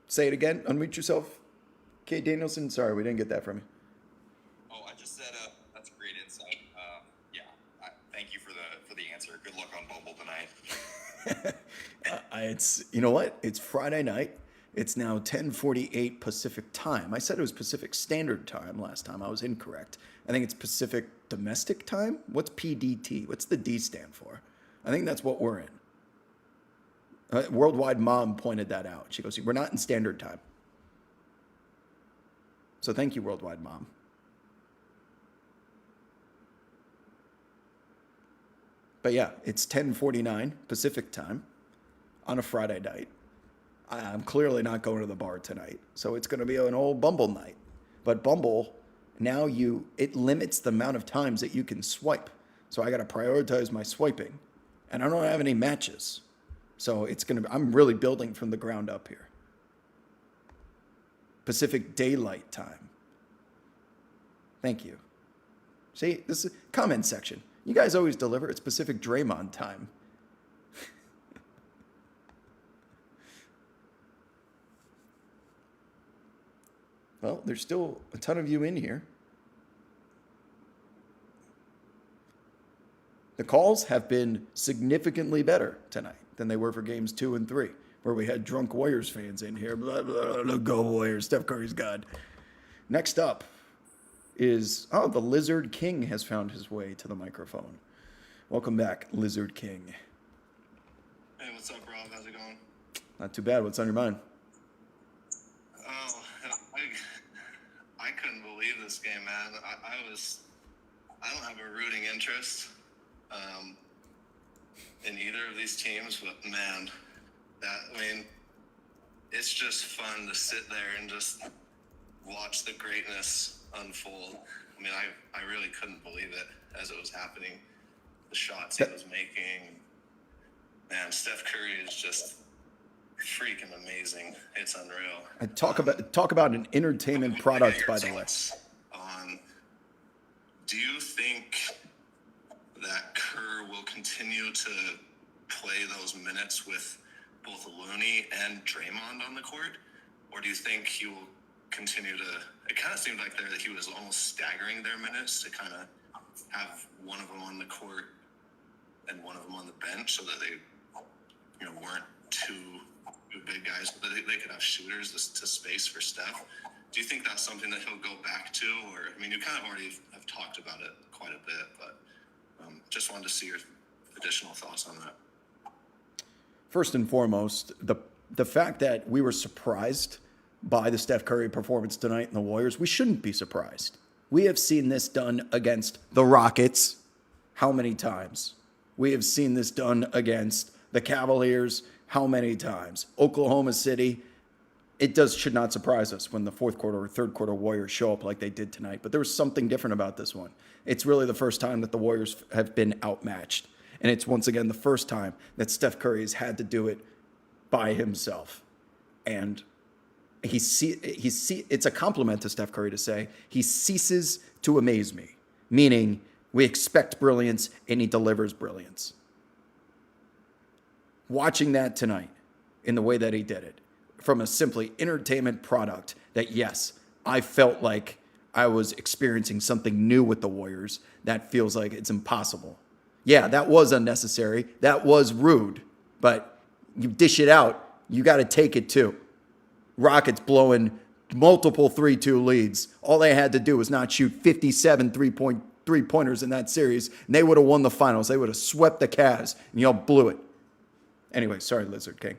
Say it again. Unmute yourself. Kate Danielson. Sorry, we didn't get that from you.
Oh, I just said that's great insight. Thank you for the answer. Good luck on Bumble tonight.
It's, you know what? It's Friday night. It's now 10:48 Pacific time. I said it was Pacific Standard Time last time. I was incorrect. I think it's Pacific Domestic Time. What's PDT? What's the D stand for? I think that's what we're in. Worldwide Mom pointed that out. She goes, we're not in Standard Time. So thank you, Worldwide Mom. But yeah, it's 10:49 Pacific time on a Friday night. I'm clearly not going to the bar tonight, so it's going to be an old Bumble night. But Bumble, now it limits the amount of times that you can swipe. So I got to prioritize my swiping, and I don't have any matches. So I'm really building from the ground up here. Pacific Daylight Time. Thank you. See, this is comment section. You guys always deliver. It's Pacific Draymond time. Well, there's still a ton of you in here. The calls have been significantly better tonight than they were for games 2 and 3, where we had drunk Warriors fans in here. Blah, blah, blah, go Warriors. Steph Curry's God. Next up is, the Lizard King has found his way to the microphone. Welcome back, Lizard King.
Hey, what's up, Rob? How's it going?
Not too bad. What's on your mind?
Oh, I couldn't believe this game, man. I don't have a rooting interest in either of these teams, but man, it's just fun to sit there and just watch the greatness unfold. I mean, I really couldn't believe it as it was happening. The shots he was making. Man, Steph Curry is just freaking amazing. It's unreal.
Talk about an entertainment product, by the way.
Do you think that Kerr will continue to play those minutes with both Looney and Draymond on the court? Or do you think he will continue to it kind of seemed like there that he was almost staggering their minutes to kind of have one of them on the court and one of them on the bench so that they, weren't two big guys, but they could have shooters to space for Steph. Do you think that's something that he'll go back to? Or, I mean, you kind of already have talked about it quite a bit, but just wanted to see your additional thoughts on that.
First and foremost, the fact that we were surprised by the Steph Curry performance tonight in the Warriors, we shouldn't be surprised. We have seen this done against the Rockets how many times? We have seen this done against the Cavaliers how many times? Oklahoma City. It should not surprise us when the fourth quarter or third quarter Warriors show up like they did tonight. But there was something different about this one. It's really the first time that the Warriors have been outmatched. And it's once again the first time that Steph Curry has had to do it by himself. And it's a compliment to Steph Curry to say he ceases to amaze me, meaning we expect brilliance and he delivers brilliance. Watching that tonight in the way that he did it, from a simply entertainment product that, yes, I felt like I was experiencing something new with the Warriors that feels like it's impossible. Yeah, that was unnecessary. That was rude. But you dish it out, you got to take it too. Rockets blowing multiple 3-2 leads. All they had to do was not shoot 57 three-pointers in that series, and they would have won the finals. They would have swept the Cavs, and y'all blew it. Anyway, sorry, Lizard King.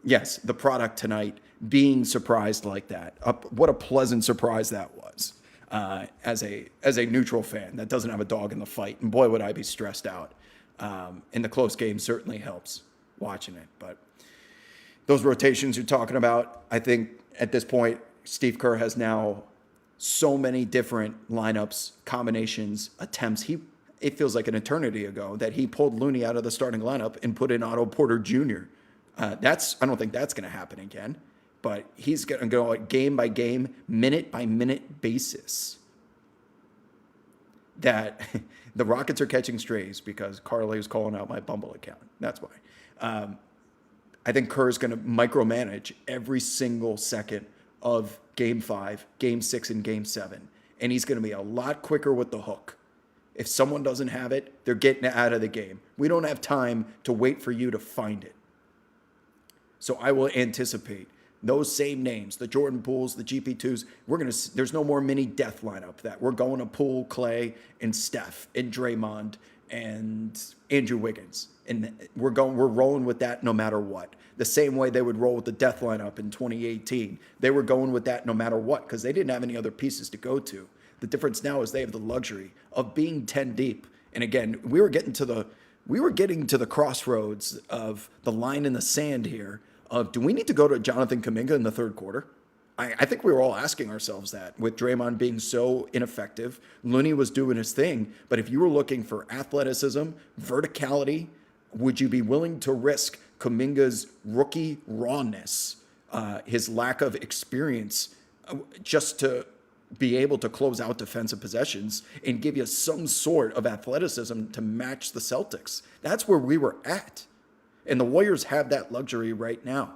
Yes, the product tonight, being surprised like that. What a pleasant surprise that was. As a neutral fan that doesn't have a dog in the fight, and boy, would I be stressed out. And the close game certainly helps watching it. But those rotations you're talking about, I think at this point, Steve Kerr has now so many different lineups, combinations, attempts. It feels like an eternity ago that he pulled Looney out of the starting lineup and put in Otto Porter Jr. I don't think that's going to happen again, but he's going to go at game by game, minute by minute basis. That the Rockets are catching strays because Carly is calling out my Bumble account. That's why. I think Kerr is going to micromanage every single second of Game 5, Game 6, and Game 7. And he's going to be a lot quicker with the hook. If someone doesn't have it, they're getting it out of the game. We don't have time to wait for you to find it. So I will anticipate those same names, the Jordan Pooles, the GP2s. There's no more mini death lineup that we're going to Poole, Klay, and Steph, and Draymond, and Andrew Wiggins. And we're rolling with that no matter what. The same way they would roll with the death lineup in 2018. They were going with that no matter what because they didn't have any other pieces to go to. The difference now is they have the luxury of being 10 deep. And again, we were getting to the crossroads of the line in the sand here of, do we need to go to Jonathan Kuminga in the third quarter? I think we were all asking ourselves that with Draymond being so ineffective. Looney was doing his thing. But if you were looking for athleticism, verticality, would you be willing to risk Kuminga's rookie rawness, his lack of experience, just to be able to close out defensive possessions and give you some sort of athleticism to match the Celtics? That's where we were at. And the Warriors have that luxury right now.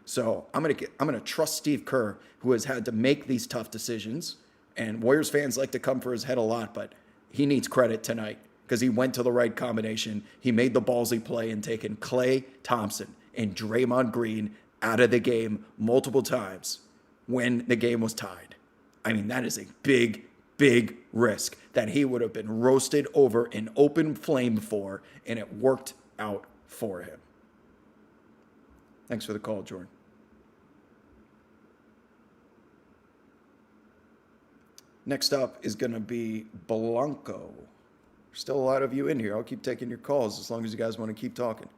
So I'm gonna trust Steve Kerr, who has had to make these tough decisions. And Warriors fans like to come for his head a lot, but he needs credit tonight because he went to the right combination. He made the ballsy play and taken Klay Thompson and Draymond Green out of the game multiple times when the game was tied. I mean, that is a big, big risk that he would have been roasted over an open flame for, and it worked out for him. Thanks for the call, Jordan. Next up is going to be Blanco. There's still a lot of you in here. I'll keep taking your calls as long as you guys want to keep talking.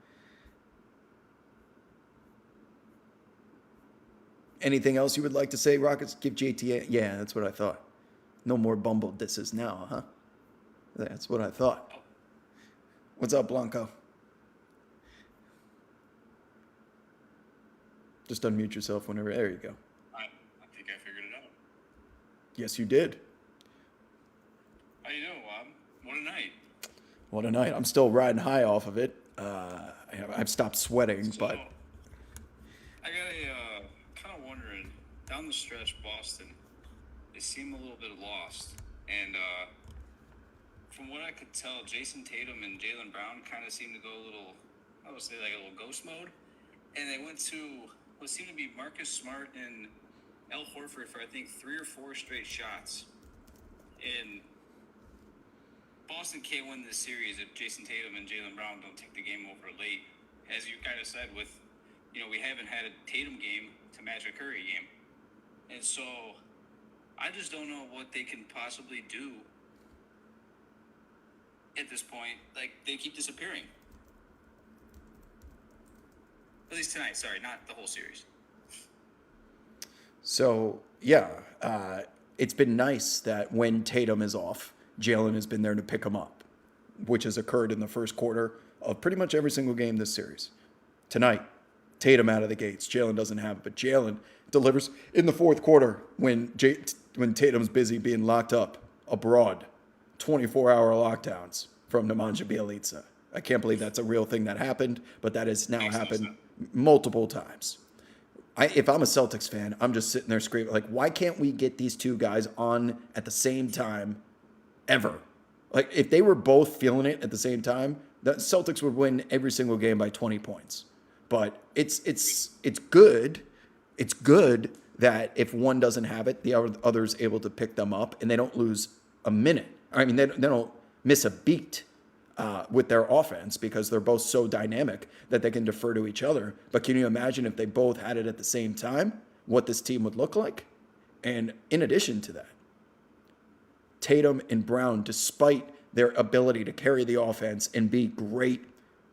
Anything else you would like to say, Rockets? Give JT Yeah, that's what I thought. No more Bumble disses now, huh? That's what I thought. What's up, Blanco? Just unmute yourself whenever. There you go.
I think I figured it out.
Yes, you did.
How you doing, Wob? What a night.
What a night. I'm still riding high off of it. I've stopped sweating, but...
I got kind of wondering,
down the stretch, Boston, they seem a little bit lost. And from what I could tell, Jayson Tatum and Jaylen Brown kind of seemed to go a little, I would say, like a little ghost mode. And they went to what seemed to be Marcus Smart and Al Horford for, I think, 3 or 4 straight shots. And Boston can't win this series if Jayson Tatum and Jaylen Brown don't take the game over late. As you kind of said, we haven't had a Tatum game to match a Curry game. And so I just don't know what they can possibly do at this point. Like, they keep disappearing. At least tonight, sorry, not the whole series.
So, yeah, it's been nice that when Tatum is off, Jaylen has been there to pick him up, which has occurred in the first quarter of pretty much every single game this series. Tonight, Tatum out of the gates. Jaylen doesn't have it, but Jaylen delivers in the fourth quarter when Tatum's busy being locked up abroad. 24-hour lockdowns from Nemanja Bjelica. I can't believe that's a real thing that happened, but that has now happened multiple times. If I'm a Celtics fan, I'm just sitting there screaming, like, why can't we get these two guys on at the same time ever? Like, if they were both feeling it at the same time, the Celtics would win every single game by 20 points. But it's good. It's good that if one doesn't have it, the other's able to pick them up, and they don't lose a minute. I mean, they don't miss a beat with their offense because they're both so dynamic that they can defer to each other. But can you imagine if they both had it at the same time, what this team would look like? And in addition to that, Tatum and Brown, despite their ability to carry the offense and be great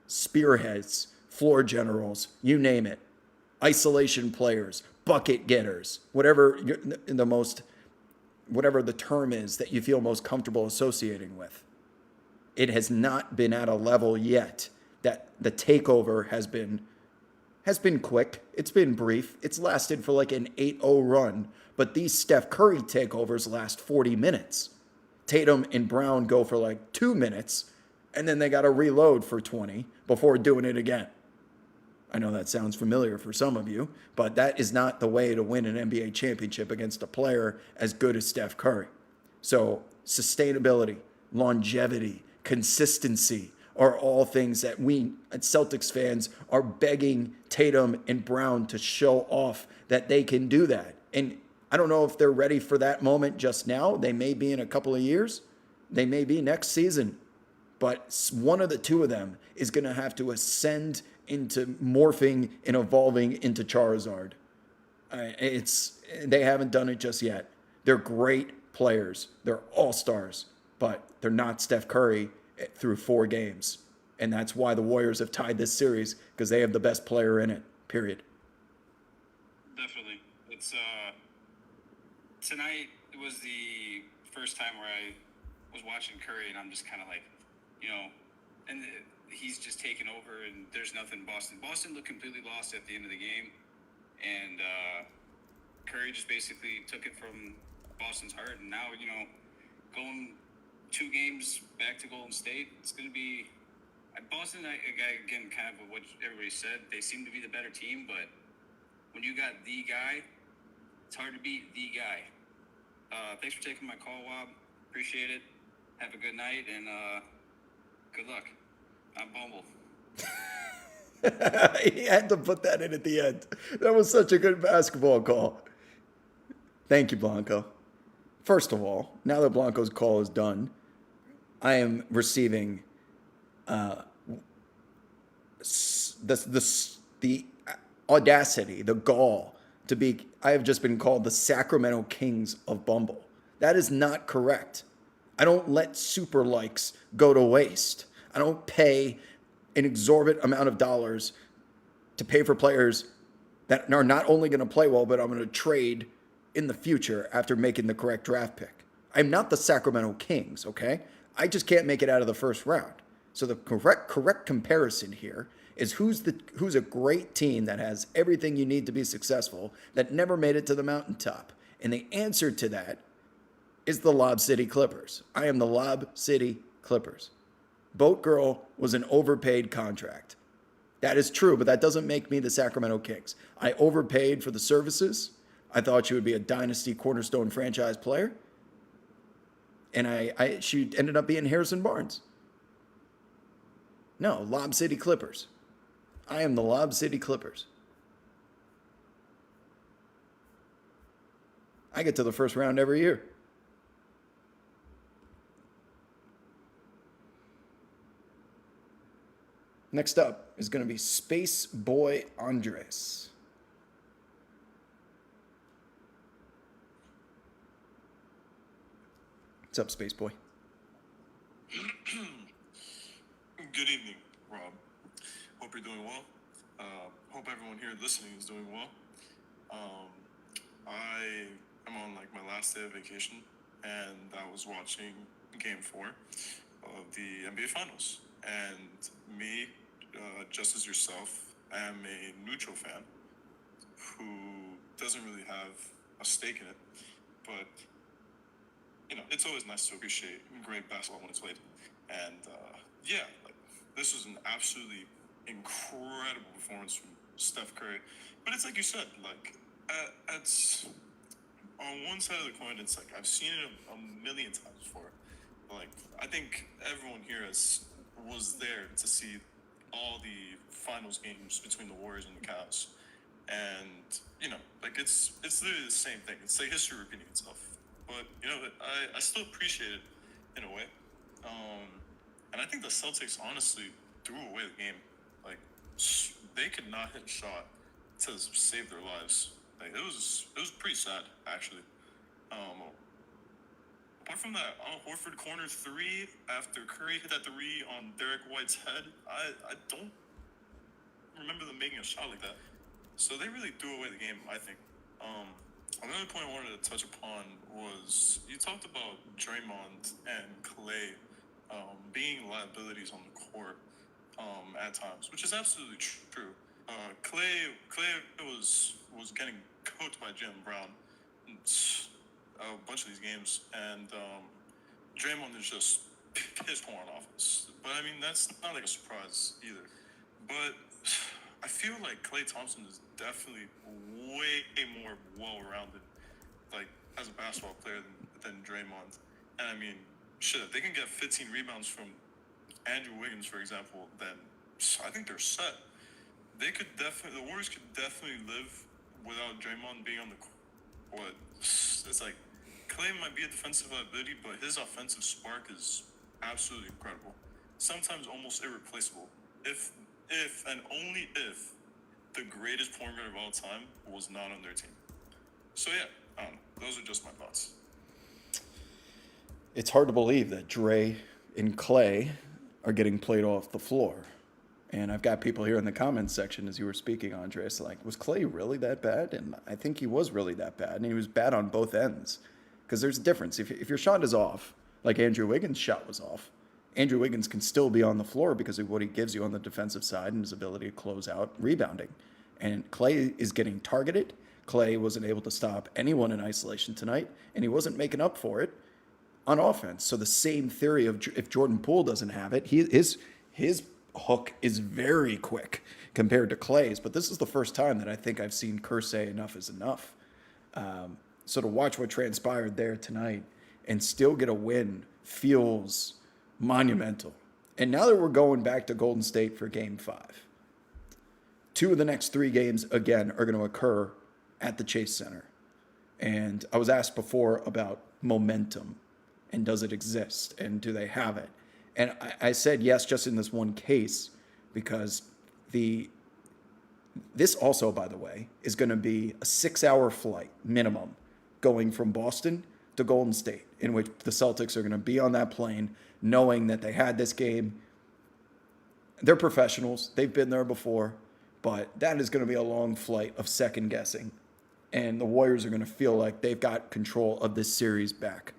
spearheads, floor generals, you name it, isolation players, bucket getters, whatever the term is that you feel most comfortable associating with. It has not been at a level yet that the takeover has been quick. It's been brief. It's lasted for like an 8-0 run. But these Steph Curry takeovers last 40 minutes. Tatum and Brown go for like 2 minutes, and then they got to reload for 20 before doing it again. I know that sounds familiar for some of you, but that is not the way to win an NBA championship against a player as good as Steph Curry. So sustainability, longevity, consistency are all things that we Celtics fans are begging Tatum and Brown to show off that they can do that. And I don't know if they're ready for that moment just now. They may be in a couple of years. They may be next season. But one of the two of them is going to have to ascend into morphing and evolving into Charizard. They haven't done it just yet. They're great players. They're all-stars. But they're not Steph Curry through 4 games. And that's why the Warriors have tied this series, because they have the best player in it, period.
Definitely. It's tonight was the first time where I was watching Curry, and I'm just kind of like, and he's just taken over, and there's nothing Boston. Boston looked completely lost at the end of the game, and Curry just basically took it from Boston's heart, and now, going 2 games back to Golden State, it's going to be Boston, again, kind of what everybody said, they seem to be the better team, but when you got the guy, it's hard to beat the guy. Thanks for taking my call, Wob. Appreciate it. Have a good night, and good luck. I'm Bumble.
He had to put that in at the end. That was such a good basketball call. Thank you, Blanco. First of all, now that Blanco's call is done, I am receiving the audacity, the gall to be. I have just been called the Sacramento Kings of Bumble. That is not correct. I don't let super likes go to waste. I don't pay an exorbitant amount of dollars to pay for players that are not only going to play well, but I'm going to trade in the future after making the correct draft pick. I'm not the Sacramento Kings, okay? I just can't make it out of the first round. So the correct comparison here is who's a great team that has everything you need to be successful that never made it to the mountaintop. And the answer to that is the Lob City Clippers. I am the Lob City Clippers. Boat Girl was an overpaid contract. That is true, but that doesn't make me the Sacramento Kings. I overpaid for the services, I thought she would be a dynasty cornerstone franchise player. And she ended up being Harrison Barnes. No, Lob City Clippers. I am the Lob City Clippers. I get to the first round every year. Next up is going to be Space Boy Andres. What's up, Space Boy?
Good evening, Rob. Hope you're doing well. Hope everyone here listening is doing well. I am on like my last day of vacation, and I was watching Game 4 of the NBA Finals. And me, just as yourself, am a neutral fan who doesn't really have a stake in it, but it's always nice to appreciate great basketball when it's played. And like, this was an absolutely incredible performance from Steph Curry. But it's like you said, like, it's on one side of the coin, it's like I've seen it a million times before. Like, I think everyone here was there to see all the finals games between the Warriors and the Cavs. And, like, it's literally the same thing. It's like history repeating itself. But, I still appreciate it in a way. And I think the Celtics honestly threw away the game. Like, they could not hit a shot to save their lives. Like, it was pretty sad, actually. Apart from that, Horford corner 3 after Curry hit that 3 on Derek White's head, I don't remember them making a shot like that. So they really threw away the game, I think. Another point I wanted to touch upon was you talked about Draymond and Klay being liabilities on the court at times, which is absolutely true. Klay was getting coached by Jaylen Brown a bunch of these games, and Draymond is just piss poor on offense. But I mean, that's not like a surprise either. But I feel like Klay Thompson is definitely way more well-rounded, like as a basketball player than Draymond. And I mean, shit, if they can get 15 rebounds from Andrew Wiggins, for example, then I think they're set. The Warriors could definitely live without Draymond being on the court. It's like Klay might be a defensive liability, but his offensive spark is absolutely incredible. Sometimes almost irreplaceable. If and only if the greatest point guard of all time was not on their team. So yeah, I don't know. Those are just my thoughts.
It's hard to believe that Dre and Klay are getting played off the floor. And I've got people here in the comments section as you were speaking, Andres, like, was Klay really that bad? And I think he was really that bad. And he was bad on both ends. Because there's a difference. If your shot is off, like Andrew Wiggins' shot was off, Andrew Wiggins can still be on the floor because of what he gives you on the defensive side and his ability to close out rebounding. And Klay is getting targeted. Klay wasn't able to stop anyone in isolation tonight, and he wasn't making up for it on offense. So the same theory of if Jordan Poole doesn't have it, his hook is very quick compared to Klay's. But this is the first time that I think I've seen Kerr say enough is enough. So to watch what transpired there tonight and still get a win feels monumental. And now that we're going back to Golden State for Game 5, 2 of the next 3 games, again, are going to occur at the Chase Center. And I was asked before about momentum and does it exist and do they have it? And I said yes, just in this one case, because this also, by the way, is going to be a 6-hour flight minimum going from Boston to Golden State, in which the Celtics are going to be on that plane knowing that they had this game. They're professionals. They've been there before. But that is going to be a long flight of second guessing. And the Warriors are going to feel like they've got control of this series back.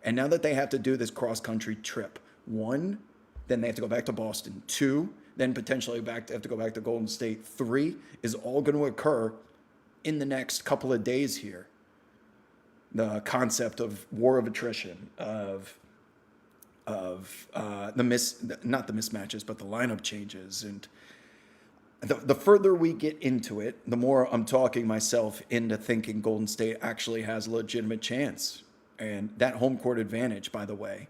And now that they have to do this cross-country trip, 1, then they have to go back to Boston. 2, then potentially have to go back to Golden State. 3 is all going to occur in the next couple of days here. The concept of war of attrition, of not the mismatches, but the lineup changes. And the further we get into it, the more I'm talking myself into thinking Golden State actually has a legitimate chance. And that home court advantage, by the way,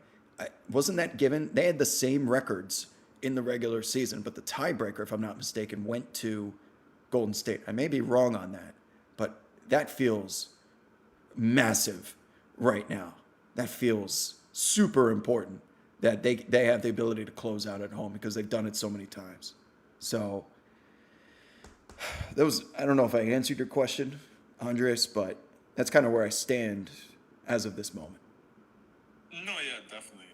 wasn't that given? They had the same records in the regular season, but the tiebreaker, if I'm not mistaken, went to Golden State. I may be wrong on that, but that feels massive right now. That feels super important that they have the ability to close out at home because they've done it so many times. So I don't know if I answered your question, Andres, but that's kind of where I stand as of this moment.
No, yeah, definitely.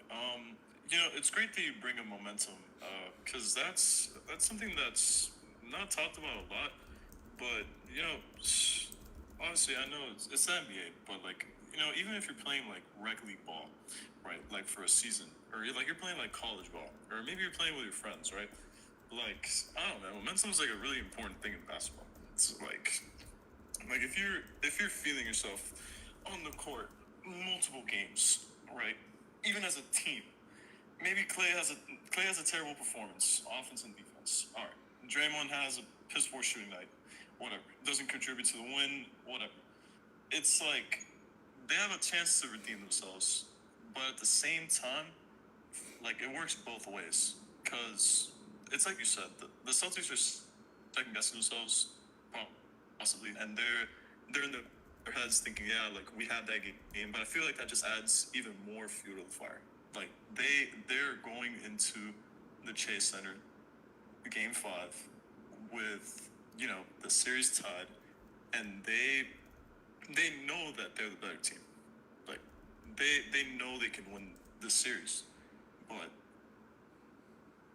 It's great that you bring up momentum, because that's something that's not talked about a lot. But obviously, I know it's the NBA, but even if you're playing like rec league ball, right? Like for a season, or you're playing like college ball, or maybe you're playing with your friends, right? Like, I don't know, momentum is like a really important thing in basketball. It's like if you're feeling yourself on the court multiple games, right? Even as a team, maybe Klay has a terrible performance, offense and defense. All right, Draymond has a piss poor shooting night, whatever. Doesn't contribute to the win, whatever. It's like they have a chance to redeem themselves, but at the same time, like it works both ways because it's like you said, the Celtics are second guessing themselves, possibly, and they're in their heads thinking, yeah, like we had that game, but I feel like that just adds even more fuel to the fire. Like they're going into the Chase Center, Game 5, with the series tied, and they know that they're the better team. Like they know they can win this series, but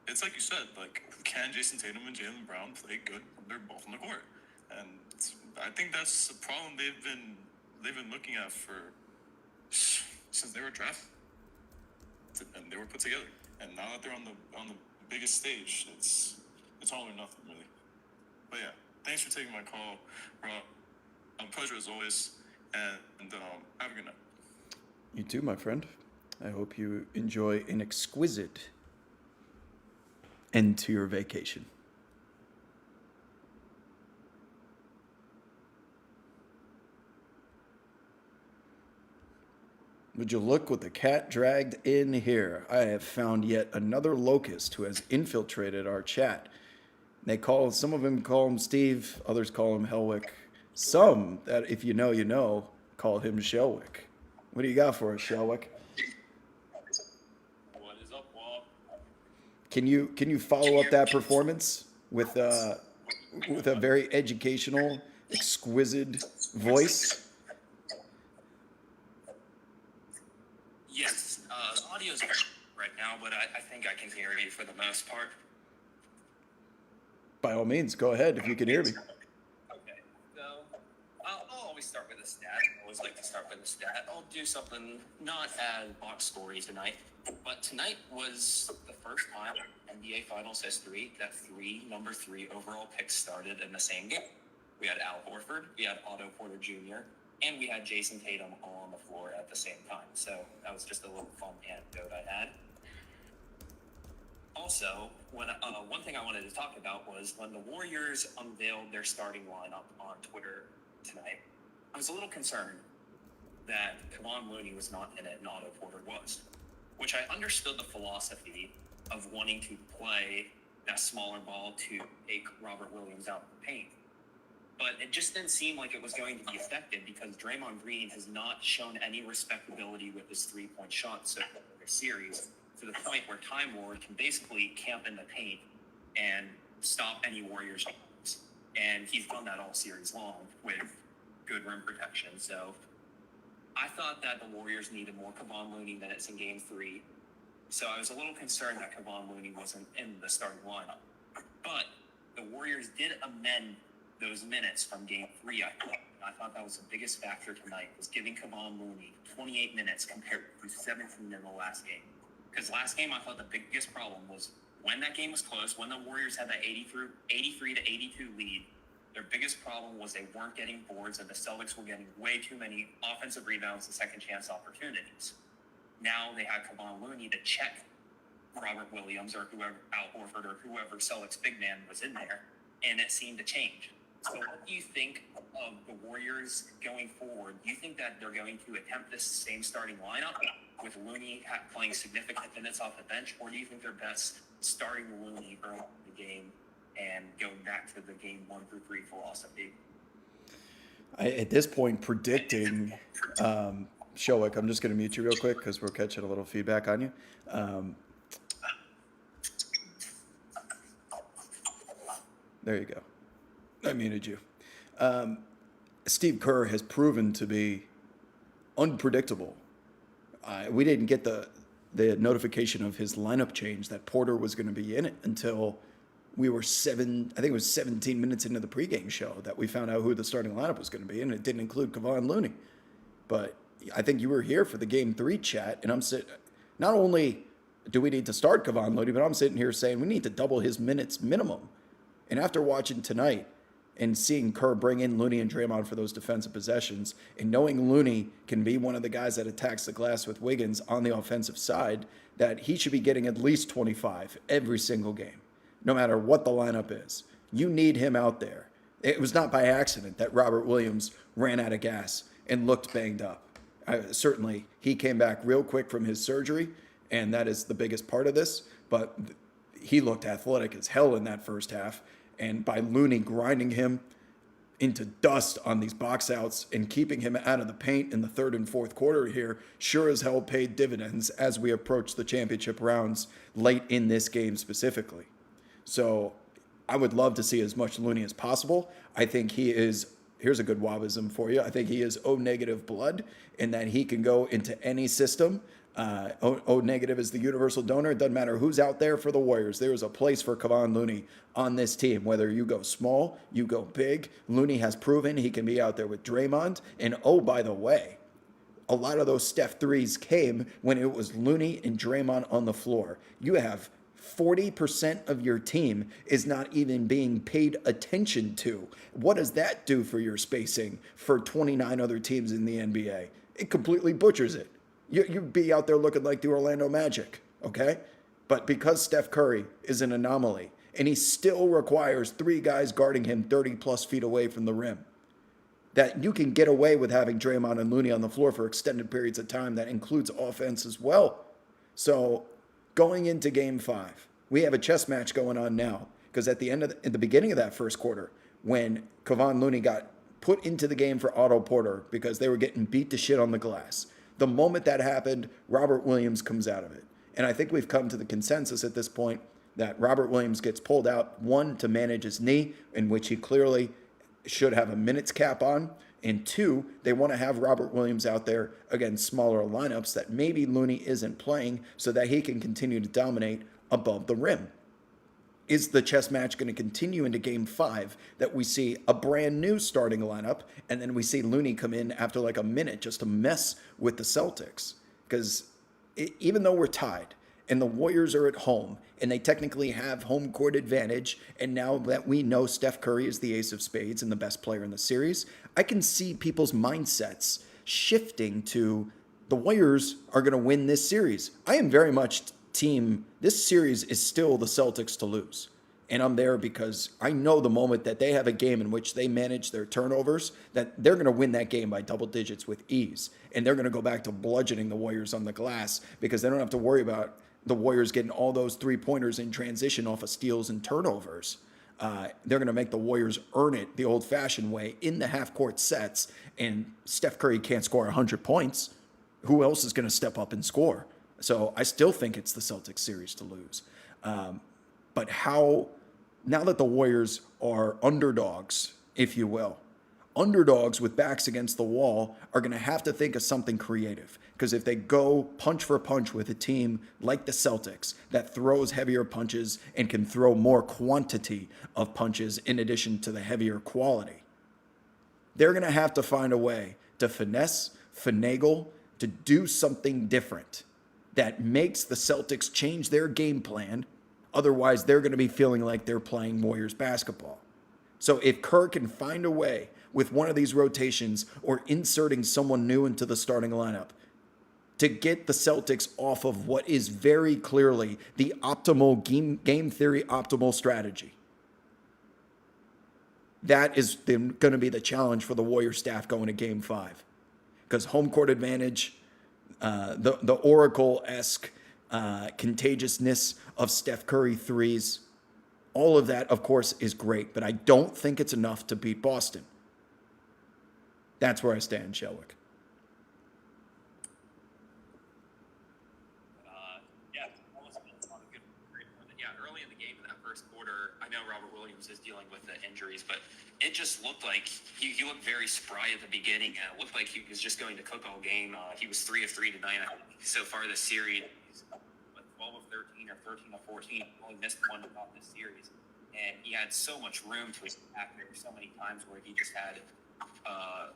it's like you said, like can Jayson Tatum and Jaylen Brown play good when they're both on the court? And I think that's the problem they've been looking at since they were drafted and they were put together. And now that they're on the biggest stage, it's all or nothing really. But yeah, thanks for taking my call, Rob. Pleasure as always, and have a good night.
You too, my friend. I hope you enjoy an exquisite end to your vacation. Would you look what the cat dragged in here? I have found yet another locust who has infiltrated our chat. Some of them call him Steve, others call him Helwick. Some, that if you know, call him Shelwick. What do you got for us, Shelwick?
What is up, Wall?
Can you follow up that performance with a very educational, exquisite voice?
Yes, the audio's right now, but I think I can hear you for the most part.
By all means, go ahead if you can hear me.
Okay, so I'll always start with a stat. I always like to start with a stat. I'll do something not as box scory tonight, but tonight was the first time in NBA Finals history that number 3 overall picks started in the same game. We had Al Horford, we had Otto Porter Jr., and we had Jayson Tatum all on the floor at the same time. So that was just a little fun anecdote I had. Also, one thing I wanted to talk about was when the Warriors unveiled their starting lineup on Twitter tonight, I was a little concerned that Kevon Looney was not in it and Otto Porter was, which I understood the philosophy of wanting to play that smaller ball to take Robert Williams out of the paint. But it just didn't seem like it was going to be effective because Draymond Green has not shown any respectability with his three-point shot so far in the series, to the point where Time Lord can basically camp in the paint and stop any Warriors shots. And he's done that all series long with good rim protection. So I thought that the Warriors needed more Kevon Looney minutes in Game 3. So I was a little concerned that Kevon Looney wasn't in the starting lineup. But the Warriors did amend those minutes from Game 3, I thought that was the biggest factor tonight, was giving Kevon Looney 28 minutes compared to 17 in the last game. Because last game, I thought the biggest problem was when that game was close, when the Warriors had that 83 to 82 lead, their biggest problem was they weren't getting boards and the Celtics were getting way too many offensive rebounds and second chance opportunities. Now they had Kevon Looney to check Robert Williams or whoever, Al Horford or whoever Celtics big man was in there. and it seemed to change. So what do you think of the Warriors going forward? Do you think that they're going to attempt this same starting lineup with Looney playing significant minutes off the bench, or do you think they're best starting Looney early in the game and going back to the game 1 through 3 philosophy?
At this point, predicting, Showick, I'm just going to mute you real quick because we're catching a little feedback on you. There you go. I muted you. Steve Kerr has proven to be unpredictable. We didn't get the notification of his lineup change that Porter was going to be in it until we were 17 minutes into the pregame show that we found out who the starting lineup was going to be, and it didn't include Kevon Looney. But I think you were here for the Game 3 chat, and I'm sitting. Not only do we need to start Kevon Looney, but I'm sitting here saying we need to double his minutes minimum. And after watching tonight and seeing Kerr bring in Looney and Draymond for those defensive possessions, and knowing Looney can be one of the guys that attacks the glass with Wiggins on the offensive side, that he should be getting at least 25 every single game, no matter what the lineup is. You need him out there. It was not by accident that Robert Williams ran out of gas and looked banged up. Certainly, he came back real quick from his surgery, and that is the biggest part of this, but he looked athletic as hell in that first half. And by Looney grinding him into dust on these box outs and keeping him out of the paint in the third and fourth quarter here sure as hell paid dividends as we approach the championship rounds late in this game specifically. So I would love to see as much Looney as possible. I think he is, here's a good wobism for you, I think he is O-negative blood in that he can go into any system. O-negative is the universal donor. It doesn't matter who's out there for the Warriors. There is a place for Kevon Looney on this team. Whether you go small, you go big, Looney has proven he can be out there with Draymond. And oh, by the way, a lot of those Steph threes came when it was Looney and Draymond on the floor. You have 40% of your team is not even being paid attention to. What does that do for your spacing for 29 other teams in the NBA? It completely butchers it. You'd be out there looking like the Orlando Magic, okay? But because Steph Curry is an anomaly, and he still requires 3 guys guarding him 30-plus feet away from the rim, that you can get away with having Draymond and Looney on the floor for extended periods of time that includes offense as well. So going into Game 5, we have a chess match going on now, because at the beginning of that first quarter, when Kevon Looney got put into the game for Otto Porter because they were getting beat to shit on the glass, the moment that happened, Robert Williams comes out of it. And I think we've come to the consensus at this point that Robert Williams gets pulled out, 1, to manage his knee, in which he clearly should have a minutes cap on, and 2, they want to have Robert Williams out there against smaller lineups that maybe Looney isn't playing so that he can continue to dominate above the rim. Is the chess match going to continue into Game 5 that we see a brand new starting lineup and then we see Looney come in after like a minute just to mess with the Celtics? Because even though we're tied and the Warriors are at home and they technically have home court advantage, and now that we know Steph Curry is the ace of spades and the best player in the series, I can see people's mindsets shifting to the Warriors are going to win this series. I am very much team, this series is still the Celtics to lose. And I'm there because I know the moment that they have a game in which they manage their turnovers, that they're going to win that game by double digits with ease. And they're going to go back to bludgeoning the Warriors on the glass because they don't have to worry about the Warriors getting all those 3-pointers in transition off of steals and turnovers. They're going to make the Warriors earn it the old-fashioned way in the half-court sets. And Steph Curry can't score 100 points. Who else is going to step up and score? So I still think it's the Celtics series to lose. But how, now that the Warriors are underdogs, if you will, underdogs with backs against the wall are going to have to think of something creative. Because if they go punch for punch with a team like the Celtics that throws heavier punches and can throw more quantity of punches in addition to the heavier quality, they're going to have to find a way to finesse, finagle, to do something different that makes the Celtics change their game plan. Otherwise, they're going to be feeling like they're playing Warriors basketball. So if Kerr can find a way with one of these rotations or inserting someone new into the starting lineup to get the Celtics off of what is very clearly the optimal game theory, optimal strategy, that is going to be the challenge for the Warrior staff going to Game 5. Because home court advantage, the Oracle-esque contagiousness of Steph Curry threes, all of that, of course, is great. But I don't think it's enough to beat Boston. That's where I stand, Shelwick.
Yeah, almost on a great point. Yeah, early in the game in that first quarter, I know Robert Williams is dealing with the injuries, but it just looked like he looked very spry at the beginning. It looked like he was just going to cook all game. He was 3 of 3 tonight so far this series. He's 12 of 13 or 13 of 14. Only missed one shot this series, and he had so much room to attack. There were so many times where he just had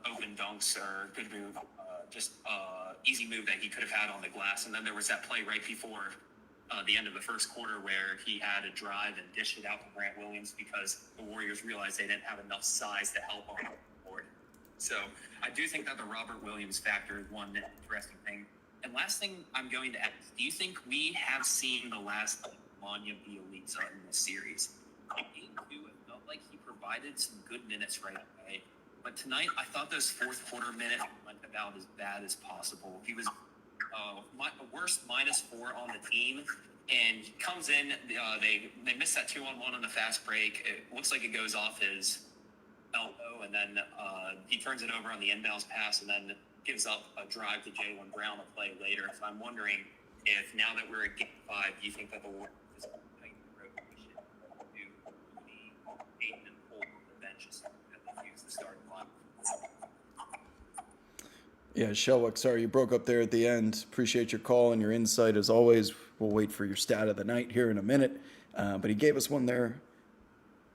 open dunks or good move, just easy move that he could have had on the glass. And then there was that play right before the end of the first quarter where he had a drive and dished it out to Grant Williams because the Warriors realized they didn't have enough size to help on the board. So I do think that the Robert Williams factor is one interesting thing. And last thing I'm going to ask, do you think we have seen the last of Manya Bjelica in this series? Game 2, it felt like he provided some good minutes right away. But tonight, I thought those fourth quarter minutes went about as bad as possible. He was worst -4 on the team, and he comes in. They miss that 2-on-1 on the fast break. It looks like it goes off his elbow, and then he turns it over on the inbounds pass, and then gives up a drive to Jaylen Brown to play later. So I'm wondering if now that we're at Game 5, do you think that the Warriors is going to rotation to the Tatum and pull the bench or something that they use the starting line?
Yeah, Shelwick, sorry you broke up there at the end. Appreciate your call and your insight as always. We'll wait for your stat of the night here in a minute. But he gave us one there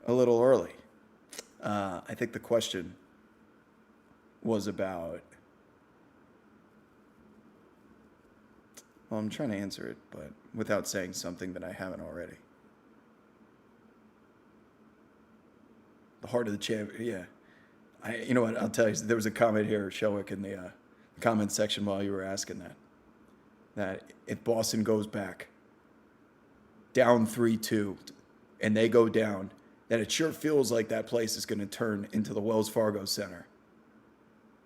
a little early. I think the question was about... Well, I'm trying to answer it, but without saying something that I haven't already. The heart of the champion, yeah. You know what, I'll tell you, there was a comment here, Shelwick, in the comment section while you were asking that if Boston goes back down 3-2 and they go down, that it sure feels like that place is going to turn into the Wells Fargo Center.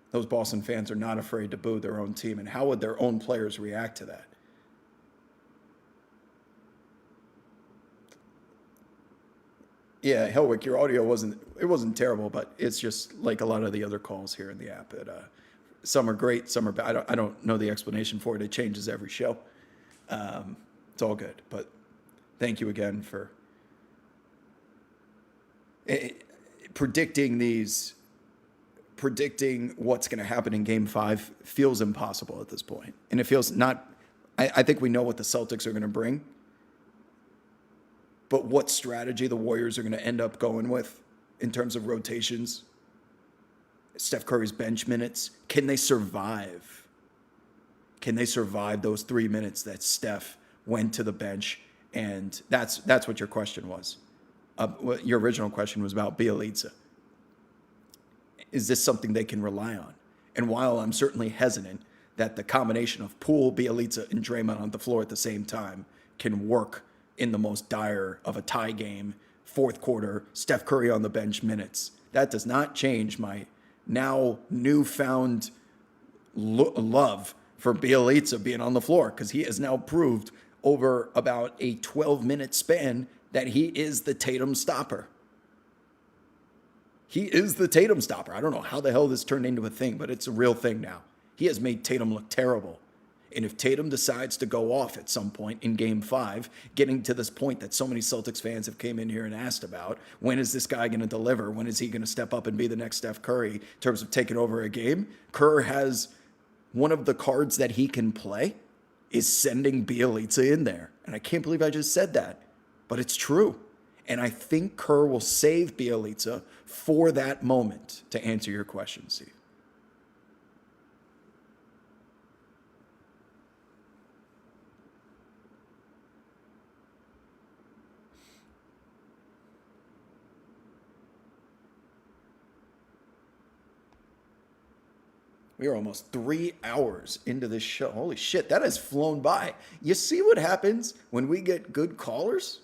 Those Boston fans are not afraid to boo their own team, and how would their own players react to that? Yeah, Helwick, your audio wasn't terrible, but it's just like a lot of the other calls here in the app. Some are great, some are bad. I don't know the explanation for it. It changes every show. It's all good, but thank you again for predicting what's going to happen in Game 5 feels impossible at this point. And it feels not, I think we know what the Celtics are going to bring, but what strategy the Warriors are going to end up going with in terms of rotations, Steph Curry's bench minutes, can they survive? Can they survive those 3 minutes that Steph went to the bench? And that's what your question was. Your original question was about Bjelica. Is this something they can rely on? And while I'm certainly hesitant that the combination of Poole, Bjelica, and Draymond on the floor at the same time can work in the most dire of a tie game, fourth quarter, Steph Curry on the bench minutes, that does not change my now newfound love for Bjelica being on the floor, because he has now proved over about a 12-minute span that he is the Tatum stopper. He is the Tatum stopper. I don't know how the hell this turned into a thing, but it's a real thing now. He has made Tatum look terrible. And if Tatum decides to go off at some point in Game 5, getting to this point that so many Celtics fans have came in here and asked about, when is this guy going to deliver? When is he going to step up and be the next Steph Curry in terms of taking over a game? Kerr has one of the cards that he can play is sending Bjelica in there. And I can't believe I just said that, but it's true. And I think Kerr will save Bjelica for that moment, to answer your question, Steve. We are almost 3 hours into this show. Holy shit, that has flown by. You see what happens when we get good callers?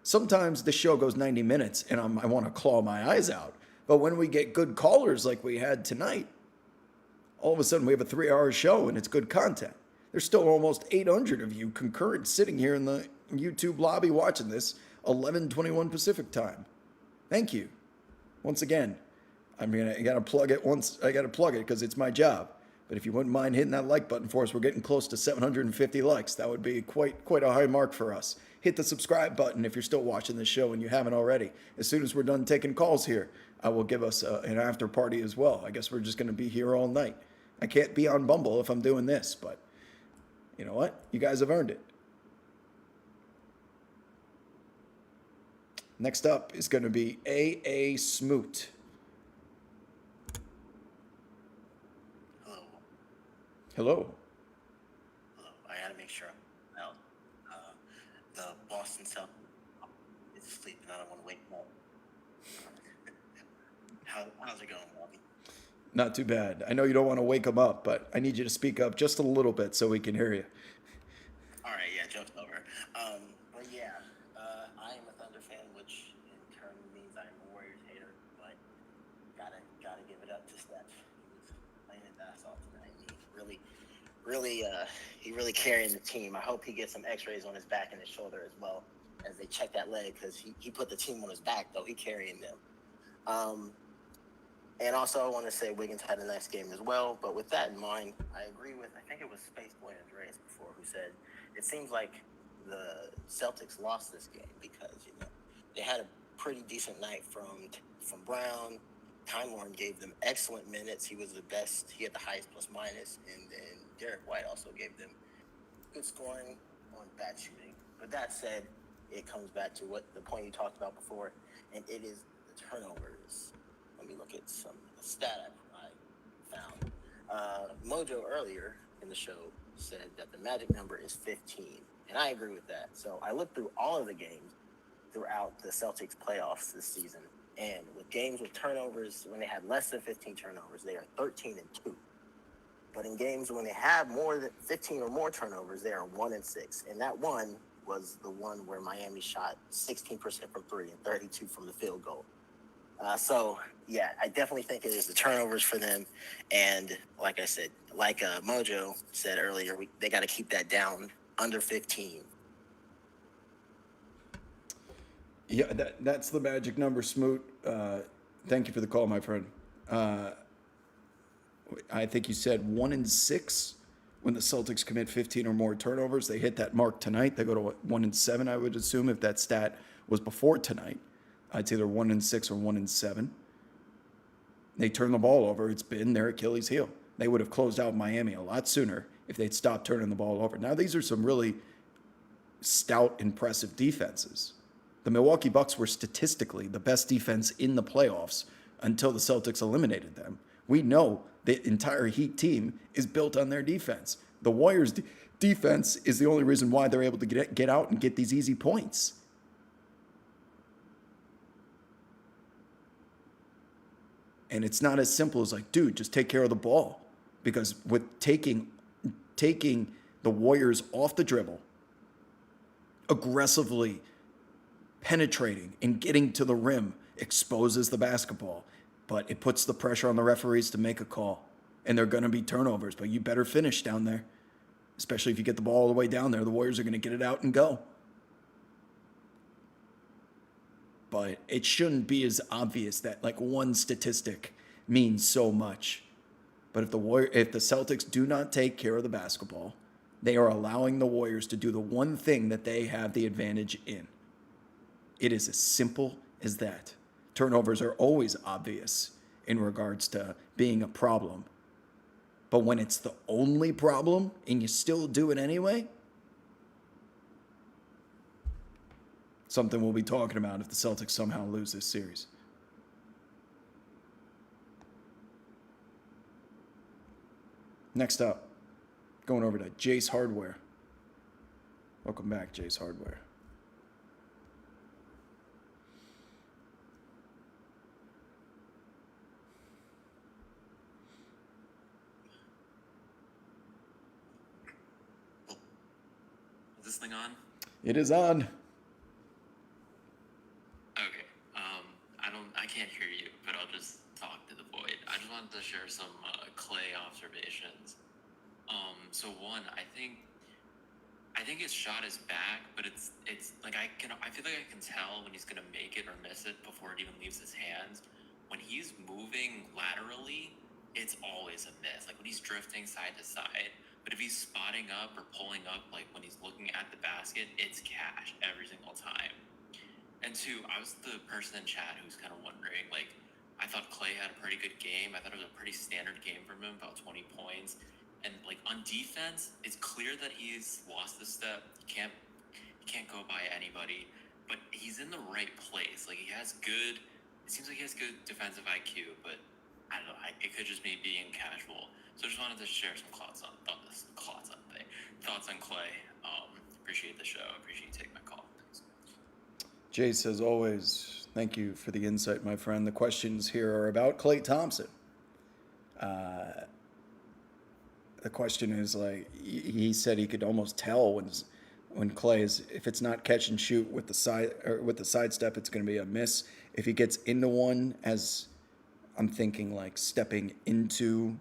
Sometimes the show goes 90 minutes and I want to claw my eyes out. But when we get good callers like we had tonight, all of a sudden we have a 3-hour show and it's good content. There's still almost 800 of you concurrent sitting here in the YouTube lobby watching this, 11:21 Pacific time. Thank you. Once again, I gotta plug it because it's my job. But if you wouldn't mind hitting that like button for us, we're getting close to 750 likes. That would be quite a high mark for us. Hit the subscribe button if you're still watching this show and you haven't already. As soon as we're done taking calls here, I will give us an after party as well. I guess we're just going to be here all night. I can't be on Bumble if I'm doing this, but you know what? You guys have earned it. Next up is going to be A.A. Smoot. Hello.
Hello. I gotta make sure I'm out. The Boston Celtics is sleeping. I don't want to wake him up. How's it going, Bobby?
Not too bad. I know you don't want to wake them up, but I need you to speak up just a little bit so we can hear you.
All right, yeah, joke's over. But yeah, I am a Thunder fan, which in turn means I'm a Warriors hater. But gotta give it up to Steph. He was playing his ass off tonight. He really carrying the team. I hope he gets some X-rays on his back and his shoulder as well as they check that leg, because he put the team on his back though. He carrying them. And also I want to say Wiggins had a nice game as well. But with that in mind, I agree with, I think it was Spaceboy Andreas before, who said it seems like the Celtics lost this game because they had a pretty decent night from Brown. Time Lord gave them excellent minutes. He was the best. He had the highest plus minus, and then Derek White also gave them good scoring on bad shooting. But that said, it comes back to what the point you talked about before, and it is the turnovers. Let me look at some stat I found. Mojo earlier in the show said that the magic number is 15, and I agree with that. So I looked through all of the games throughout the Celtics playoffs this season, and with games with turnovers, when they had less than 15 turnovers, they are 13-2. But in games when they have more than 15 or more turnovers, they are 1-6. And that one was the one where Miami shot 16% from three and 32 from the field goal. So, yeah, I definitely think it is the turnovers for them. And like I said, like Mojo said earlier, they got to keep that down under 15.
Yeah, that's the magic number, Smoot. Thank you for the call, my friend. I think you said 1-6 when the Celtics commit 15 or more turnovers. They hit that mark tonight. They go to 1-7, I would assume, if that stat was before tonight. It's either 1-6 or 1-7. They turn the ball over. It's been their Achilles heel. They would have closed out Miami a lot sooner if they'd stopped turning the ball over. Now, these are some really stout, impressive defenses. The Milwaukee Bucks were statistically the best defense in the playoffs until the Celtics eliminated them. We know the entire Heat team is built on their defense. The Warriors' defense is the only reason why they're able to get out and get these easy points. And it's not as simple as like, dude, just take care of the ball. Because with taking the Warriors off the dribble, aggressively penetrating and getting to the rim exposes the basketball. But it puts the pressure on the referees to make a call. And they're going to be turnovers. But you better finish down there. Especially if you get the ball all the way down there. The Warriors are going to get it out and go. But it shouldn't be as obvious that like one statistic means so much. But if the Celtics do not take care of the basketball, they are allowing the Warriors to do the one thing that they have the advantage in. It is as simple as that. Turnovers are always obvious in regards to being a problem. But when it's the only problem and you still do it anyway, something we'll be talking about if the Celtics somehow lose this series. Next up, going over to Jace Hardware. Welcome back, Jace Hardware.
Is this thing on?
It is on.
but I'll just talk to the void. I just wanted to share some Klay observations. So one, I think his shot is back, but it's like I feel like I can tell when he's gonna make it or miss it before it even leaves his hands. When he's moving laterally, it's always a miss. Like when he's drifting side to side. But if he's spotting up or pulling up, like when he's looking at the basket, it's cash every single time. And two, I was the person in chat who's kind of wondering, like, I thought Klay had a pretty good game. I thought it was a pretty standard game from him, about 20 points. And like on defense, it's clear that he's lost the step. He can't go by anybody, but he's in the right place. Like it seems like he has good defensive IQ, but I don't know. It could just be being casual. So I just wanted to share some thoughts on Klay. Appreciate the show. Appreciate you taking my call. Thanks.
Jace, as always, thank you for the insight, my friend. The questions here are about Klay Thompson. The question is, like, he said he could almost tell when Klay is, if it's not catch and shoot with the side step, it's going to be a miss. If he gets into one, as I'm thinking, like stepping into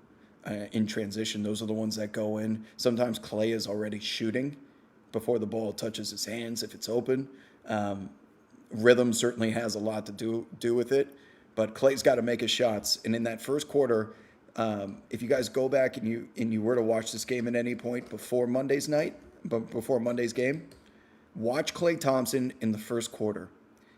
in transition, those are the ones that go in. Sometimes Klay is already shooting before the ball touches his hands if it's open. Rhythm certainly has a lot to do with it, but Klay's got to make his shots. And in that first quarter, if you guys go back and you were to watch this game at any point before Monday's game, watch Klay Thompson in the first quarter.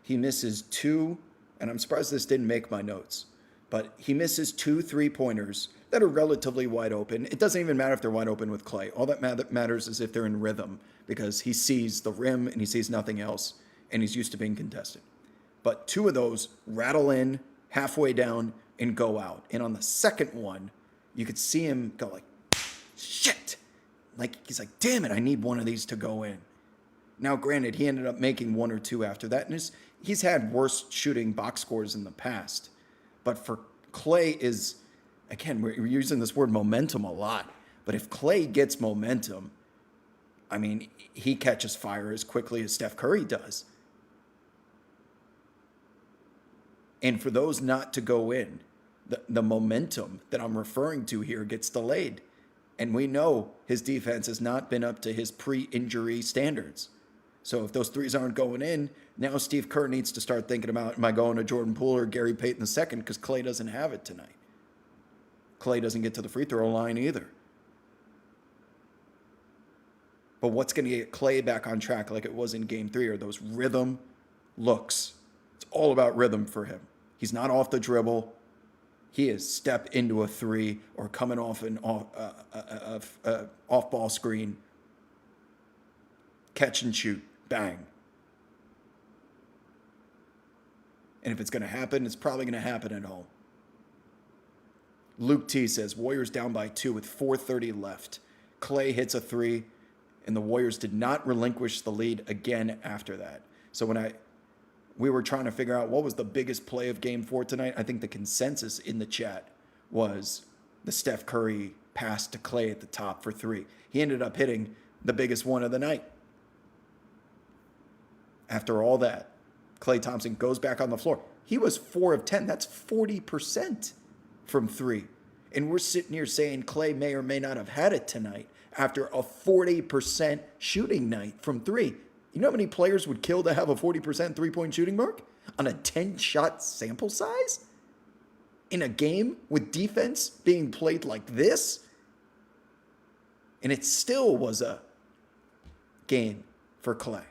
He misses two, and I'm surprised this didn't make my notes, but he misses 2 3-pointers that are relatively wide open. It doesn't even matter if they're wide open with Klay. All that matters is if they're in rhythm, because he sees the rim and he sees nothing else, and he's used to being contested. But 2 of those rattle in halfway down and go out. And on the second one, you could see him go like, shit. Like, he's like, damn it, I need one of these to go in. Now, granted, he ended up making 1 or 2 after that. And he's had worse shooting box scores in the past. But for Klay is, again, we're using this word momentum a lot. But if Klay gets momentum, I mean, he catches fire as quickly as Steph Curry does. And for those not to go in, the momentum that I'm referring to here gets delayed. And we know his defense has not been up to his pre-injury standards. So if those threes aren't going in, now Steve Kerr needs to start thinking about, am I going to Jordan Poole or Gary Payton II? Because Klay doesn't have it tonight. Klay doesn't get to the free throw line either. But what's going to get Klay back on track like it was in Game 3 are those rhythm looks. It's all about rhythm for him. He's not off the dribble. He is step into a 3 or coming off an off-ball screen. Catch and shoot. Bang. And if it's going to happen, it's probably going to happen at home. Luke T says, Warriors down by 2 with 4:30 left. Klay hits a 3, and the Warriors did not relinquish the lead again after that. So when we were trying to figure out what was the biggest play of Game 4 tonight, I think the consensus in the chat was the Steph Curry pass to Klay at the top for 3. He ended up hitting the biggest one of the night. After all that, Klay Thompson goes back on the floor. He was 4 of 10. That's 40% from 3. And we're sitting here saying Klay may or may not have had it tonight after a 40% shooting night from 3. You know how many players would kill to have a 40% three-point shooting mark on a 10-shot sample size? In a game with defense being played like this? And it still was a game for Klay.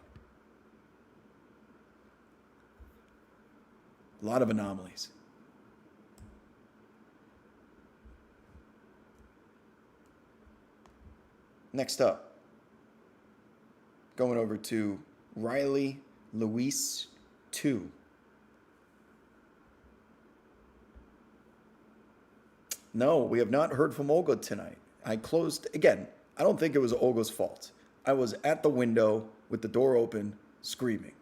A lot of anomalies. Next up, going over to Riley Luis 2. No, we have not heard from Olga tonight. I closed, again, I don't think it was Olga's fault. I was at the window with the door open, screaming.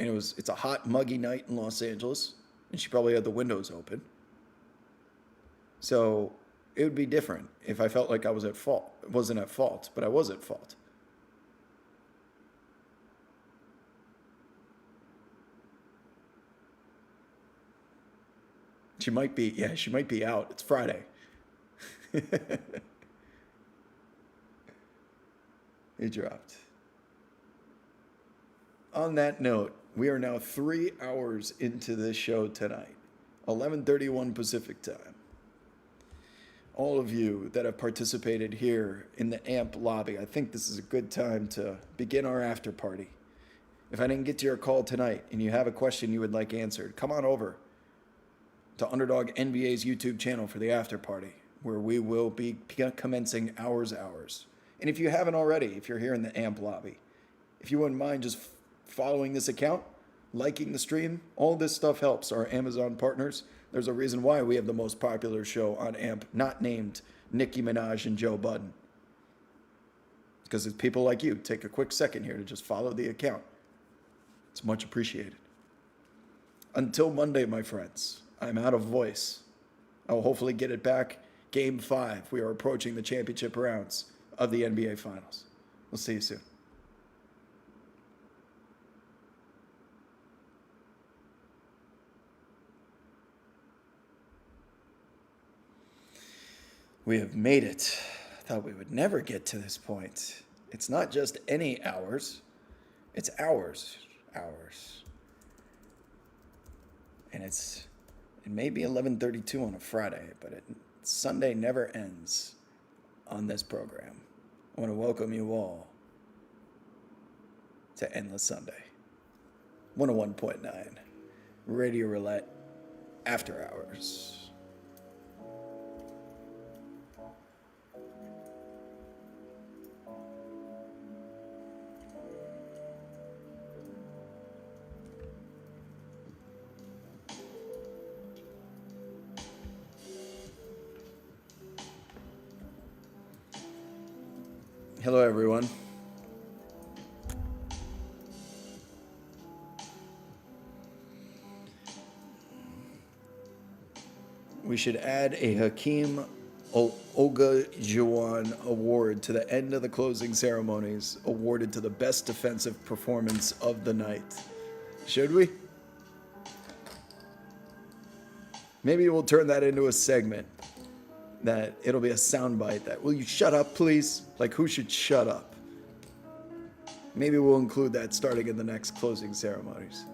And it's a hot, muggy night in Los Angeles, and she probably had the windows open. So it would be different if I felt like I was at fault. It wasn't at fault, but I was at fault. She might be, yeah, she might be out. It's Friday. He dropped. On that note, we are now 3 hours into this show tonight, 11:31 Pacific time. All of you that have participated here in the AMP lobby, I think this is a good time to begin our after party. If I didn't get to your call tonight and you have a question you would like answered, come on over to Underdog NBA's YouTube channel for the after party, where we will be commencing hours. And if you haven't already, if you're here in the AMP lobby, if you wouldn't mind just following this account, liking the stream, all this stuff helps our Amazon partners. There's a reason why we have the most popular show on AMP, not named Nicki Minaj and Joe Budden. Because it's people like you. Take a quick second here to just follow the account. It's much appreciated. Until Monday, my friends, I'm out of voice. I'll hopefully get it back. Game 5. We are approaching the championship rounds of the NBA Finals. We'll see you soon. We have made it. I thought we would never get to this point. It's not just any hours. It's hours. And it may be 11:32 on a Friday, but Sunday never ends on this program. I want to welcome you all to Endless Sunday. 101.9 Radio Roulette After Hours. Hello, everyone. We should add a Hakeem Olajuwon award to the end of the closing ceremonies, awarded to the best defensive performance of the night. Should we? Maybe we'll turn that into a segment. That it'll be a soundbite that, will you shut up, please? Like, who should shut up? Maybe we'll include that starting in the next closing ceremonies.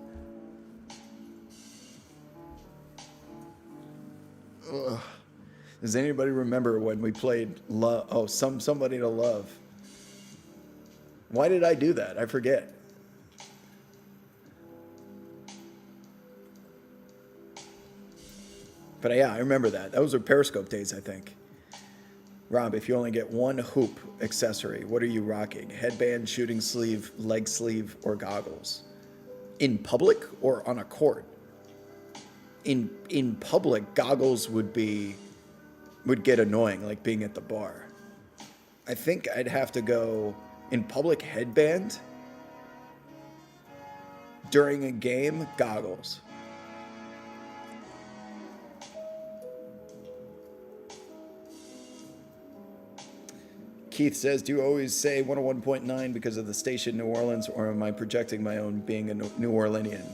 Ugh. Does anybody remember when we played Love? Oh, Somebody to Love. Why did I do that? I forget. But yeah, I remember that. Those were Periscope days, I think. Rob, if you only get one hoop accessory, what are you rocking? Headband, shooting sleeve, leg sleeve, or goggles? In public or on a court? In public, goggles would get annoying, like being at the bar. I think I'd have to go in public, headband. During a game, goggles. Keith says, do you always say 101.9 because of the station New Orleans, or am I projecting my own being a New Orleanian?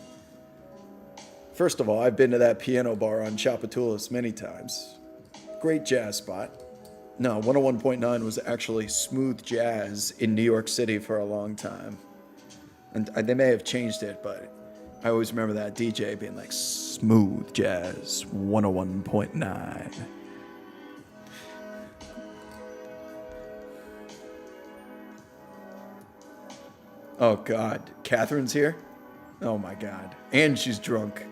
First of all, I've been to that piano bar on Chapatulas many times. Great jazz spot. No, 101.9 was actually smooth jazz in New York City for a long time. And they may have changed it, but I always remember that DJ being like, smooth jazz, 101.9. Oh, God. Catherine's here? Oh, my God. And she's drunk.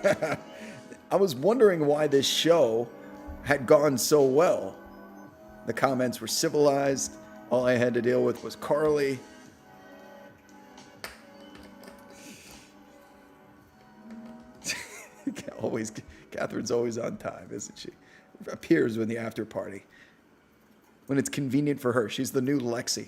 I was wondering why this show had gone so well. The comments were civilized. All I had to deal with was Carly. Catherine's always on time, isn't she? Appears in the after party. When it's convenient for her. She's the new Lexi.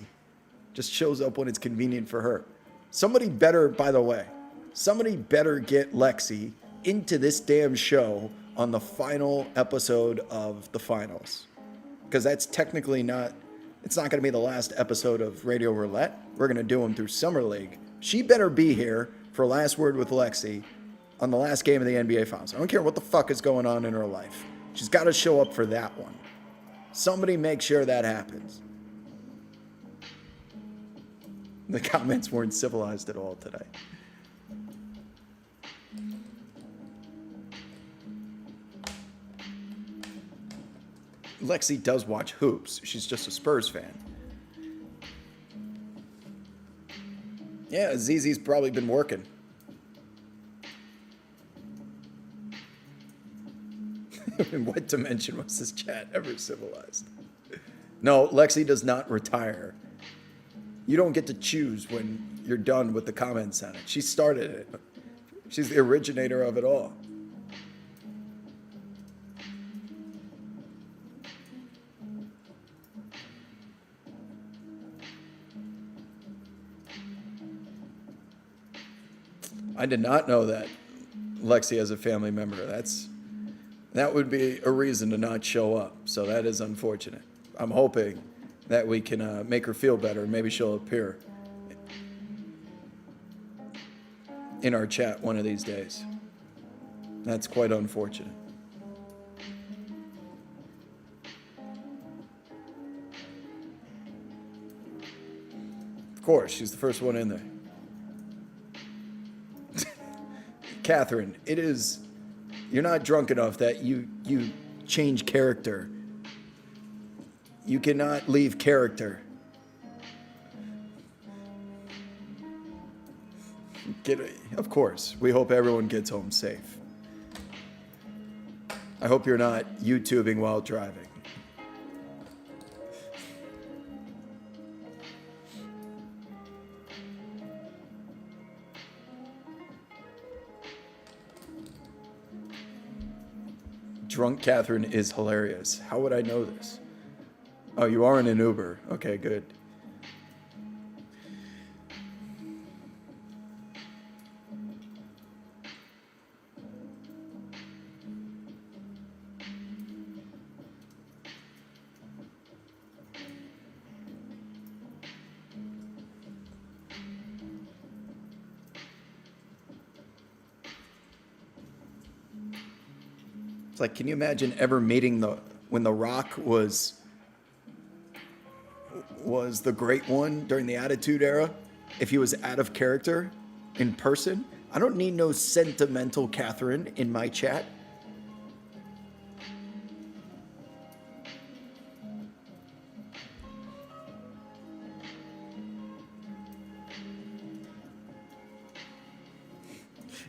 Just shows up when it's convenient for her. Somebody better, by the way, somebody better get Lexi into this damn show on the final episode of the finals. Because that's technically not, it's not going to be the last episode of Radio Roulette. We're going to do them through Summer League. She better be here for Last Word with Lexi on the last game of the NBA Finals. I don't care what the fuck is going on in her life. She's got to show up for that one. Somebody make sure that happens. The comments weren't civilized at all today. Lexi does watch hoops. She's just a Spurs fan. Yeah, ZZ's probably been working. In what dimension was this chat ever civilized? No, Lexi does not retire. You don't get to choose when you're done with the comment Senate. She started it. She's the originator of it all. I did not know that Lexi has a family member. That would be a reason to not show up. So that is unfortunate. I'm hoping that we can make her feel better. Maybe she'll appear in our chat one of these days. That's quite unfortunate. Of course, she's the first one in there. Catherine, it is, you're not drunk enough that you change character. You cannot leave character. Of course, we hope everyone gets home safe. I hope you're not YouTubing while driving. Drunk Catherine is hilarious. How would I know this? Oh, you are in an Uber. Okay, good. It's like, can you imagine ever meeting when The Rock was the great one during the Attitude Era? If he was out of character in person? I don't need no sentimental Catherine in my chat.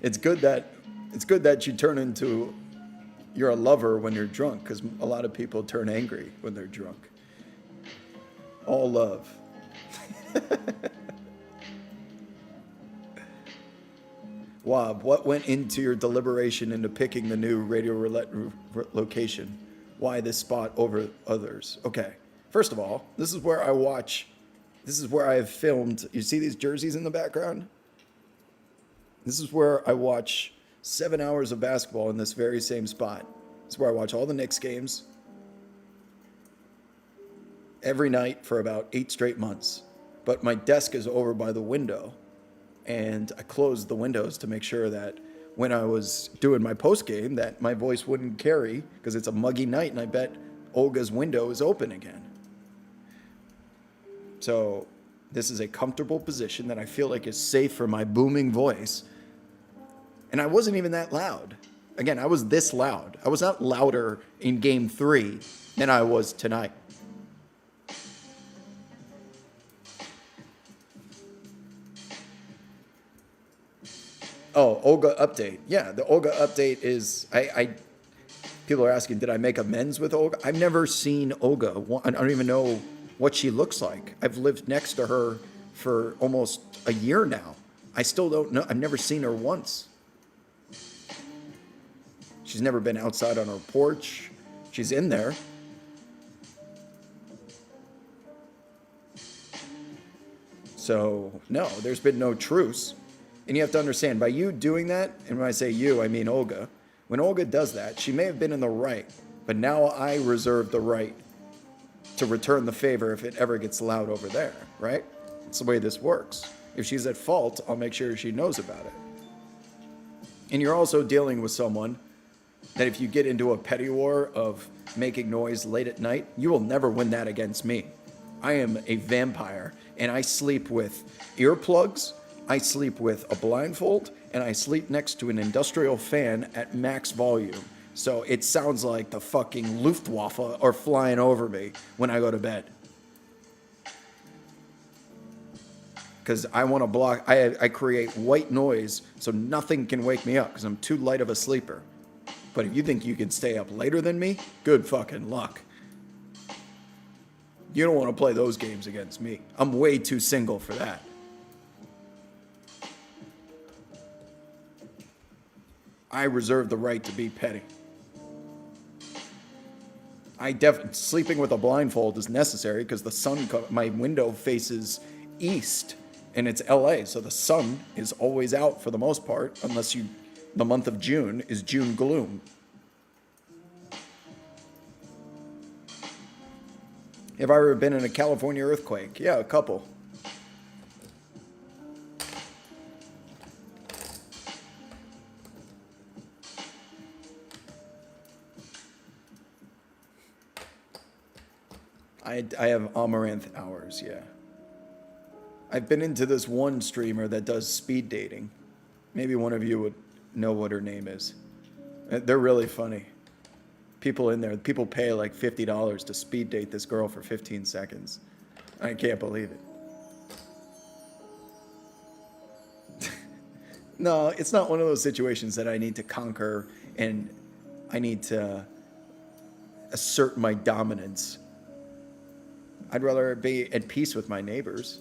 It's good that you turn into, you're a lover when you're drunk, because a lot of people turn angry when they're drunk. All love. Wob, what went into your deliberation into picking the new Radio Roulette location? Why this spot over others? Okay, first of all, this is where I have filmed. You see these jerseys in the background? This is where I watch 7 hours of basketball in this very same spot. This is where I watch all the Knicks games every night for about 8 straight months. But my desk is over by the window, and I closed the windows to make sure that when I was doing my post game that my voice wouldn't carry, because it's a muggy night and I bet Olga's window is open again. So this is a comfortable position that I feel like is safe for my booming voice. And I wasn't even that loud. Again, I was this loud. I was not louder in game 3 than I was tonight. Oh, Olga update. Yeah, the Olga update is, people are asking, did I make amends with Olga? I've never seen Olga. I don't even know what she looks like. I've lived next to her for almost a year now. I still don't know. I've never seen her once. She's never been outside on her porch. She's in there. So, no, there's been no truce. And you have to understand, by you doing that, and when I say you, I mean Olga, when Olga does that, she may have been in the right, but now I reserve the right to return the favor if it ever gets loud over there, right? It's the way this works. If she's at fault, I'll make sure she knows about it. And you're also dealing with someone that if you get into a petty war of making noise late at night, you will never win that against me. I am a vampire, and I sleep with earplugs, I sleep with a blindfold, and I sleep next to an industrial fan at max volume. So it sounds like the fucking Luftwaffe are flying over me when I go to bed. Because I want to block, I create white noise so nothing can wake me up because I'm too light of a sleeper. But if you think you can stay up later than me, good fucking luck. You don't want to play those games against me. I'm way too single for that. I reserve the right to be petty. Sleeping with a blindfold is necessary because the sun, my window faces east and it's LA, so the sun is always out for the most part, unless the month of June is June gloom. Have I ever been in a California earthquake? Yeah, a couple. I have amaranth hours, yeah. I've been into this one streamer that does speed dating. Maybe one of you would know what her name is. They're really funny. People in there, people pay like $50 to speed date this girl for 15 seconds. I can't believe it. No, it's not one of those situations that I need to conquer and I need to assert my dominance. I'd rather be at peace with my neighbors.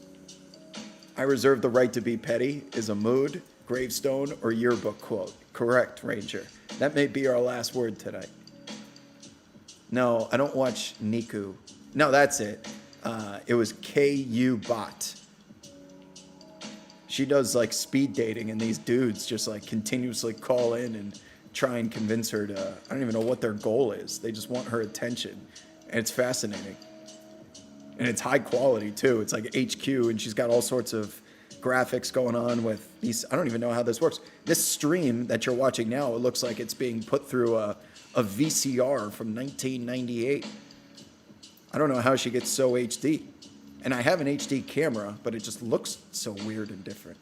I reserve the right to be petty is a mood, gravestone, or yearbook quote. Correct, Ranger. That may be our last word tonight. No, I don't watch Niku. No, that's it. It was KU Bot. She does like speed dating, and these dudes just like continuously call in and try and convince her to, I don't even know what their goal is. They just want her attention. And it's fascinating. And it's high quality too. It's like HQ, and she's got all sorts of graphics going on with these. I don't even know how this works. This stream that you're watching now, it looks like it's being put through a VCR from 1998. I don't know how she gets so HD. And I have an HD camera, but it just looks so weird and different.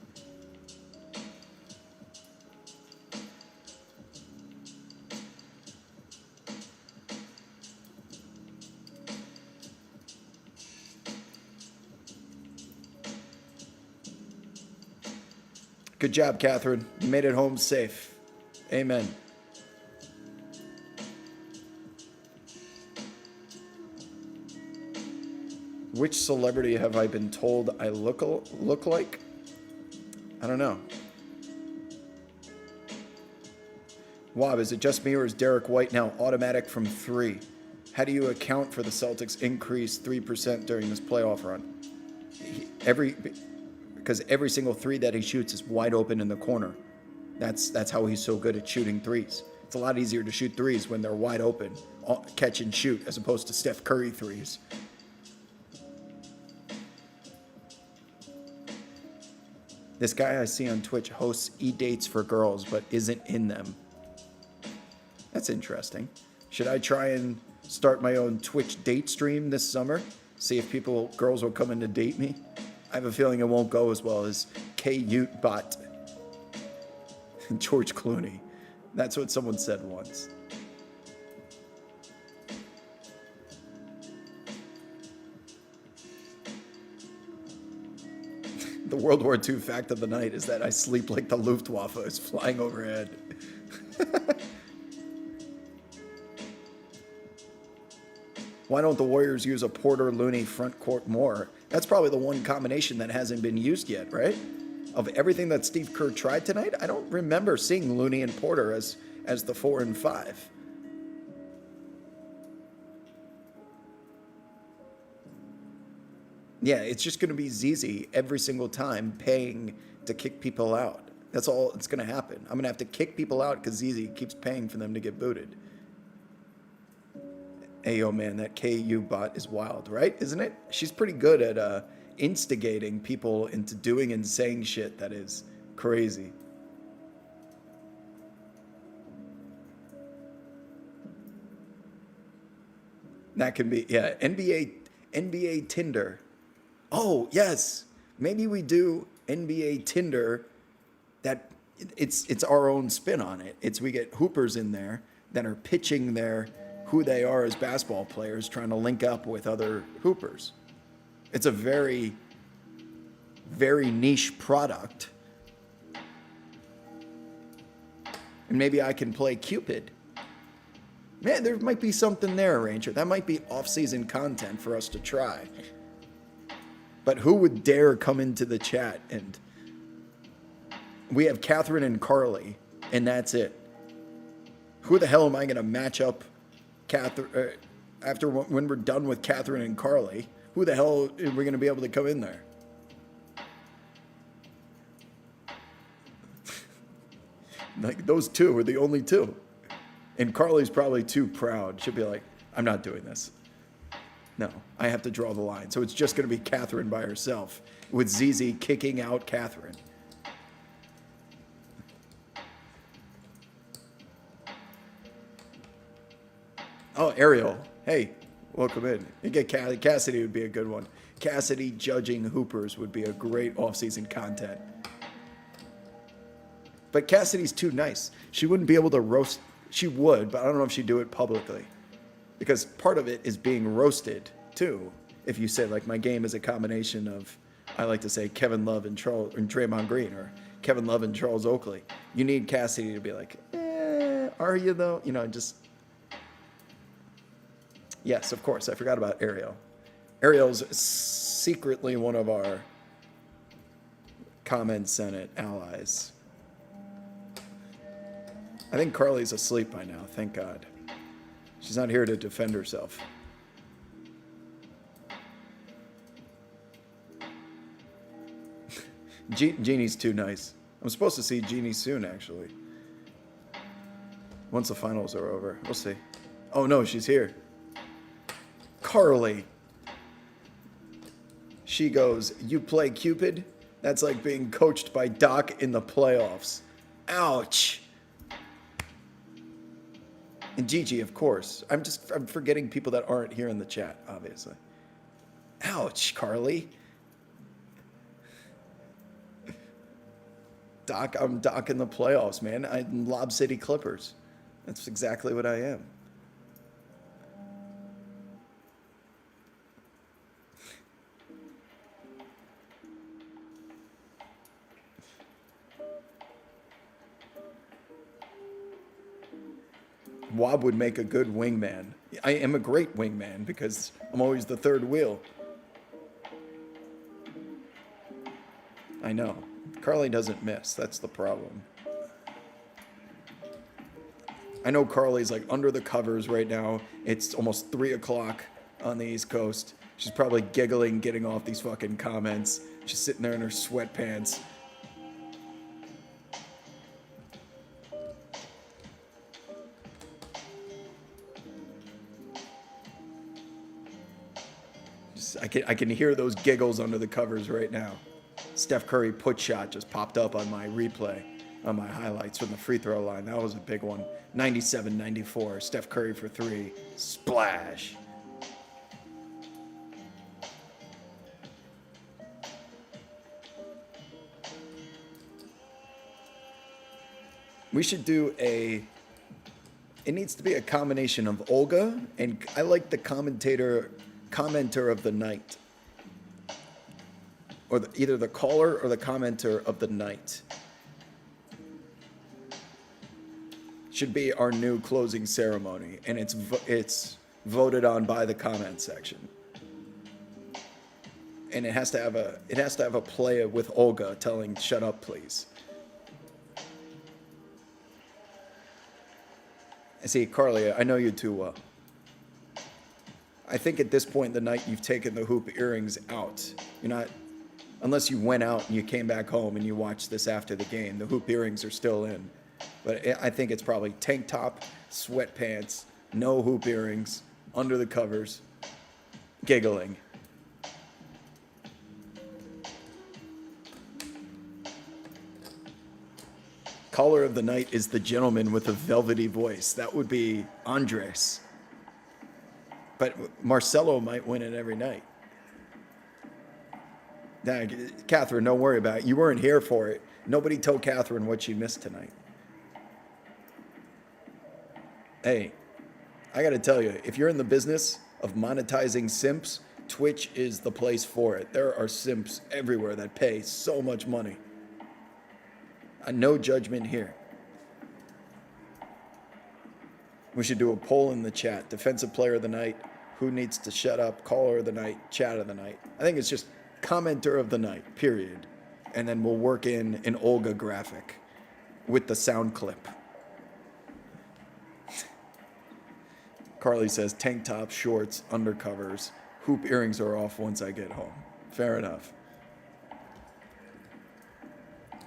Good job, Catherine. You made it home safe. Amen. Which celebrity have I been told I look like? I don't know. Wob, is it just me or is Derek White now automatic from 3? How do you account for the Celtics' increased 3% during this playoff run? Because every single 3 that he shoots is wide open in the corner. That's how he's so good at shooting 3s. It's a lot easier to shoot 3s when they're wide open, catch and shoot, as opposed to Steph Curry 3s. This guy I see on Twitch hosts e-dates for girls, but isn't in them. That's interesting. Should I try and start my own Twitch date stream this summer? See if girls will come in to date me? I have a feeling it won't go as well as K-Ute-Bot and George Clooney. That's what someone said once. The World War II fact of the night is that I sleep like the Luftwaffe is flying overhead. Why don't the Warriors use a Porter Looney front court more? That's probably the one combination that hasn't been used yet, right? Of everything that Steve Kerr tried tonight, I don't remember seeing Looney and Porter as the 4 and 5. Yeah, it's just going to be ZZ every single time paying to kick people out. That's all that's going to happen. I'm going to have to kick people out because ZZ keeps paying for them to get booted. Hey, yo, man, that KU bot is wild, right? Isn't it? She's pretty good at instigating people into doing and saying shit that is crazy. That can be, yeah, NBA Tinder. Oh, yes. Maybe we do NBA Tinder that it's our own spin on it. We get hoopers in there that are pitching who they are as basketball players, trying to link up with other hoopers. It's a very, very niche product. And maybe I can play Cupid. Man, there might be something there, Ranger. That might be off-season content for us to try. But who would dare come into the chat and... We have Catherine and Carly, and that's it. Who the hell am I going to match up after when we're done with Catherine and Carly? Who the hell are we going to be able to come in there? Like, those two are the only two. And Carly's probably too proud. She'll be like, I'm not doing this. No, I have to draw the line. So it's just going to be Catherine by herself, with ZZ kicking out Catherine. Oh, Ariel. Hey, welcome in. You get Cassidy would be a good one. Cassidy judging hoopers would be a great off-season content. But Cassidy's too nice. She wouldn't be able to roast. She would, but I don't know if she'd do it publicly. Because part of it is being roasted, too. If you say, like, my game is a combination of, I like to say, Kevin Love and Draymond Green, or Kevin Love and Charles Oakley. You need Cassidy to be like, are you, though? You know, just... Yes, of course. I forgot about Ariel. Ariel's secretly one of our Comment Senate allies. I think Carly's asleep by now, thank God. She's not here to defend herself. Jeannie's too nice. I'm supposed to see Jeannie soon, actually. Once the finals are over. We'll see. Oh, no, she's here. Carly. She goes, you play Cupid? That's like being coached by Doc in the playoffs. Ouch. And Gigi, of course. I'm forgetting people that aren't here in the chat, obviously. Ouch, Carly. Doc, I'm Doc in the playoffs, man. I'm Lob City Clippers. That's exactly what I am. Wob would make a good wingman. I am a great wingman because I'm always the third wheel. I know. Carly doesn't miss. That's the problem. I know Carly's like under the covers right now. It's almost 3 o'clock on the East Coast. She's probably giggling, getting off these fucking comments. She's sitting there in her sweatpants. I can hear those giggles under the covers right now. Steph Curry put shot just popped up on my replay, on my highlights from the free throw line. That was a big one. 97-94. Steph Curry for 3. Splash. We should do it needs to be a combination of Olga, and I like the commenter of the night. Or either the caller or the commenter of the night. Should be our new closing ceremony, and it's voted on by the comment section. And it has to have a play with Olga telling "Shut up, please." I see, Carly, I know you too well. I think at this point in the night, you've taken the hoop earrings out. You're not, unless you went out and you came back home and you watched this after the game, the hoop earrings are still in. But I think it's probably tank top, sweatpants, no hoop earrings, under the covers, giggling. Caller of the night is the gentleman with a velvety voice. That would be Andres. But Marcelo might win it every night. Now, Catherine, don't worry about it. You weren't here for it. Nobody told Catherine what she missed tonight. Hey, I got to tell you, if you're in the business of monetizing simps, Twitch is the place for it. There are simps everywhere that pay so much money. No judgment here. We should do a poll in the chat. Defensive player of the night. Who needs to shut up? Caller of the night. Chat of the night. I think it's just commenter of the night, period. And then we'll work in an Olga graphic with the sound clip. Carly says tank tops, shorts, undercovers. Hoop earrings are off once I get home. Fair enough.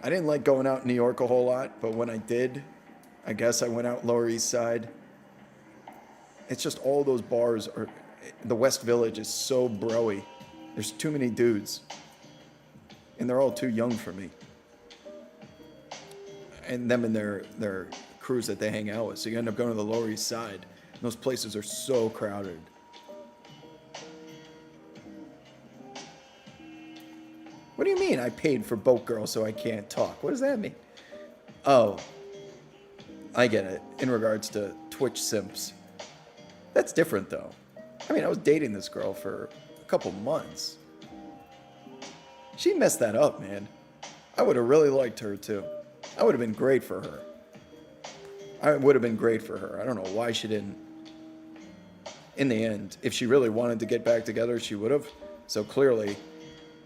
I didn't like going out in New York a whole lot, but when I did, I guess I went out Lower East Side. It's just all those bars are, the West Village is so broy. There's too many dudes. And they're all too young for me. And them and their crews that they hang out with. So you end up going to the Lower East Side. And those places are so crowded. What do you mean I paid for Boat Girl so I can't talk? What does that mean? Oh, I get it. In regards to Twitch simps. That's different though. I mean, I was dating this girl for a couple months. She messed that up, man. I would have really liked her too. I would have been great for her. I would have been great for her. I don't know why she didn't. In the end, if she really wanted to get back together, she would have. So clearly,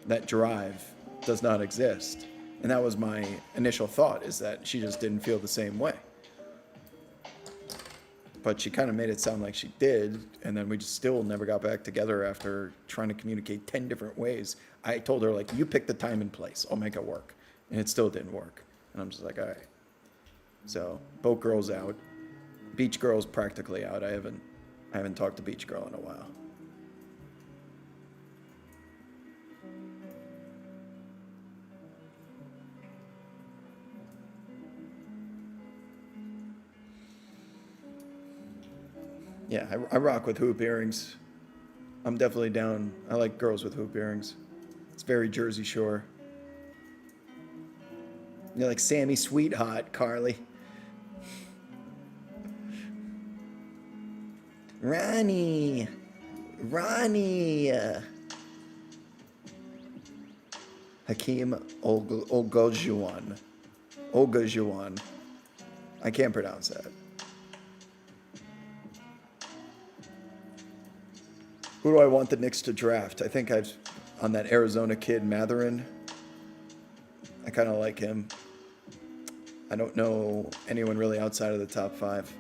that drive does not exist. And that was my initial thought, is that she just didn't feel the same way. But she kind of made it sound like she did, and then we just still never got back together after trying to communicate 10 different ways. I told her, like, you pick the time and place. I'll make it work. And it still didn't work. And I'm just like, all right. So, Boat Girl's out. Beach Girl's practically out. I haven't talked to Beach Girl in a while. Yeah, I rock with hoop earrings. I'm definitely down. I like girls with hoop earrings. It's very Jersey Shore. You're like Sammy Sweetheart, Carly. Ronnie. Hakeem Olgajuan. I can't pronounce that. Who do I want the Knicks to draft? I think I've, on that Arizona kid, Matherin. I kind of like him. I don't know anyone really outside of the top 5.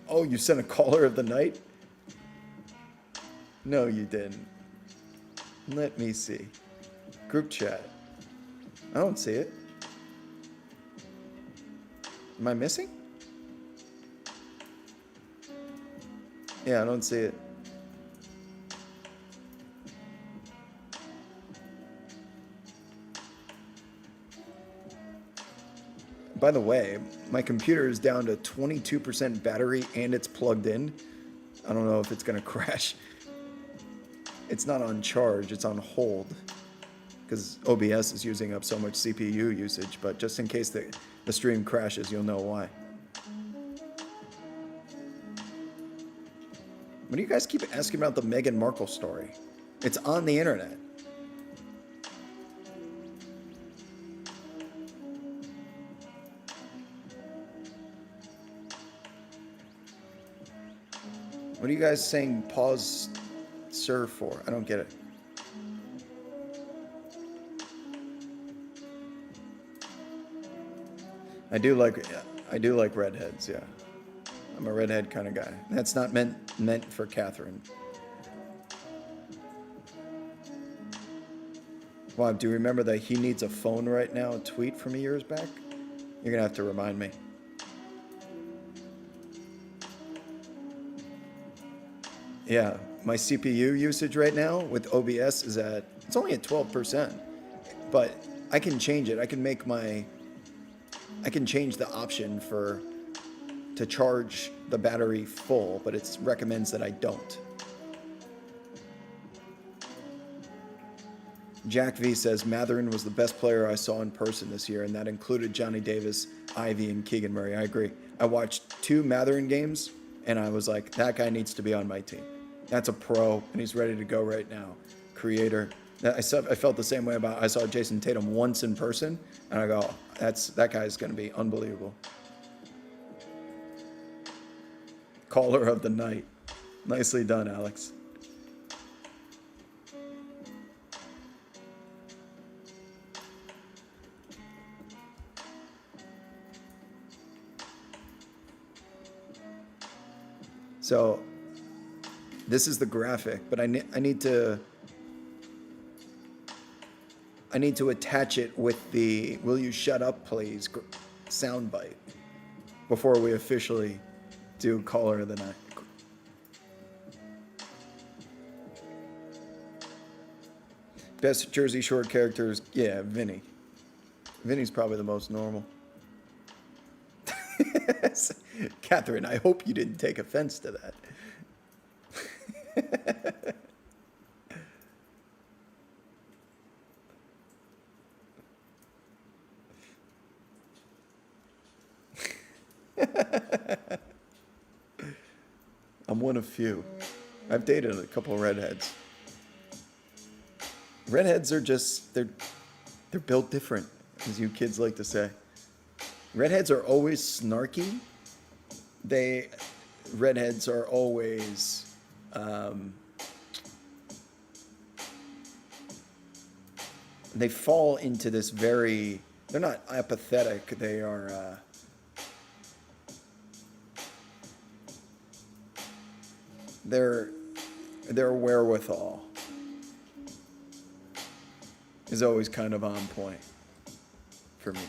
Oh, you sent a caller of the night? No, you didn't. Let me see. Group chat. I don't see it. Am I missing? Yeah, I don't see it. By the way, my computer is down to 22% battery and it's plugged in. I don't know if it's going to crash. It's not on charge, it's on hold. Because OBS is using up so much CPU usage, but just in case the stream crashes, you'll know why. What do you guys keep asking about the Meghan Markle story? It's on the internet. What are you guys saying pause sir for? I don't get it. I do like redheads, yeah. I'm a redhead kind of guy. That's not meant for Catherine. Wow, do you remember that he needs a phone right now tweet from years back? You're gonna have to remind me. Yeah, my CPU usage right now with OBS is it's only at 12%, but I can change it. I can change the option for to charge the battery full, but it recommends that I don't. Jack V says, Mathurin was the best player I saw in person this year, and that included Johnny Davis, Ivy, and Keegan Murray. I agree. I watched 2 Mathurin games, and I was like, that guy needs to be on my team. That's a pro, and he's ready to go right now. Creator. I felt the same way about, I saw Jayson Tatum once in person, and I go, that guy's going to be unbelievable. Caller of the night. Nicely done, Alex. So this is the graphic, but I need to attach it with the "Will you shut up, please" soundbite before we officially do caller of the night. Best Jersey Shore characters, yeah, Vinny. Vinny's probably the most normal. Catherine, I hope you didn't take offense to that. I'm one of few. I've dated a couple of redheads. Redheads are just, they're built different, as you kids like to say. Redheads are always snarky. Redheads are always, they fall into this very, they're not apathetic, they are, their wherewithal is always kind of on point for me.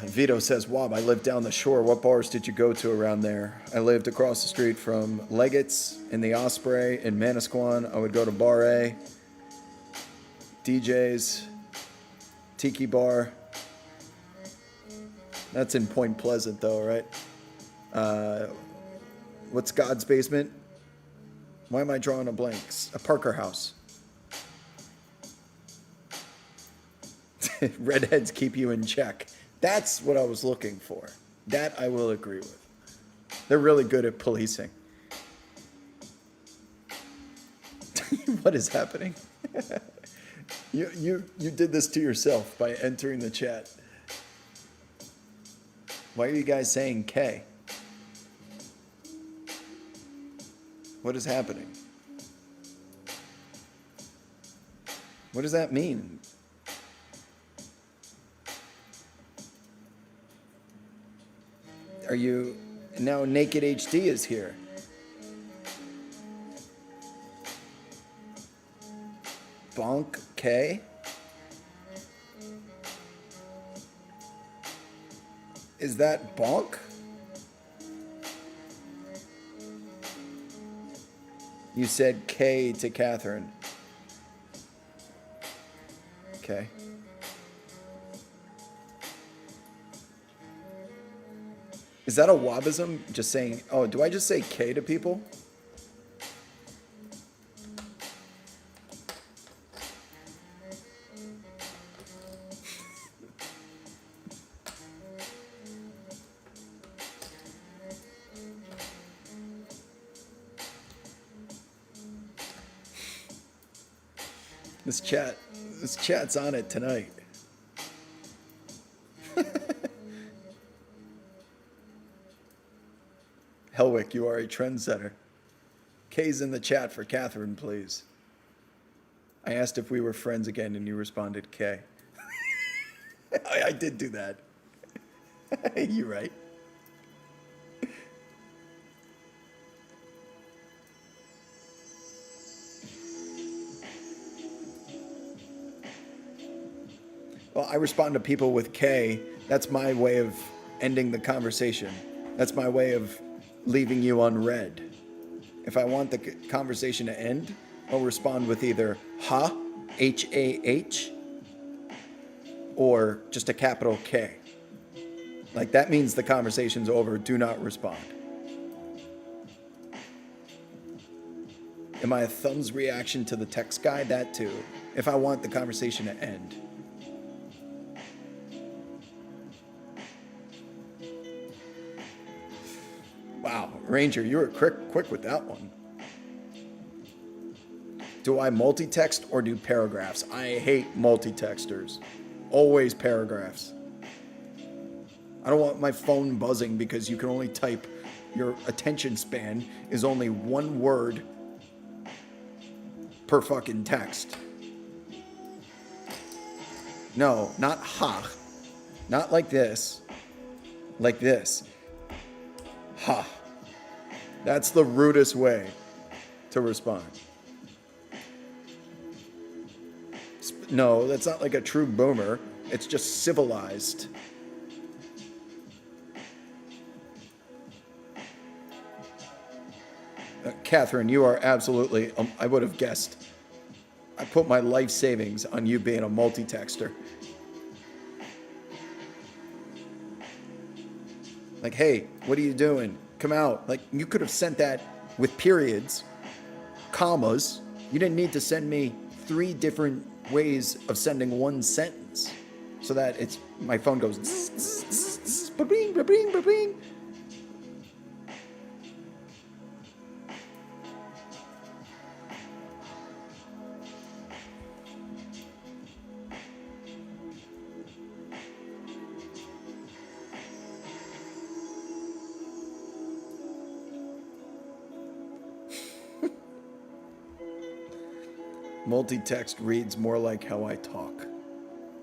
Vito says, Wob, I live down the shore. What bars did you go to around there? I lived across the street from Leggett's in the Osprey in Manasquan. I would go to Bar A, DJ's, Tiki Bar. That's in Point Pleasant, though, right? What's God's Basement? Why am I drawing a blank? A Parker House. Redheads keep you in check. That's what I was looking for. That I will agree with. They're really good at policing. What is happening? You did this to yourself by entering the chat. Why are you guys saying K? What is happening? What does that mean? Are you now? Naked HD is here. Bonk K. Is that bonk? You said K to Catherine. Okay. Is that a Wobism? Just saying, oh, do I just say K to people? This chat's on it tonight. Helwick, you are a trendsetter. K's in the chat for Catherine, please. I asked if we were friends again, and you responded K. I did do that. You're right. Well, I respond to people with K. That's my way of ending the conversation. That's my way of leaving you unread. If I want the conversation to end, I'll respond with either ha, H-A-H, or just a capital K. Like, that means the conversation's over. Do not respond. Am I a thumbs reaction to the text guy? That too. If I want the conversation to end. Wow, Ranger, you were quick with that one. Do I multi-text or do paragraphs? I hate multi-texters. Always paragraphs. I don't want my phone buzzing because you can only type, your attention span is only one word per fucking text. No, not ha. Not like this. Like this. Ha. That's the rudest way to respond. No, that's not like a true boomer. It's just civilized. Catherine, you are absolutely, I would have guessed. I put my life savings on you being a multi-texter. Like, hey, what are you doing? Come out. Like, you could have sent that with periods, commas. You didn't need to send me 3 different ways of sending one sentence so that it's, my phone goes, ba-bing, ba-bing, ba-bing. Multi-text reads more like how I talk.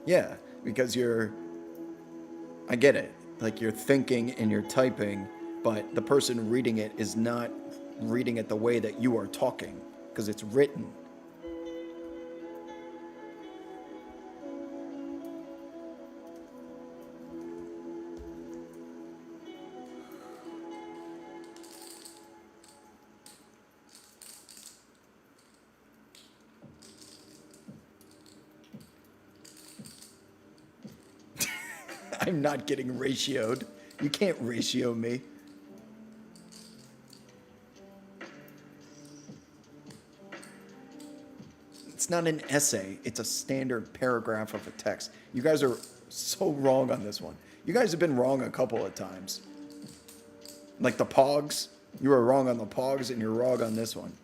Yeah, because I get it. Like, you're thinking and you're typing, but the person reading it is not reading it the way that you are talking, because it's written. I'm not getting ratioed. You can't ratio me. It's not an essay. It's a standard paragraph of a text. You guys are so wrong on this one. You guys have been wrong a couple of times. Like the pogs. You were wrong on the pogs and you're wrong on this one.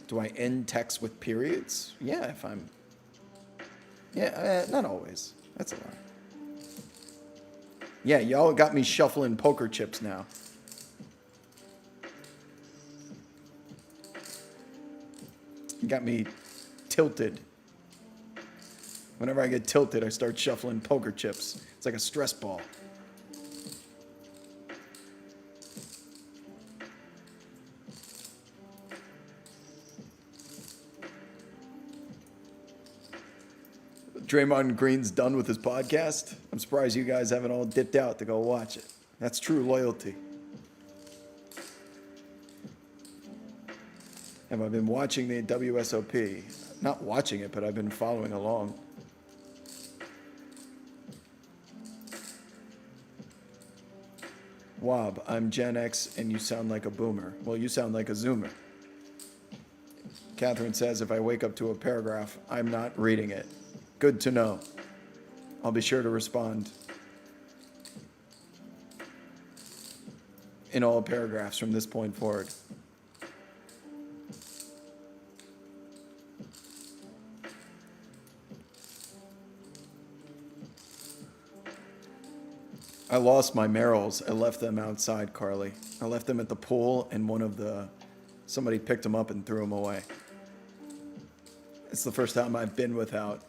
Do I end text with periods? Yeah, if I'm... Yeah, not always. That's a lie. Yeah, y'all got me shuffling poker chips now. You got me tilted. Whenever I get tilted, I start shuffling poker chips. It's like a stress ball. Draymond Green's done with his podcast. I'm surprised you guys haven't all dipped out to go watch it. That's true loyalty. Have I been watching the WSOP? Not watching it, but I've been following along. Wob, I'm Gen X and you sound like a boomer. Well, you sound like a zoomer. Catherine says if I wake up to a paragraph, I'm not reading it. Good to know. I'll be sure to respond in all paragraphs from this point forward. I lost my Merrills. I left them outside, Carly. I left them at the pool, and somebody picked them up and threw them away. It's the first time I've been without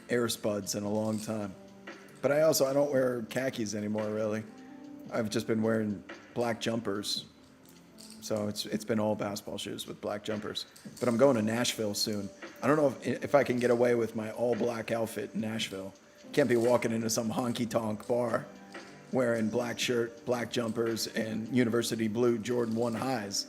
air spuds in a long time. But I don't wear khakis anymore, really. I've just been wearing black jumpers. So it's been all basketball shoes with black jumpers. But I'm going to Nashville soon. I don't know if I can get away with my all black outfit in Nashville. Can't be walking into some honky-tonk bar wearing black shirt, black jumpers, and university blue Jordan 1 highs.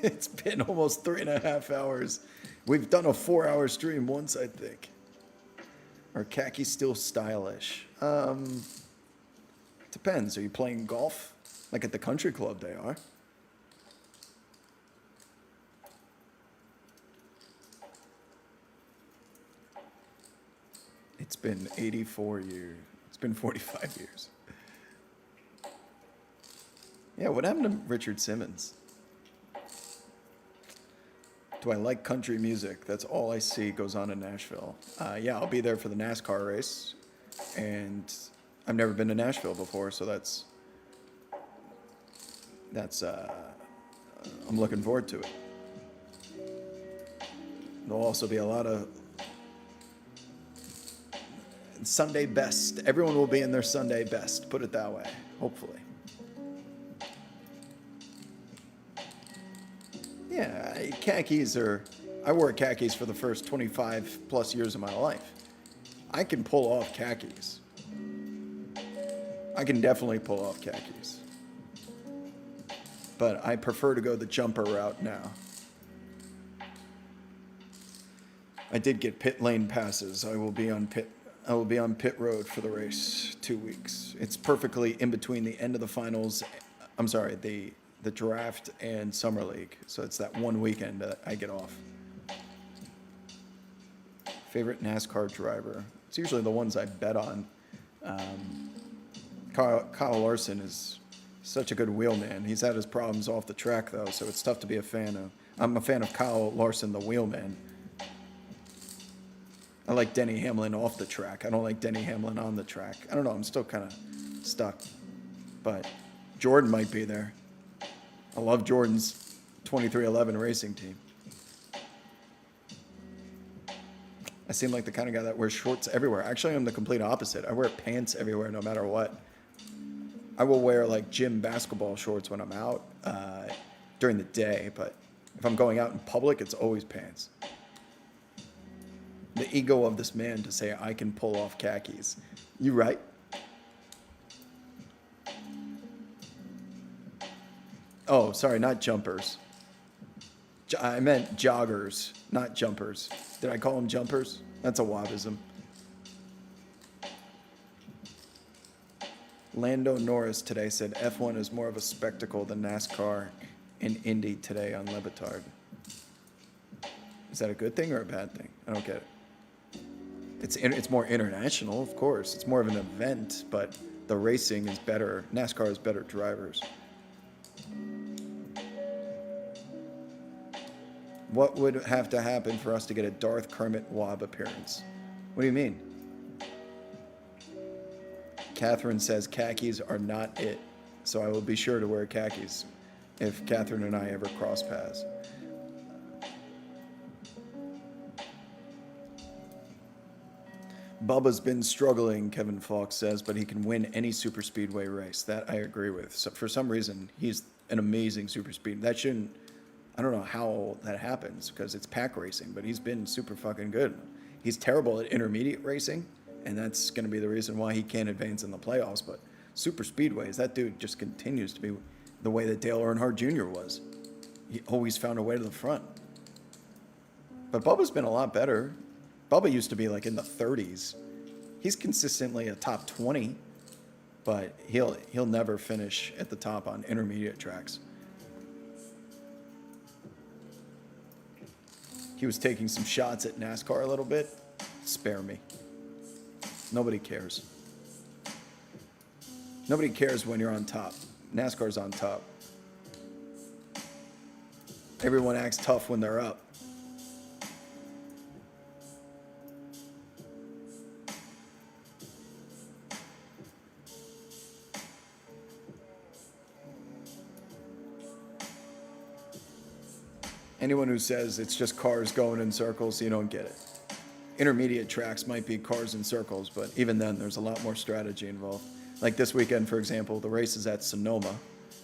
It's been almost 3.5 hours. We've done a 4-hour stream once, I think. Are khakis still stylish? Depends. Are you playing golf? Like at the country club, they are. It's been 84 years. It's been 45 years. Yeah, what happened to Richard Simmons? Do I like country music? That's all I see goes on in Nashville. Yeah, I'll be there for the NASCAR race. And I've never been to Nashville before, so that's I'm looking forward to it. There'll also be a lot of Sunday best. Everyone will be in their Sunday best, put it that way, hopefully. Yeah, khakis are, I wore khakis for the first 25 plus years of my life. I can pull off khakis. I can definitely pull off khakis. But I prefer to go the jumper route now. I did get pit lane passes. I will be on pit road for the race 2 weeks. It's perfectly in between the end of the finals. I'm sorry, the draft and summer league. So it's that one weekend that I get off. Favorite NASCAR driver? It's usually the ones I bet on. Kyle Larson is such a good wheelman. He's had his problems off the track though, so it's tough to be a fan of. I'm a fan of Kyle Larson, the wheelman. I like Denny Hamlin off the track. I don't like Denny Hamlin on the track. I don't know, I'm still kind of stuck. But Jordan might be there. I love Jordan's 2311 racing team. I seem like the kind of guy that wears shorts everywhere. Actually, I'm the complete opposite. I wear pants everywhere no matter what. I will wear like gym basketball shorts when I'm out during the day, but if I'm going out in public, it's always pants. The ego of this man to say I can pull off khakis. You right? Oh, sorry, not jumpers. I meant joggers, not jumpers. Did I call them jumpers? That's a Wabbism. Lando Norris today said F1 is more of a spectacle than NASCAR and Indy today on Levitard. Is that a good thing or a bad thing? I don't get it. It's more international, of course. It's more of an event, but the racing is better. NASCAR has better drivers. What would have to happen for us to get a Darth Kermit Wob appearance? What do you mean? Catherine says khakis are not it, so I will be sure to wear khakis if Catherine and I ever cross paths. Bubba's been struggling, Kevin Fox says, but he can win any super speedway race. That I agree with. So for some reason, he's an amazing super speed. That shouldn't, I don't know how that happens because it's pack racing, but he's been super fucking good. He's terrible at intermediate racing, and that's going to be the reason why he can't advance in the playoffs. But super speedways, that dude just continues to be the way that Dale Earnhardt Jr. was. He always found a way to the front. But Bubba's been a lot better. Bubba used to be like in the 30s. He's consistently a top 20, but he'll never finish at the top on intermediate tracks. He was taking some shots at NASCAR a little bit. Spare me. Nobody cares. Nobody cares when you're on top. NASCAR's on top. Everyone acts tough when they're up. Anyone who says it's just cars going in circles, you don't get it. Intermediate tracks might be cars in circles, but even then, there's a lot more strategy involved. Like this weekend, for example, the race is at Sonoma.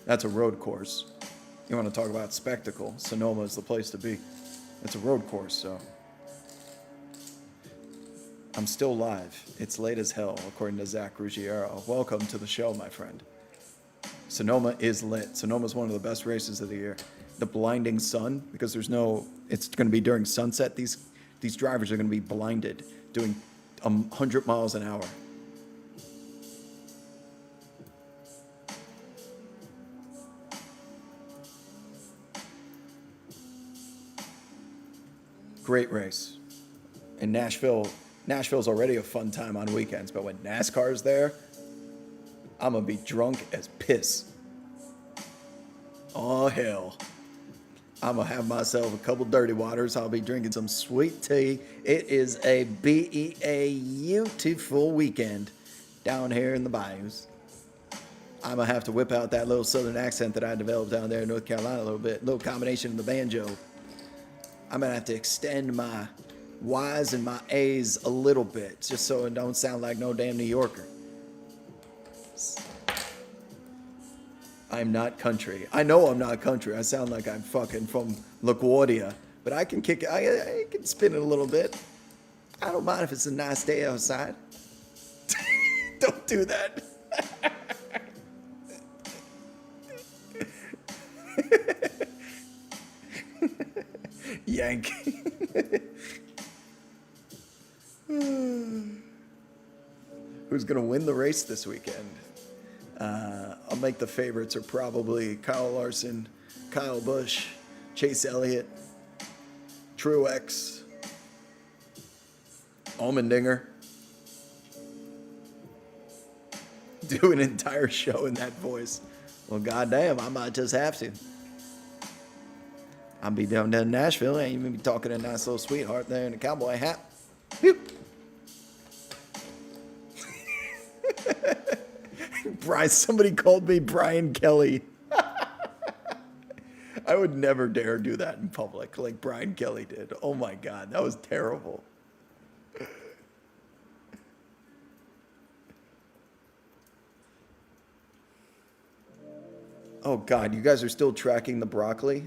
That's a road course. You want to talk about spectacle, Sonoma is the place to be. It's a road course, so. I'm still live. It's late as hell, according to Zach Ruggiero. Welcome to the show, my friend. Sonoma is lit. Sonoma is one of the best races of the year. The blinding sun, because it's going to be during sunset. These drivers are going to be blinded doing 100 miles an hour. Great race. In Nashville's already a fun time on weekends, but when NASCAR's there, I'm going to be drunk as piss. Oh, hell. I'm going to have myself a couple dirty waters. I'll be drinking some sweet tea. It is a beautiful weekend down here in the bayous. I'm going to have to whip out that little southern accent that I developed down there in North Carolina a little bit. A little combination of the banjo. I'm going to have to extend my Y's and my A's a little bit, just so it don't sound like no damn New Yorker. I'm not country. I know I'm not country. I sound like I'm fucking from LaGuardia, but I can kick it. I can spin it a little bit. I don't mind if it's a nice day outside. Don't do that. Yank. Who's going to win the race this weekend? I'll make the favorites are probably Kyle Larson, Kyle Busch, Chase Elliott, Truex, Allmendinger. Do an entire show in that voice. Well, goddamn, I might just have to. I'll be down there in Nashville. I ain't even be talking to a nice little sweetheart there in a cowboy hat. Whoop. Somebody called me Brian Kelly. I would never dare do that in public like Brian Kelly did. Oh my God, that was terrible. Oh God, you guys are still tracking the broccoli?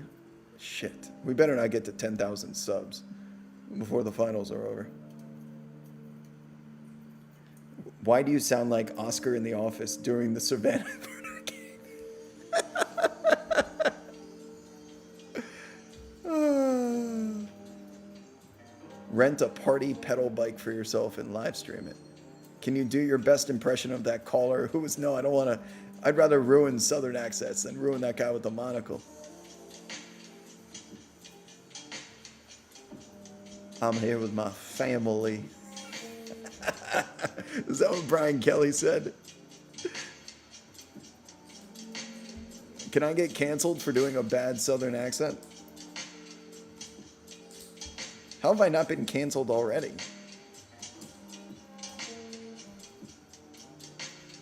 Shit, we better not get to 10,000 subs before the finals are over. Why do you sound like Oscar in The Office during the Savannah game? Rent a party pedal bike for yourself and live stream it. Can you do your best impression of that caller who was, no, I don't want to, I'd rather ruin Southern accents than ruin that guy with the monocle. I'm here with my family. Is that what Brian Kelly said? Can I get canceled for doing a bad Southern accent? How have I not been canceled already?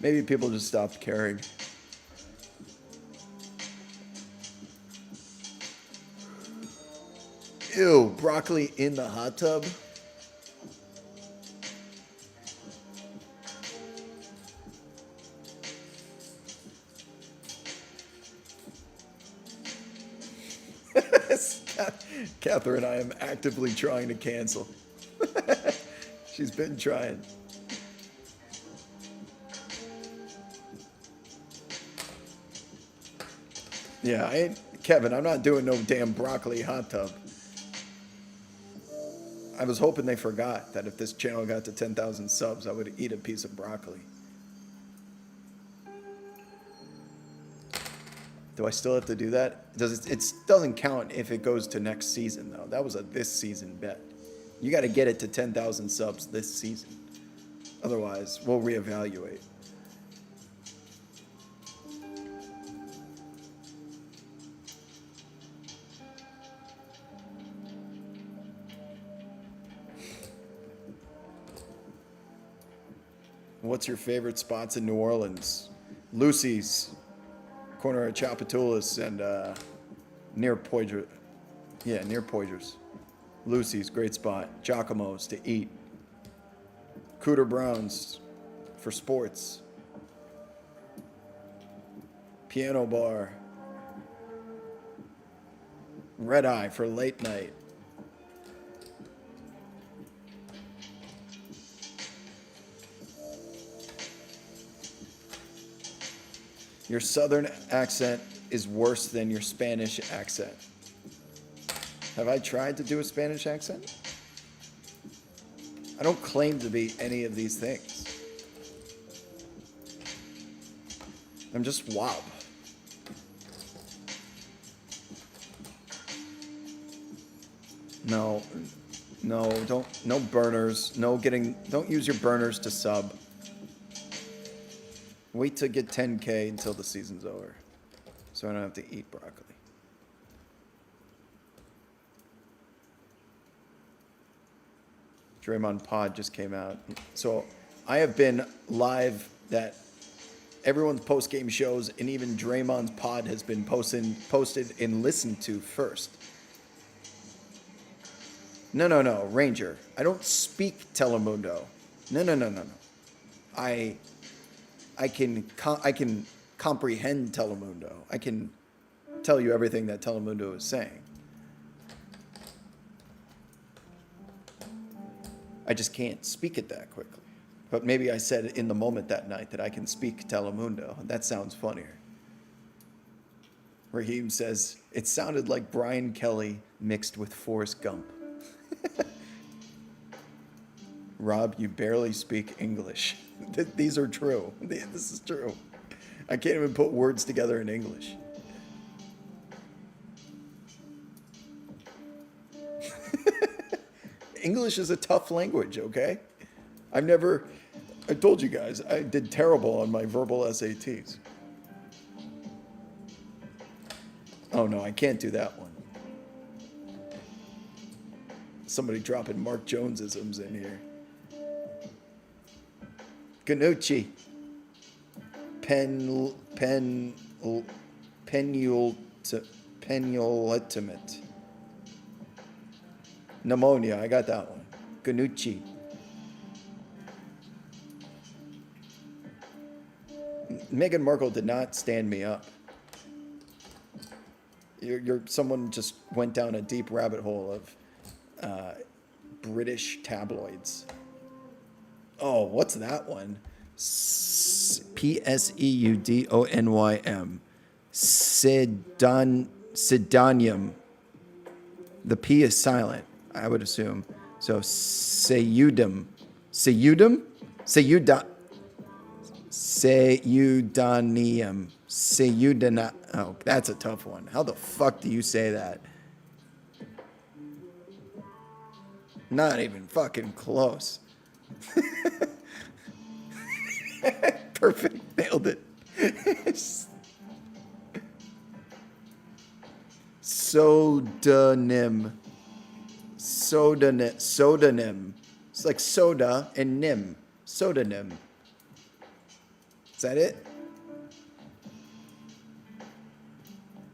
Maybe people just stopped caring. Ew, broccoli in the hot tub? Catherine, I am actively trying to cancel. She's been trying. Yeah, Kevin, I'm not doing no damn broccoli hot tub. I was hoping they forgot that if this channel got to 10,000 subs, I would eat a piece of broccoli. Do I still have to do that? It doesn't count if it goes to next season, though. That was a this season bet. You got to get it to 10,000 subs this season. Otherwise, we'll reevaluate. What's your favorite spots in New Orleans? Lucy's, corner of Chapatoulas and near Poydras. Yeah, near Poitras. Lucy's, great spot. Giacomo's to eat. Cooter Brown's for sports. Piano Bar. Red Eye for late night. Your southern accent is worse than your Spanish accent. Have I tried to do a Spanish accent? I don't claim to be any of these things. I'm just Wob. No, no burners. Don't use your burners to sub. Wait to get 10K until the season's over, so I don't have to eat broccoli. Draymond pod just came out. So I have been live that everyone's post-game shows and even Draymond's pod has been posted and listened to first. No, Ranger. I don't speak Telemundo. No. I can comprehend Telemundo. I can tell you everything that Telemundo is saying. I just can't speak it that quickly. But maybe I said in the moment that night that I can speak Telemundo. That sounds funnier. Raheem says, it sounded like Brian Kelly mixed with Forrest Gump. Rob, you barely speak English. These are true. This is true. I can't even put words together in English. English is a tough language, okay? I told you guys, I did terrible on my verbal SATs. Oh no, I can't do that one. Somebody dropping Mark Jones-isms in here. Ganucci. Penultimate. Pneumonia, I got that one. Ganucci. Meghan Markle did not stand me up. Someone just went down a deep rabbit hole of British tabloids. Oh, what's that one? Pseudonyym. Pseudonium. The P is silent, I would assume. So, Pseudonium. Pseudonium. Oh, that's a tough one. How the fuck do you say that? Not even fucking close. Perfect. Nailed it. Pseudonym. Pseudonym. It's like soda and nim. Pseudonym. Is that it?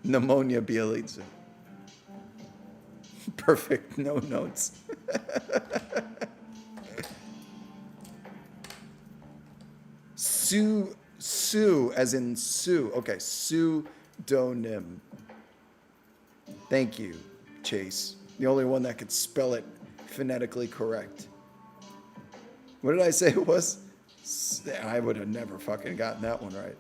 Pneumonia Bielitsa. Perfect. No notes. Sue, as in Sue. Okay, pseudonym. Thank you, Chase. The only one that could spell it phonetically correct. What did I say it was? I would have never fucking gotten that one right.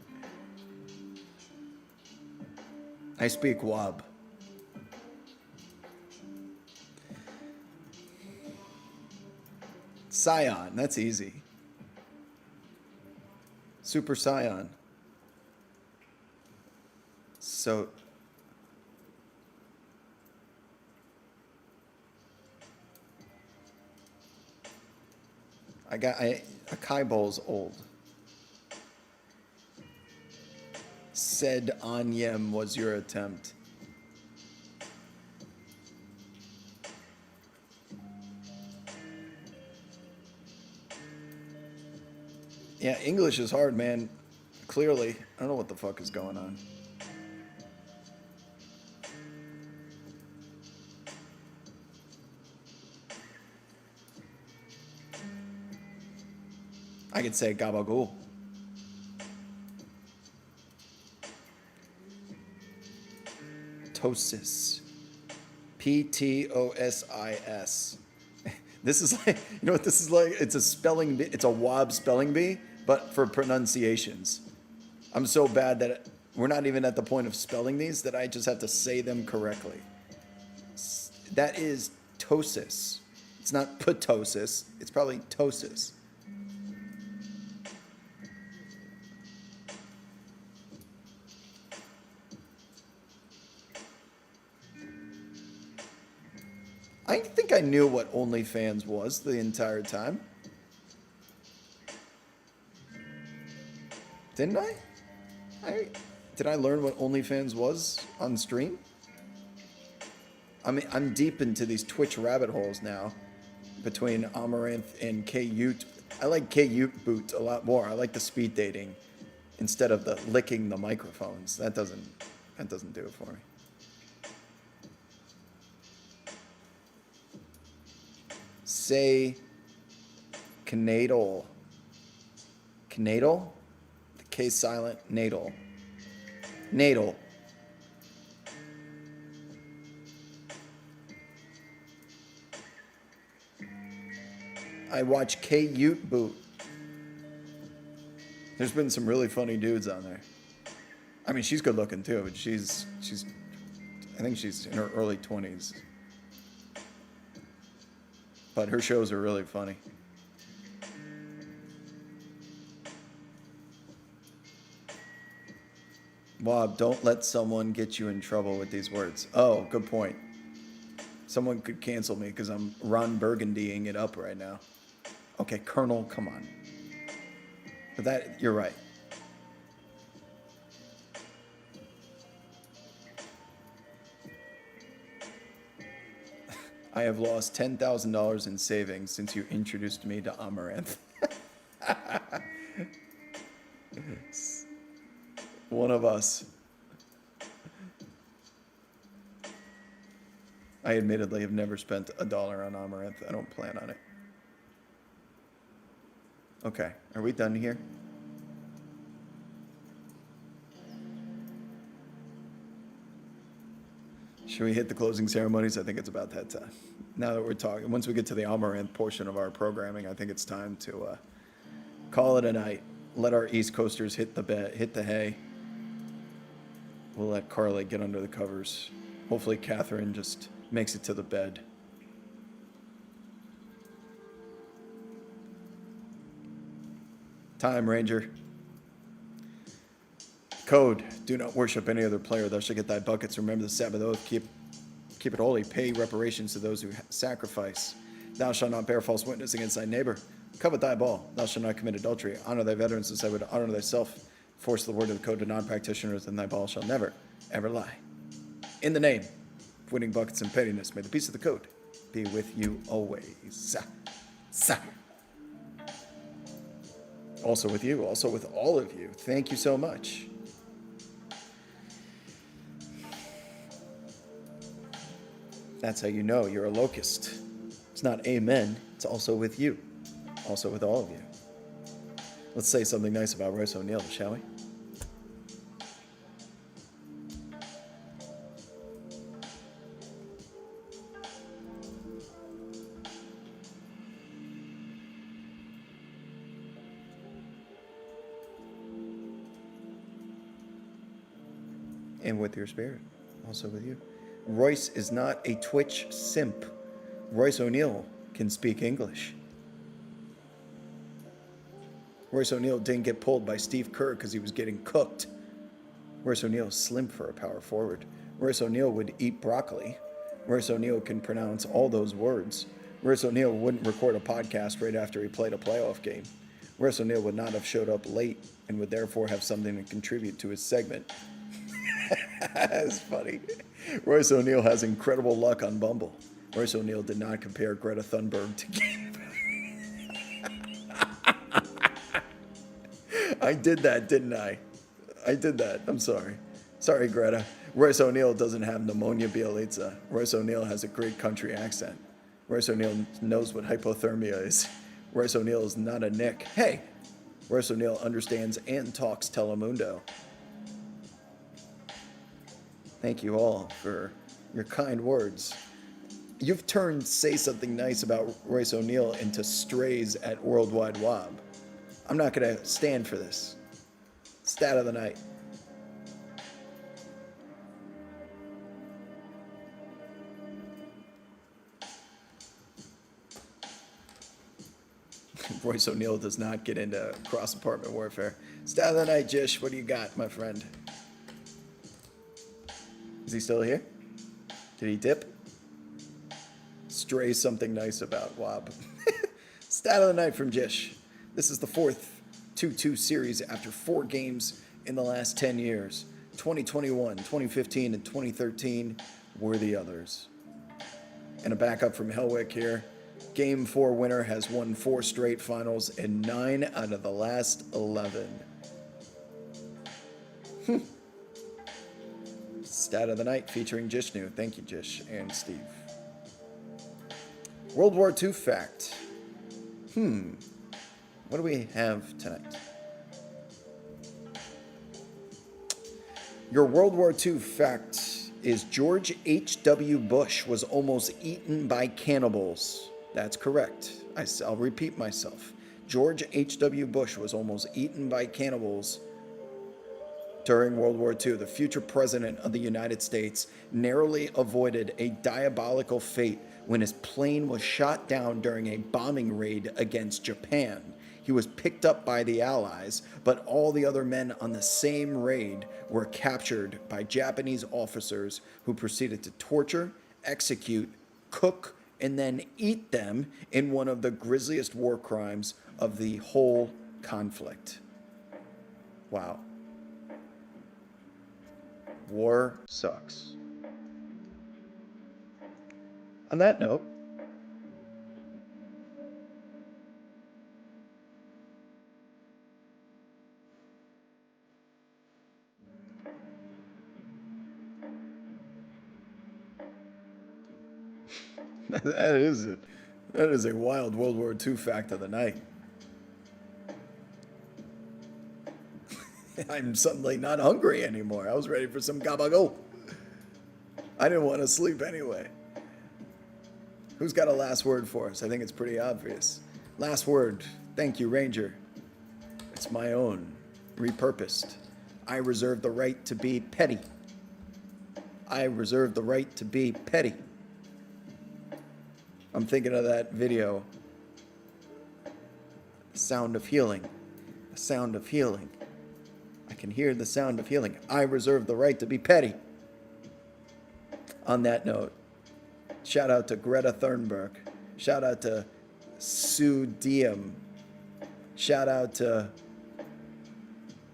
I speak Wob. Scion, that's easy. Super Scion. So Akai Bowl's old. Said Anyem was your attempt. Yeah, English is hard, man. Clearly. I don't know what the fuck is going on. I could say gabagool. Ptosis. Ptosis. This is like, you know what this is like? It's a spelling bee. It's a wob spelling bee, but for pronunciations. I'm so bad that we're not even at the point of spelling these that I just have to say them correctly. That is ptosis. It's not ptosis. It's probably ptosis. I think I knew what OnlyFans was the entire time. Didn't I? Did I learn what OnlyFans was on stream? I mean, I'm deep into these Twitch rabbit holes now between Amaranth and K-Ute. I like K-Ute boot a lot more. I like the speed dating instead of the licking the microphones. That doesn't do it for me. Say Canadal. Canadal? The K silent. Nadal. Nadal. I watch K-Ute boot. There's been some really funny dudes on there. I mean, she's good looking too, but she's I think she's in her early 20s. But her shows are really funny. Bob, don't let someone get you in trouble with these words. Oh, good point. Someone could cancel me because I'm Ron Burgundying it up right now. Okay, Colonel, come on. But that, you're right. I have lost $10,000 in savings since you introduced me to Amaranth. One of us. I admittedly have never spent $1 on Amaranth. I don't plan on it. Okay, are we done here? Should we hit the closing ceremonies? I think it's about that time. Now that we're talking, once we get to the Amaranth portion of our programming, I think it's time to call it a night. Let our East Coasters hit the hay. We'll let Carly get under the covers. Hopefully Catherine just makes it to the bed. Time, Ranger. Code, do not worship any other player. Thou shalt get thy buckets. Remember the Sabbath oath. Keep it holy. Pay reparations to those who sacrifice. Thou shalt not bear false witness against thy neighbor. Covet thy ball. Thou shalt not commit adultery. Honor thy veterans as I would honor thyself. Force the word of the code to non-practitioners, and thy ball shall never, ever lie. In the name of winning buckets and pettiness, may the peace of the code be with you always. Also with you, also with all of you. Thank you so much. That's how you know you're a locust. It's not amen, it's also with you. Also with all of you. Let's say something nice about Royce O'Neal, shall we? And with your spirit, also with you. Royce is not a Twitch simp. Royce O'Neal can speak English. Royce O'Neal didn't get pulled by Steve Kerr because he was getting cooked. Royce O'Neal is slim for a power forward. Royce O'Neal would eat broccoli. Royce O'Neal can pronounce all those words. Royce O'Neal wouldn't record a podcast right after he played a playoff game. Royce O'Neal would not have showed up late and would therefore have something to contribute to his segment. That's funny. Royce O'Neal has incredible luck on Bumble. Royce O'Neal did not compare Greta Thunberg to I did that, didn't I? I did that. I'm sorry. Sorry, Greta. Royce O'Neal doesn't have pneumonia Bielitsa. Royce O'Neal has a great country accent. Royce O'Neal knows what hypothermia is. Royce O'Neal is not a Nick. Hey, Royce O'Neal understands and talks Telemundo. Thank you all for your kind words. You've turned Say Something Nice About Royce O'Neal into strays at Worldwide Wob. I'm not going to stand for this. Stat of the night. Royce O'Neal does not get into cross-apartment warfare. Stat of the night, Jish. What do you got, my friend? Is he still here? Did he dip? Stray something nice about Wob. Stat of the night from Jish. This is the fourth 2-2 series after 4 games in the last 10 years. 2021, 2015, and 2013 were the others. And a backup from Helwick here. Game 4 winner has won 4 straight finals and 9 out of the last 11. Stat of the night featuring Jishnu. Thank you, Jish and Steve. World War II fact. What do we have tonight? Your World War II fact is George H.W. Bush was almost eaten by cannibals. That's correct. I'll repeat myself. George H.W. Bush was almost eaten by cannibals during World War II. The future president of the United States narrowly avoided a diabolical fate when his plane was shot down during a bombing raid against Japan. He was picked up by the Allies, but all the other men on the same raid were captured by Japanese officers who proceeded to torture, execute, cook, and then eat them in one of the grisliest war crimes of the whole conflict. Wow. War sucks. On that note, that is a wild World War II fact of the night. I'm suddenly not hungry anymore. I was ready for some gabagool. I didn't want to sleep anyway. Who's got a last word for us? I think it's pretty obvious. Last word. Thank you, Ranger. It's my own. Repurposed. I reserve the right to be petty. I reserve the right to be petty. I'm thinking of that video. The sound of healing. The sound of healing. I can hear the sound of healing. I reserve the right to be petty. On that note, shout out to Greta Thunberg. Shout out to Sue Diem. Shout out to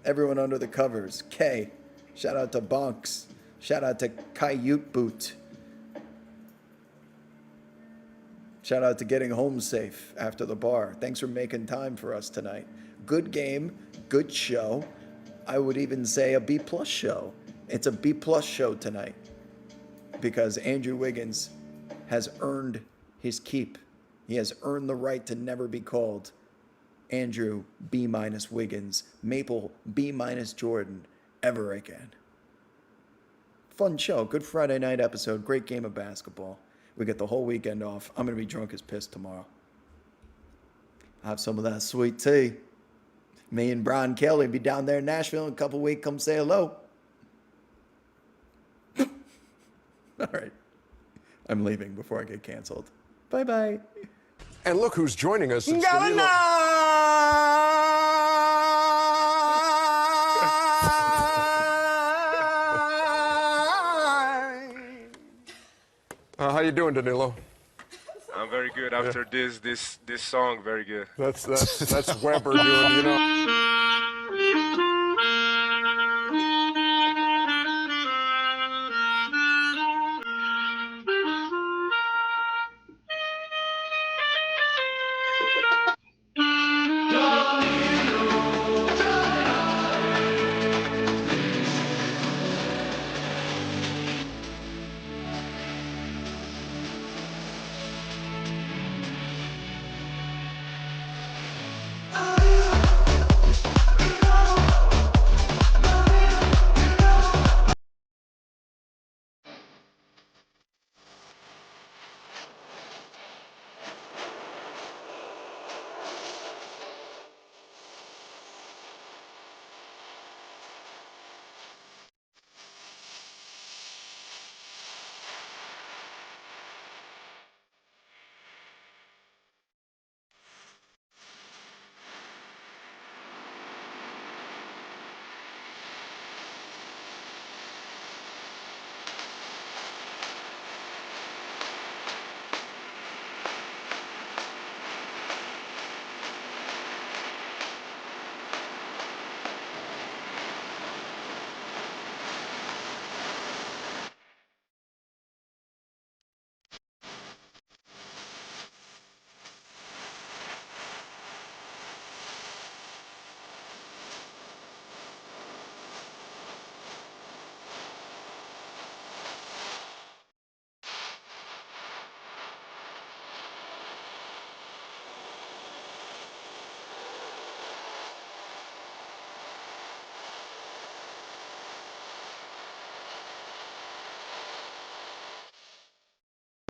everyone under the covers. K. Shout out to Bonks. Shout out to Kayute Boot. Shout out to getting home safe after the bar. Thanks for making time for us tonight. Good game, good show. I would even say a B+ show. It's a B+ show tonight because Andrew Wiggins has earned his keep. He has earned the right to never be called Andrew B- Wiggins, Maple B- Jordan ever again. Fun show. Good Friday night episode. Great game of basketball. We get the whole weekend off. I'm going to be drunk as piss tomorrow. I'll have some of that sweet tea. Me and Brian Kelly be down there in Nashville in a couple weeks. Come say hello. All right. I'm leaving before I get canceled. Bye-bye.
And look who's joining us. It's how you doing, Danilo?
I'm very good after this song. Very good.
That's Weber doing, you know.